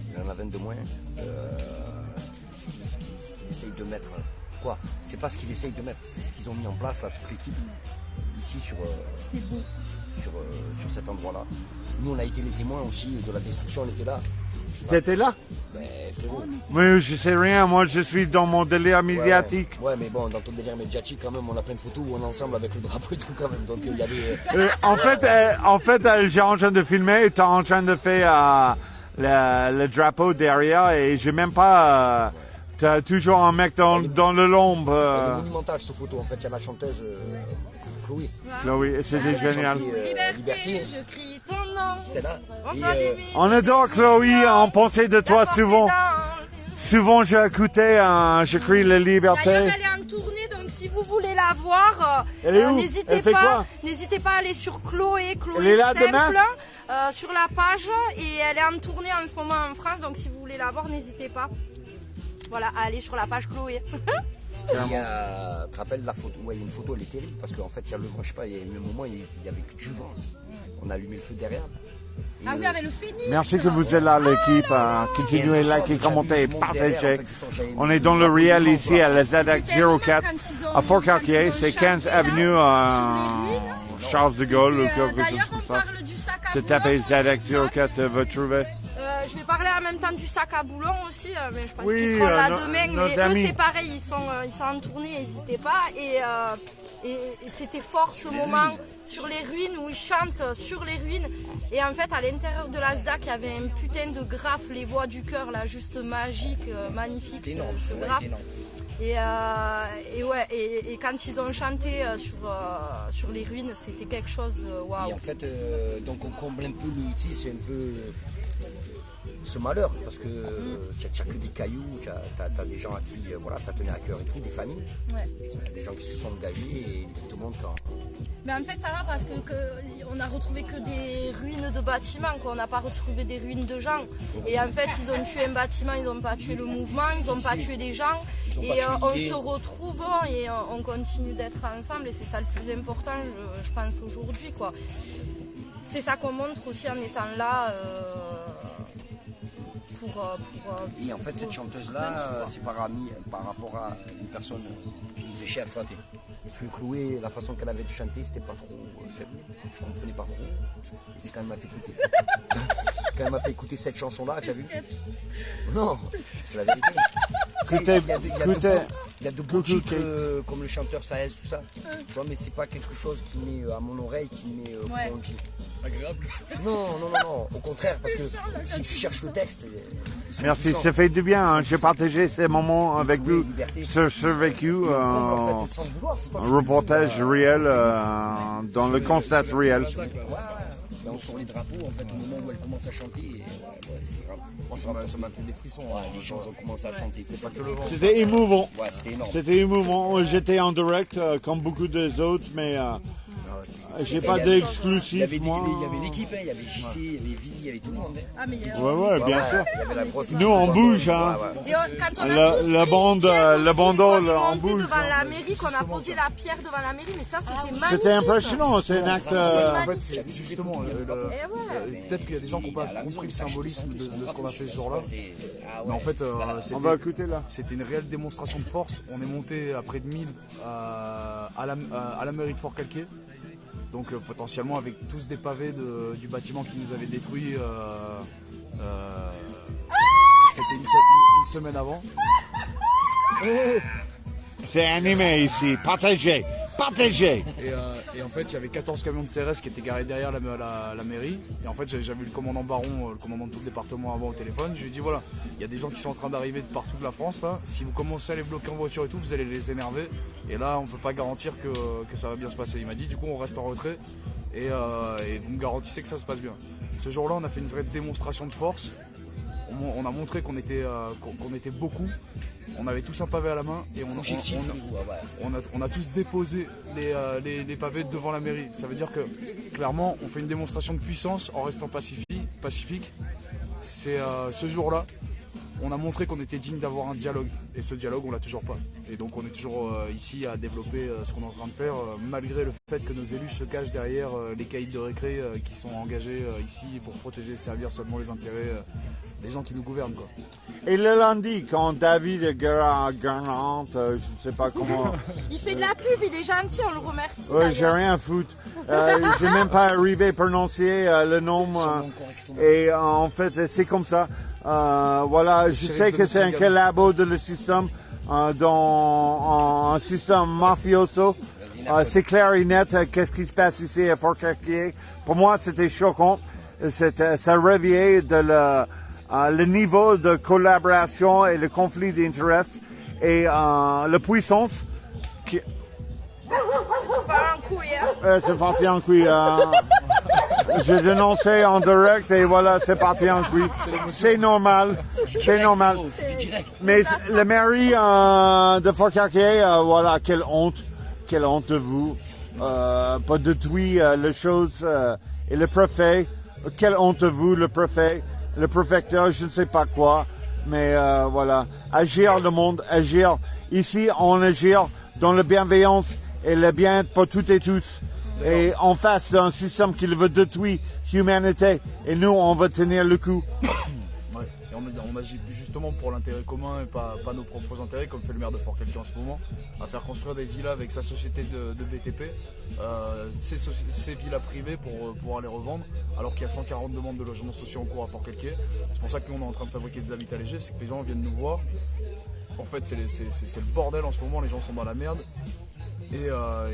E: Il en a 20 de moins. Ce qu'il essaye de mettre, quoi? C'est pas ce qu'il essaye de mettre, c'est ce qu'ils ont mis en place, là, toute l'équipe, ici, sur cet endroit-là. Nous, on a été les témoins aussi de la destruction, on était là.
B: Tu étais là?
E: Ben, frérot.
B: Mais je sais rien, moi je suis dans mon délire médiatique.
E: Ouais, mais bon, dans ton délire médiatique, quand même, on a plein de photos où on est ensemble avec le drapeau et tout, quand même. Donc, il y avait.
B: En fait, j'ai en train de filmer et t'es en train de faire le drapeau derrière et j'ai même pas. T'as toujours un mec dans le l'ombre.
E: Elle est monumentale, cette photo. En fait, il y a la chanteuse Chloé.
B: Chloé, c'était génial.
F: Liberté, je crie ton nom.
E: C'est là.
B: On adore Chloé, on pensait de toi souvent. Souvent j'ai écouté, je crie la liberté.
F: D'ailleurs, elle est en tournée, donc si vous voulez la voir,
B: Elle est où?
F: n'hésitez
B: Elle fait quoi?
F: à aller sur Chloé
B: Elle est là
F: Simple,
B: demain?
F: sur la page, et elle est en tournée en ce moment en France, donc si vous voulez la voir, n'hésitez pas. Voilà, à aller sur la page Chloé.
E: Tu te rappelles la photo? Ouais, il y a une photo, elle est terrible parce qu'en fait, il y a le vent, je sais pas, il y a eu un moment, il y avait que du vent. On a allumé le feu derrière. Et,
F: Ah oui, avec le phénix.
B: Merci que vous êtes là, l'équipe. Continuez, likez, commentez, partagez. On est dans le réel ici à la ZX04 à Fort-Cartier. C'est 15 avenue Charles de Gaulle ou quelque chose
F: D'ailleurs,
B: comme
F: on
B: ça.
F: parle du sac à
B: Tu
F: boulons.
B: tapez ZX04, vous trouvez.
F: Je vais parler en même temps du sac à boulons aussi, mais je pense
B: Oui,
F: qu'ils seront là
B: nos
F: demain. Mais
B: amis.
F: eux, c'est pareil, ils sont en tournée, n'hésitez pas. Et c'était fort ce moment sur les ruines où ils chantent sur les ruines. Et en fait, à l'intérieur de la SDAC, il y avait un putain de graphe, les voix du cœur, là, juste magique, magnifique.
E: C'était énorme,
F: ce
E: ouais,
F: graphe.
E: énorme.
F: Et quand ils ont chanté sur les ruines, c'était quelque chose de waouh.
E: Et en fait, donc on comble un peu le. Tu sais, c'est un peu. Ce malheur, parce que tu n'as que des cailloux, tu as des gens à qui voilà, ça tenait à cœur et tout, des familles, des gens qui se sont engagés et ils te montrent quand...
F: Mais en fait ça va parce on a retrouvé que des ruines de bâtiments, quoi. On n'a pas retrouvé des ruines de gens. Et en fait ils ont tué un bâtiment, ils n'ont pas tué le mouvement, ils n'ont pas tué les gens. Et on se retrouve et on continue d'être ensemble et c'est ça le plus important, je pense, aujourd'hui, quoi. C'est ça qu'on montre aussi en étant là.
E: Et en fait, cette chanteuse-là, c'est par rapport à une personne qui nous est chère à flatter. Parce que Chloé, la façon qu'elle avait de chanter, c'était pas trop. Je comprenais pas trop. Et c'est quand elle m'a fait écouter. Quand elle m'a fait écouter cette chanson-là, tu as vu? Non, c'est la vérité. Il y a de beaux titres comme le chanteur Saez, tout ça. Tu vois, mais c'est pas quelque chose qui met à mon oreille, qui met comment on dit,
A: Agréable.
E: Non, au contraire, parce que si tu cherches le texte...
B: Merci,
E: puissants.
B: ça fait du bien. Hein. J'ai partagé ces moments avec vous
E: liberté.
B: sur vécu,
E: En fait, sans le vouloir, c'est pas que
B: un reportage réel dans le constat réel.
E: on sort les drapeaux, en fait, au moment où elle commence à chanter, c'est grave.
A: Moi, ça m'a fait des frissons.
E: Les gens ont commencé à chanter.
A: C'était pas que le vent.
B: C'était émouvant.
E: Ouais, c'était énorme.
B: C'était émouvant. J'étais en direct comme beaucoup des autres, mais j'ai pas d'exclusif, moi.
E: Il y avait l'équipe, il y avait JC, il y avait Vi, il y avait tout le monde.
F: Ah, mais,
B: Ouais, bien sûr.
E: Il y avait la grosse
B: Nous, on bouge, hein.
F: Et quand on a tous
B: La
F: pris
B: bande,
F: une pierre
B: la
F: aussi,
B: bandole,
F: qu'on est
B: on
F: monté
B: bouge.
F: devant la mairie, qu'on a posé la pierre devant la mairie, mais ça c'était magnifique.
B: C'était impressionnant, c'est un acte.
A: En fait, c'est justement, peut-être qu'il y a des gens qui n'ont pas compris le symbolisme de ce qu'on a fait ce jour-là. Mais en fait,
B: On va écouter là.
A: c'était une réelle démonstration de force. On est monté à près de 1000 à la mairie de Fort-Calquier. Donc potentiellement avec tous des pavés du bâtiment qui nous avait détruit. C'était une semaine avant.
B: C'est animé ici. Partagez. Partagez.
A: Et en fait, il y avait 14 camions de CRS qui étaient garés derrière la mairie. Et en fait, j'avais eu le commandant Baron, le commandant de tout le département avant au téléphone. Je lui ai dit voilà, il y a des gens qui sont en train d'arriver de partout de la France là. Si vous commencez à les bloquer en voiture et tout, vous allez les énerver. Et là, on peut pas garantir que ça va bien se passer. Il m'a dit du coup, on reste en retrait et vous me garantissez que ça se passe bien. Ce jour-là, on a fait une vraie démonstration de force. On a montré qu'on était beaucoup. On avait tous un pavé à la main et on a tous déposé les pavés devant la mairie. Ça veut dire que clairement on fait une démonstration de puissance en restant pacifique. C'est ce jour-là, on a montré qu'on était digne d'avoir un dialogue et ce dialogue on l'a toujours pas. Et donc on est toujours ici à développer ce qu'on est en train de faire malgré le fait que nos élus se cachent derrière les caïds de récré qui sont engagés ici pour protéger et servir seulement les intérêts des gens qui nous gouvernent quoi.
B: Et le lundi, quand David Gernand, je ne sais pas comment...
F: Il fait de la pub, il est gentil, on le remercie.
B: Ouais, j'ai rien à foutre. J'ai même pas arrivé à prononcer le nom. Et en fait, c'est comme ça. Voilà, je sais que c'est un collabo de le système dans un système mafioso. C'est clair et net qu'est-ce qui se passe ici à Fort-Cartier. Pour moi, c'était choquant. Ça réveillait le niveau de collaboration et le conflit d'intérêts et la puissance qui... C'est parti en couille. J'ai dénoncé en direct et voilà, c'est parti en couille. C'est normal. C'est normal. Mais la mairie de Fort-Cartier, voilà, quelle honte de vous. Pas de tweet les choses. Et le préfet, quelle honte de vous, le préfet. Le préfecteur, je ne sais pas quoi, mais voilà, agir le monde, agir. Ici, on agit dans la bienveillance et le bien pour toutes et tous. Et en face d'un système qui veut détruire l'humanité, et nous, on va tenir le coup.
A: Ouais. Et on agit justement pour l'intérêt commun et pas nos propres intérêts, comme fait le maire de Fort-Cartier en ce moment, à faire construire des villas avec sa société de BTP, ces villas privées pour pouvoir les revendre, alors qu'il y a 140 demandes de logements sociaux en cours à Fort-Cartier. C'est pour ça que nous on est en train de fabriquer des habitats légers, c'est que les gens viennent nous voir. En fait c'est le bordel en ce moment, les gens sont dans la merde. Et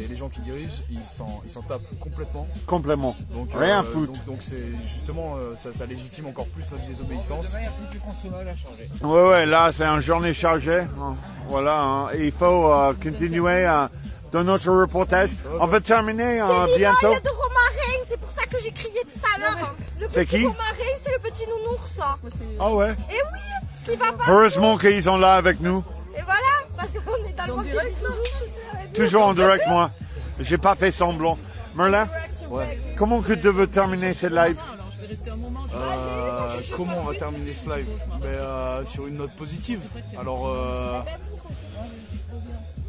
A: les gens qui dirigent, ils s'en tapent complètement.
B: Complètement.
A: Donc,
B: rien à foutre.
A: Donc c'est justement, ça légitime encore plus notre désobéissance.
C: Il n'y a plus qu'un consomable à changer.
B: Ouais, là c'est une journée chargée. Voilà, hein. Il faut continuer dans notre reportage. On va terminer bientôt.
F: C'est de Romarin, c'est pour ça que j'ai crié tout à l'heure. Le
B: C'est
F: petit
B: qui
F: Romarin, c'est le petit nounours.
B: Ah ouais.
F: Et oui, il va pas.
B: Heureusement qu'ils sont là avec nous.
F: Et voilà, parce qu'on est dans le monde direct.
B: Toujours en direct, moi. J'ai pas fait semblant. Merlin, comment que tu veux terminer ce live?
A: Comment on va terminer ce live? Sur une note positive. Alors,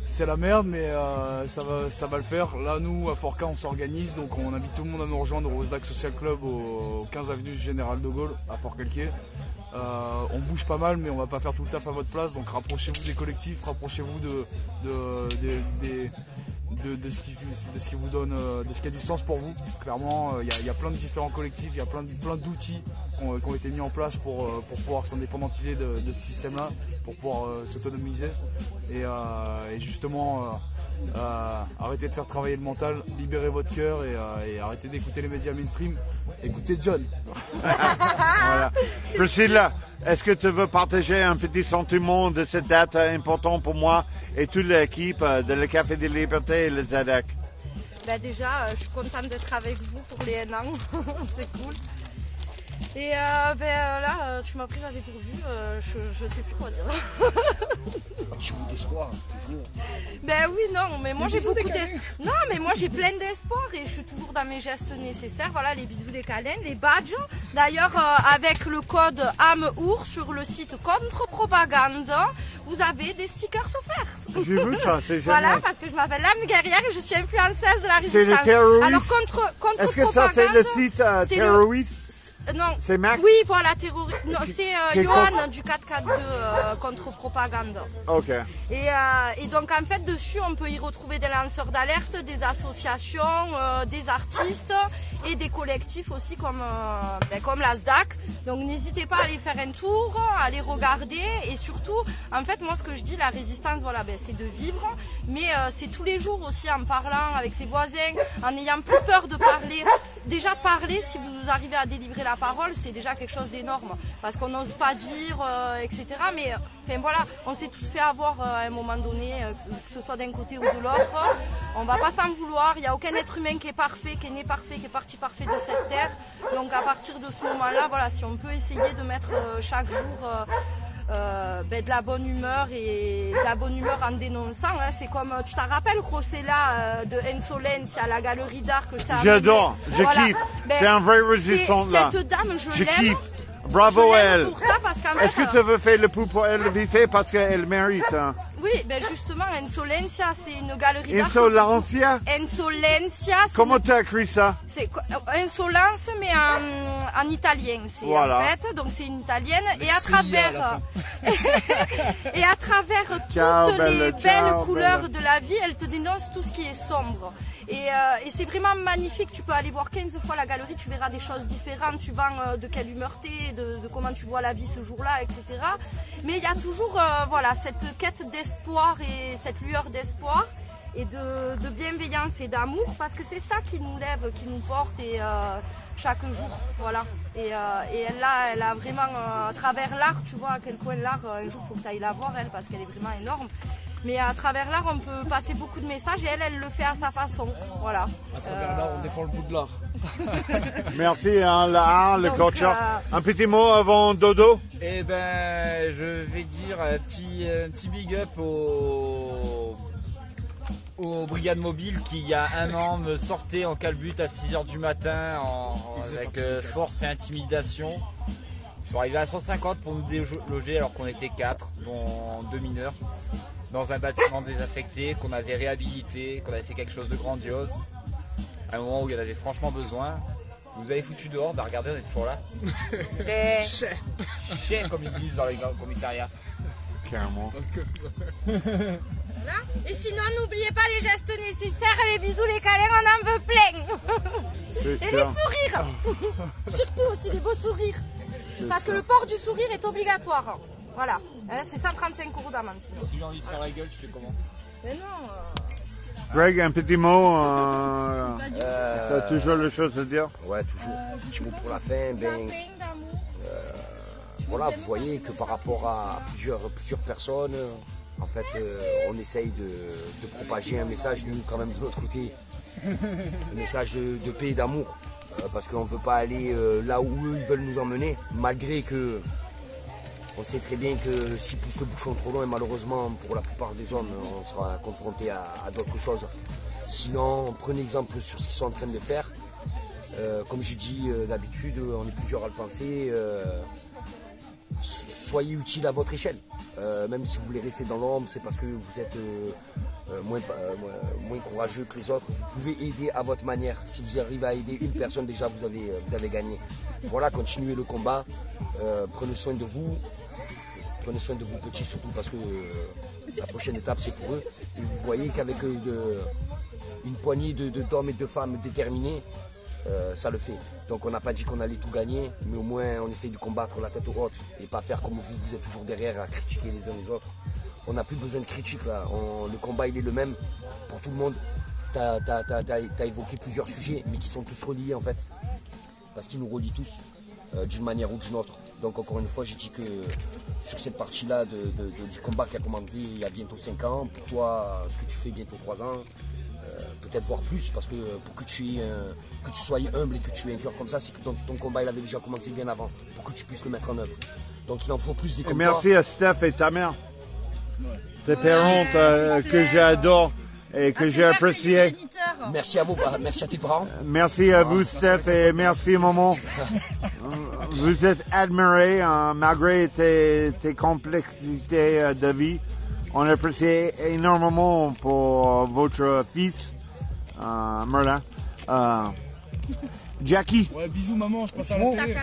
A: c'est la merde, mais ça va le faire. Là, nous, à Fort-K, on s'organise, donc on invite tout le monde à nous rejoindre au Rosdac Social Club au 15 avenue du Général de Gaulle, à Fort-Calquier. On bouge pas mal, mais on va pas faire tout le taf à votre place, donc rapprochez-vous des collectifs, rapprochez-vous de ce qui vous donne, de ce qui a du sens pour vous. Clairement, il y a plein de différents collectifs, il y a plein d'outils qui ont été mis en place pour pouvoir s'indépendantiser de ce système-là, pour pouvoir s'autonomiser et justement arrêtez de faire travailler le mental, libérez votre cœur et arrêtez d'écouter les médias mainstream. Écoutez John.
B: Voilà. Priscilla, est-ce que tu veux partager un petit sentiment de cette date importante pour moi et toute l'équipe de le Café des Libertés et le ZADAC?
F: Déjà, je suis contente d'être avec vous pour les 1 an, c'est cool. Et là, tu m'as prise à dépourvu, je sais plus quoi dire.
E: Je suis d'espoir, toujours.
F: Oui, non, mais moi j'ai beaucoup d'espoir. Non, mais moi j'ai plein d'espoir et je suis toujours dans mes gestes nécessaires. Voilà, les bisous, les câlins, les badges. D'ailleurs, avec le code AMOUR sur le site Contre-Propagande, vous avez des stickers offerts.
B: J'ai vu ça, c'est génial.
F: Voilà, parce que je m'appelle Lame Guerrière et je suis influenceuse de la résistance.
B: C'est le terroriste.
F: Alors, contre
B: Est-ce que ça c'est le site terroriste?
F: Non.
B: C'est Max?
F: Oui, voilà, terroriste. Non, c'est Johan du 442 Contre-Propagande.
B: Ok.
F: Et donc, en fait, dessus, on peut y retrouver des lanceurs d'alerte, des associations, des artistes et des collectifs aussi comme la SDAC. Donc n'hésitez pas à aller faire un tour, à aller regarder et surtout, en fait, moi ce que je dis, la résistance, voilà, c'est de vivre, mais c'est tous les jours aussi en parlant avec ses voisins, en n'ayant plus peur de parler. Déjà parler, si vous arrivez à délivrer la parole, c'est déjà quelque chose d'énorme parce qu'on n'ose pas dire, etc. Mais enfin voilà, on s'est tous fait avoir à un moment donné, que ce soit d'un côté ou de l'autre. On va pas s'en vouloir. Il n'y a aucun être humain qui est parfait, qui est né parfait, qui est parti parfait de cette terre. Donc à partir de ce moment-là, voilà, si on peut essayer de mettre chaque jour de la bonne humeur et de la bonne humeur en dénonçant. Hein. C'est comme, tu t'en rappelles, Rosella de Insolence à la galerie d'art que tu as
B: J'adore, je kiffe. C'est un vrai résistant là.
F: Cette dame, je l'aime.
B: Kiffe. Bravo à elle.
F: Pour ça, parce qu'en
B: Est-ce
F: fait,
B: que tu veux faire le pouls pour elle vite fait parce qu'elle mérite hein.
F: Oui, justement, Insolencia, c'est une galerie d'art.
B: Insolencia.
F: Insolencia.
B: Comment tu as écrit ça?
F: C'est insolence, mais en italien.
B: Voilà.
F: En fait, donc c'est une italienne. Et à travers, et à travers toutes les belles couleurs de la vie, elle te dénonce tout ce qui est sombre. Et c'est vraiment magnifique. Tu peux aller voir 15 fois la galerie, tu verras des choses différentes suivant de quelle humeur t'es, de comment tu vois la vie ce jour-là, etc. Mais il y a toujours voilà, cette quête d'espoir et cette lueur d'espoir et de bienveillance et d'amour parce que c'est ça qui nous lève, qui nous porte et chaque jour, voilà. Et elle a vraiment, à travers l'art, tu vois à quel point l'art, un jour il faut que tu ailles la voir elle parce qu'elle est vraiment énorme. Mais à travers l'art, on peut passer beaucoup de messages et elle le fait à sa façon. Voilà.
A: À travers l'art, on défend le bout de l'art.
B: Merci, hein, le culture. Un petit mot avant dodo?
C: Eh ben, je vais dire un petit big up aux brigades mobiles qui, il y a un an, me sortaient en calbute à 6h du matin avec force et intimidation. Ils sont arrivés à 150 pour nous déloger alors qu'on était 4, dont 2 mineurs. Dans un bâtiment désaffecté, qu'on avait réhabilité, qu'on avait fait quelque chose de grandiose. À un moment où il y en avait franchement besoin. Vous avez foutu dehors, regardez, on est toujours là. Chien, comme ils disent dans les commissariats.
B: Carrément.
F: Et sinon, n'oubliez pas les gestes nécessaires, les bisous, les câlins, on en veut plein. Et les sourires. Surtout aussi les beaux sourires. Parce que le port du sourire est obligatoire. Voilà, c'est 135 € d'amende.
C: Si j'ai envie de faire la gueule, tu fais comment?
F: Mais non.
B: Greg, un petit mot. T'as toujours les choses à dire?
E: Ouais, toujours. Un petit mot pour la fin. Voilà, vous voyez que par rapport à plusieurs personnes, en fait, on essaye de propager un message, nous, quand même, de l'autre côté. Un message de paix et d'amour. Parce qu'on ne veut pas aller là où eux ils veulent nous emmener, malgré que on sait très bien que s'ils poussent le bouchon trop loin, malheureusement pour la plupart des hommes, on sera confronté à d'autres choses. Sinon, prenez exemple sur ce qu'ils sont en train de faire. Comme je dis d'habitude, on est plusieurs à le penser. Soyez utiles à votre échelle. Même si vous voulez rester dans l'ombre, c'est parce que vous êtes moins courageux que les autres. Vous pouvez aider à votre manière. Si vous arrivez à aider une personne, déjà vous avez gagné. Voilà, continuez le combat. Prenez soin de vous. Prenez soin de vos petits surtout parce que la prochaine étape c'est pour eux. Et vous voyez qu'avec une poignée d'hommes et de femmes déterminés, ça le fait. Donc on n'a pas dit qu'on allait tout gagner, mais au moins on essaye de combattre la tête haute et pas faire comme vous êtes toujours derrière à critiquer les uns les autres. On n'a plus besoin de critiques là, le combat il est le même pour tout le monde. T'as évoqué plusieurs sujets, mais qui sont tous reliés en fait, parce qu'ils nous relient tous d'une manière ou d'une autre. Donc encore une fois, j'ai dit que sur cette partie-là du combat qui a commencé il y a bientôt 5 ans, pour toi, ce que tu fais bientôt 3 ans, peut-être voire plus, parce que pour que tu sois humble et que tu aies un cœur comme ça, c'est que ton combat il avait déjà commencé bien avant, pour que tu puisses le mettre en œuvre. Donc il en faut plus des combats.
B: Merci à Steph et ta mère. Tes parents que j'adore et que j'ai apprécié.
E: Merci à vous, merci à tes parents.
B: Merci à vous Steph et merci maman. Vous êtes admirés malgré tes complexités de vie. On apprécie énormément pour votre fils, Merlin. Jackie.
A: Ouais, bisous maman, je passe à la télé.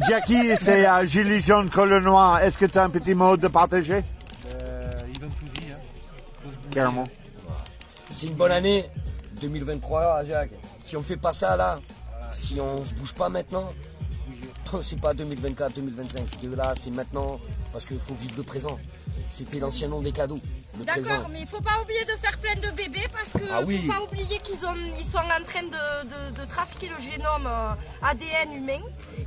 B: Jackie, c'est Gilet jaune, col noir. Est-ce que tu as un petit mot de partager?
H: Ils donnent tout vie. Hein.
B: Carrément.
E: C'est une bonne année 2023, Jacques, si on fait pas ça là, si on se bouge pas maintenant, c'est pas 2024, 2025. Là, c'est maintenant, parce qu'il faut vivre le présent. C'était l'ancien nom des cadeaux.
F: D'accord, mais il faut pas oublier de faire plein de bébés parce que faut pas oublier qu'ils sont en train de trafiquer le génome ADN humain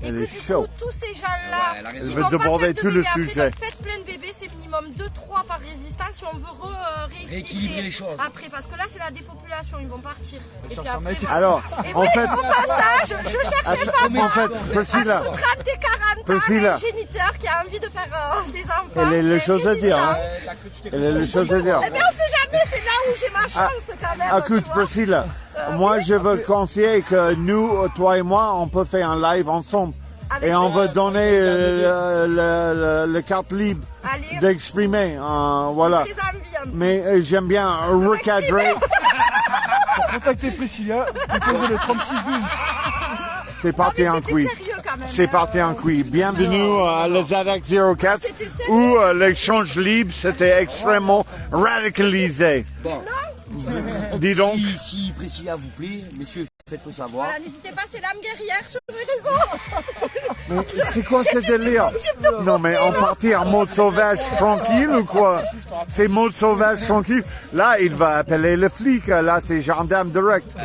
F: et que du coup tous ces gens-là
B: je veux déborder tout le sujet.
F: Après, faites plein de bébés, c'est minimum 2-3 par résistance si on veut
E: rééquilibrer les choses.
F: Après, parce que là c'est la dépopulation, ils vont partir. Et puis
A: un mec.
B: Alors, en fait,
F: au passage, je cherchais pas moi.
B: en fait, Priscilla,
F: À 30 et 40 ans,
B: Priscilla.
F: un géniteur qui a envie de faire des enfants.
B: elle a les
F: et
B: choses à dire. Hein.
F: résistant.
B: Elle a les choses à dire.
F: Eh bien, on sait jamais, c'est là où j'ai ma chance quand même.
B: Écoute,
F: tu vois.
B: Priscilla, moi je veux conseiller que nous, toi et moi, on peut faire un live ensemble.
F: Avec
B: Et on
F: toi.
B: veut donner le carte libre
F: Allez,
B: d'exprimer. Voilà.
F: très ambiante.
B: Mais j'aime bien recadrer.
A: Pour contacter Priscilla, composez le 3612.
B: C'est parti
F: mais
B: en
F: c'était
B: couille.
F: sérieux quand même,
B: C'est
F: hein.
B: parti en couille. Bienvenue à le ZX 04
F: C'était sérieux.
B: où l'échange libre c'était extrêmement radicalisé.
E: Bon,
B: Dis donc.
E: si Priscilla vous plaît, messieurs, faites-le savoir.
F: Voilà, n'hésitez pas, c'est l'âme guerrière sur les réseaux.
B: Mais c'est quoi ce délire? Non mais on partit en mode sauvage tranquille ou quoi? C'est mode sauvage tranquille. Là il va appeler le flic. Là c'est gendarme direct.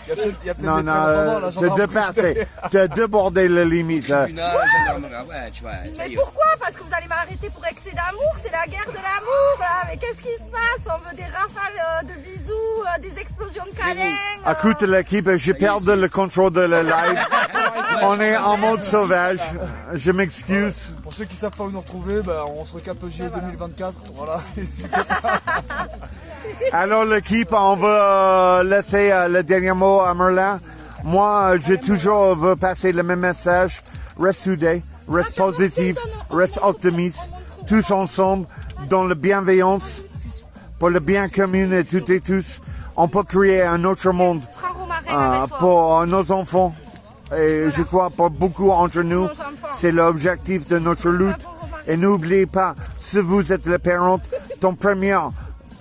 A: Il y a peut-être
B: Non,
A: des prénoms,
B: non,
A: la
B: t'as
A: gendarmerie.
B: dépassé. T'as débordé les limites. Là.
E: Tribunal, gendarmerie, ouais, tu vois, ça
F: Mais
E: y est.
F: pourquoi? Parce que vous allez m'arrêter pour excès d'amour, c'est la guerre de l'amour là. Mais qu'est-ce qui se passe? On veut des rafales de bisous, des explosions de câlins.
B: Écoute l'équipe, j'ai perdu le contrôle de le live. On est en mode sauvage. Je m'excuse.
A: Pour ceux qui savent pas où nous retrouver, bah, on se recapte au JO 2024. Voilà.
B: Alors l'équipe, on va laisser le dernier mot à Merlin. Moi, j'ai toujours veux passer le même message. Reste soudé, reste positif, reste optimiste. Tous ensemble, dans la bienveillance, pour le bien commun et toutes et tous. On peut créer un autre monde
F: Prends Romarin avec toi.
B: pour nos enfants. Et je crois pour beaucoup d'entre nous, c'est l'objectif de notre lutte. Et n'oubliez pas, si vous êtes le parent, ton première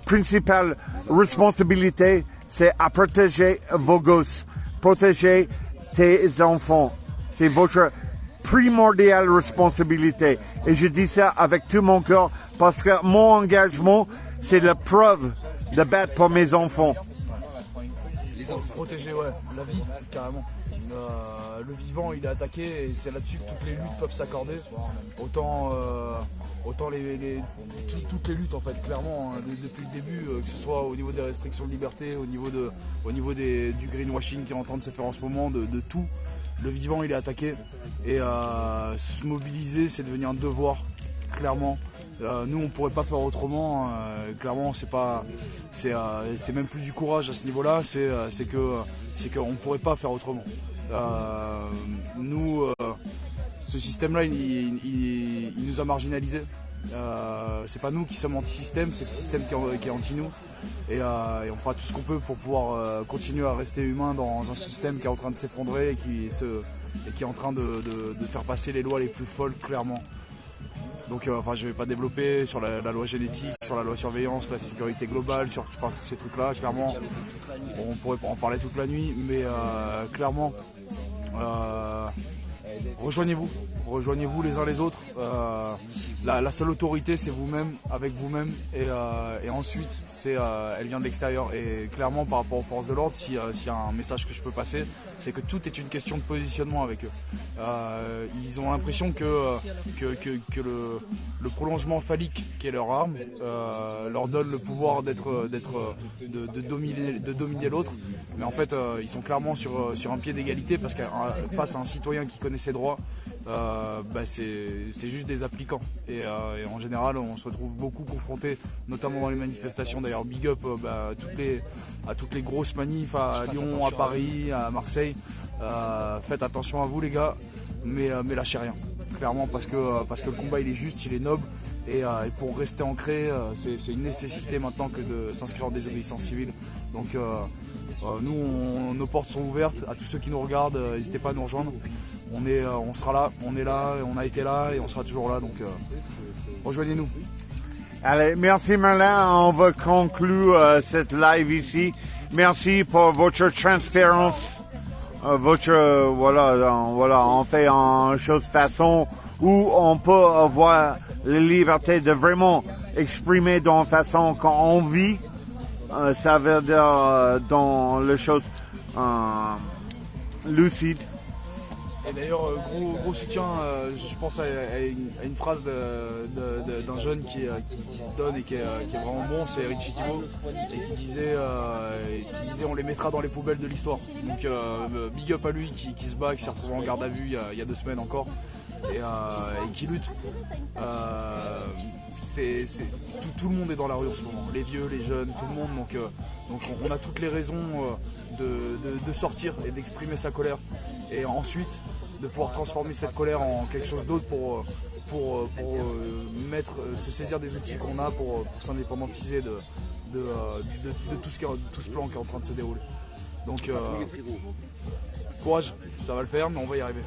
B: principale responsabilité, c'est à protéger vos gosses, protéger tes enfants. C'est votre primordiale responsabilité. Et je dis ça avec tout mon cœur parce que mon engagement, c'est la preuve de battre pour mes enfants.
A: Protéger, ouais, la vie, carrément. Le vivant, il est attaqué et c'est là-dessus que toutes les luttes peuvent s'accorder. Autant toutes les luttes, en fait, clairement, hein, depuis le début, que ce soit au niveau des restrictions de liberté, au niveau du greenwashing qui est en train de se faire en ce moment, de tout. Le vivant, il est attaqué et se mobiliser, c'est devenir un devoir, clairement. Nous, on pourrait pas faire autrement. Clairement, c'est même plus du courage à ce niveau-là. C'est qu'on pourrait pas faire autrement. Nous, ce système-là, il nous a marginalisés. C'est pas nous qui sommes anti-système, c'est le système qui est anti-nous. Et on fera tout ce qu'on peut pour pouvoir continuer à rester humain dans un système qui est en train de s'effondrer et qui est en train de faire passer les lois les plus folles, clairement. Donc je vais pas développer sur la loi génétique, sur la loi surveillance, la sécurité globale, sur tous ces trucs-là, clairement. On pourrait en parler toute la nuit, mais clairement, rejoignez-vous les uns les autres. La seule autorité, c'est vous-même, avec vous-même, et ensuite, elle vient de l'extérieur. Et clairement, par rapport aux forces de l'ordre, s'il y a un message que je peux passer, c'est que tout est une question de positionnement avec eux. Ils ont l'impression que le prolongement phallique, qui est leur arme, leur donne le pouvoir de dominer l'autre. Mais en fait, ils sont clairement sur un pied d'égalité parce que face à un citoyen qui connaît ses droits, c'est juste des applicants. Et en général, on se retrouve beaucoup confrontés, notamment dans les manifestations. D'ailleurs, big up à toutes les grosses manifs à Lyon, à Paris, à Marseille. Faites attention à vous, les gars, mais lâchez rien. Clairement, parce que le combat, il est juste, il est noble. Et pour rester ancré, c'est une nécessité maintenant que de s'inscrire en désobéissance civile. Donc nous, nos portes sont ouvertes à tous ceux qui nous regardent. N'hésitez pas à nous rejoindre. On sera là, on est là, on a été là et on sera toujours là. Donc rejoignez-nous.
B: Allez, merci Merlin. On va conclure cette live ici. Merci pour votre transparence. On fait en chose façon où on peut avoir la liberté de vraiment exprimer dans la façon qu'on vit. Ça veut dire dans les choses lucides.
A: Et d'ailleurs, gros soutien, je pense à une phrase d'un jeune qui se donne et qui est vraiment bon, c'est Richie Thibault, et qui disait on les mettra dans les poubelles de l'histoire. Donc big up à lui qui se bat, qui s'est retrouvé en garde à vue il y a 2 semaines encore, et qui lutte. Tout le monde est dans la rue en ce moment, les vieux, les jeunes, tout le monde, donc on a toutes les raisons de sortir et d'exprimer sa colère, et ensuite de pouvoir transformer cette colère en quelque chose d'autre pour se saisir des outils qu'on a pour s'indépendantiser de tout ce plan qui est en train de se dérouler. Donc courage, ça va le faire, mais on va y arriver.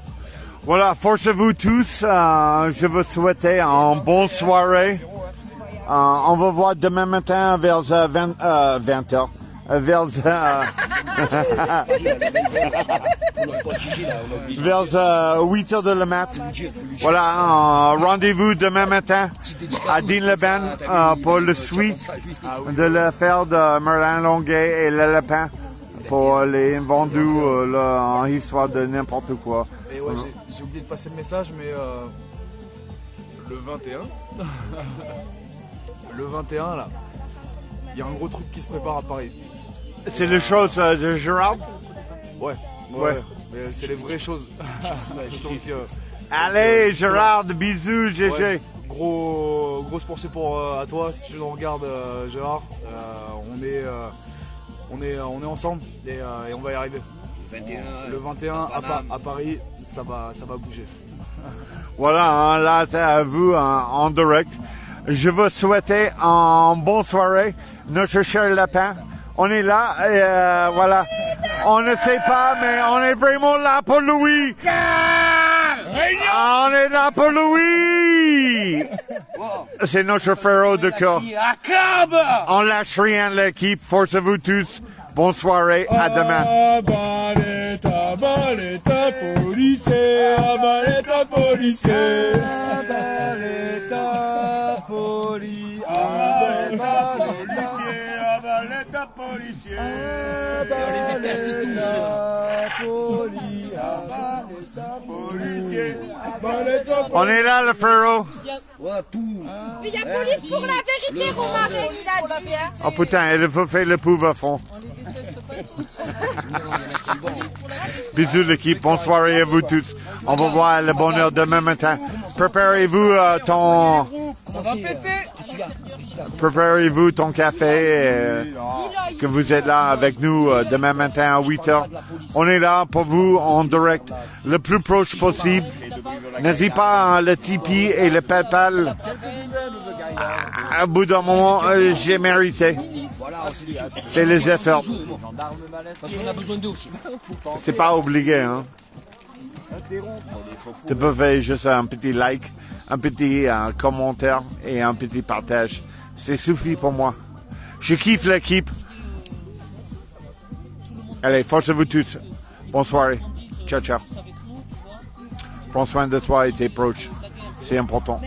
B: Voilà, force à vous tous. Je vous souhaite une bonne soirée. On va voir demain matin vers 20h. Vers 8h de le matin. Voilà, rendez-vous demain matin à Digne-les-Bains pour le suite de l'affaire de Merlin Longuet et le lapin pour les vendus en histoire de n'importe quoi.
A: Et ouais, j'ai oublié de passer le message, mais le 21, le 21 là, il y a un gros truc qui se prépare à Paris.
B: C'est les choses de Gérard?
A: Ouais. Mais c'est les vraies choses. Donc,
B: allez, Gérard, bisous, GG.
A: Ouais, grosse pensée à toi, si tu nous regardes, Gérard. On est ensemble et on va y arriver. Le 21 à Paris, ça va bouger.
B: Voilà, là, c'est à vous en direct. Je vous souhaite une bonne soirée. Notre cher lapin, on est là, et voilà. On ne sait pas, mais on est vraiment là pour Louis. On est là pour Louis. C'est notre frérot de cœur. On lâche rien, l'équipe. Force à vous tous. Bonne soirée, à demain.
A: Abaleta, policier, abaleta, policier. Abaleta, policier. Abaleta, policier.
E: On les déteste tous.
B: On est là, le frérot.
E: Ouais, tout.
F: Il y a police pour la vérité, Romarin, il a dit. Hein.
B: Oh putain, il faut faire le pouf à fond. Bisous l'équipe, bonne soirée à vous tous. On va voir le bonheur demain matin. Préparez-vous ton café que vous êtes là avec nous demain matin à 8h. On est là pour vous en direct le plus proche possible. N'hésitez pas à le Tipeee et le PayPal. À bout d'un moment, j'ai mérité. C'est les efforts.
E: Parce qu'on a besoin d'eux aussi.
B: C'est pas obligé, hein. Tu peux faire juste un petit like, un petit commentaire et un petit partage. C'est suffit pour moi. Je kiffe l'équipe. Allez, force à vous tous. Bonne soirée. Ciao, ciao. Prends soin de toi et tes proches. C'est important.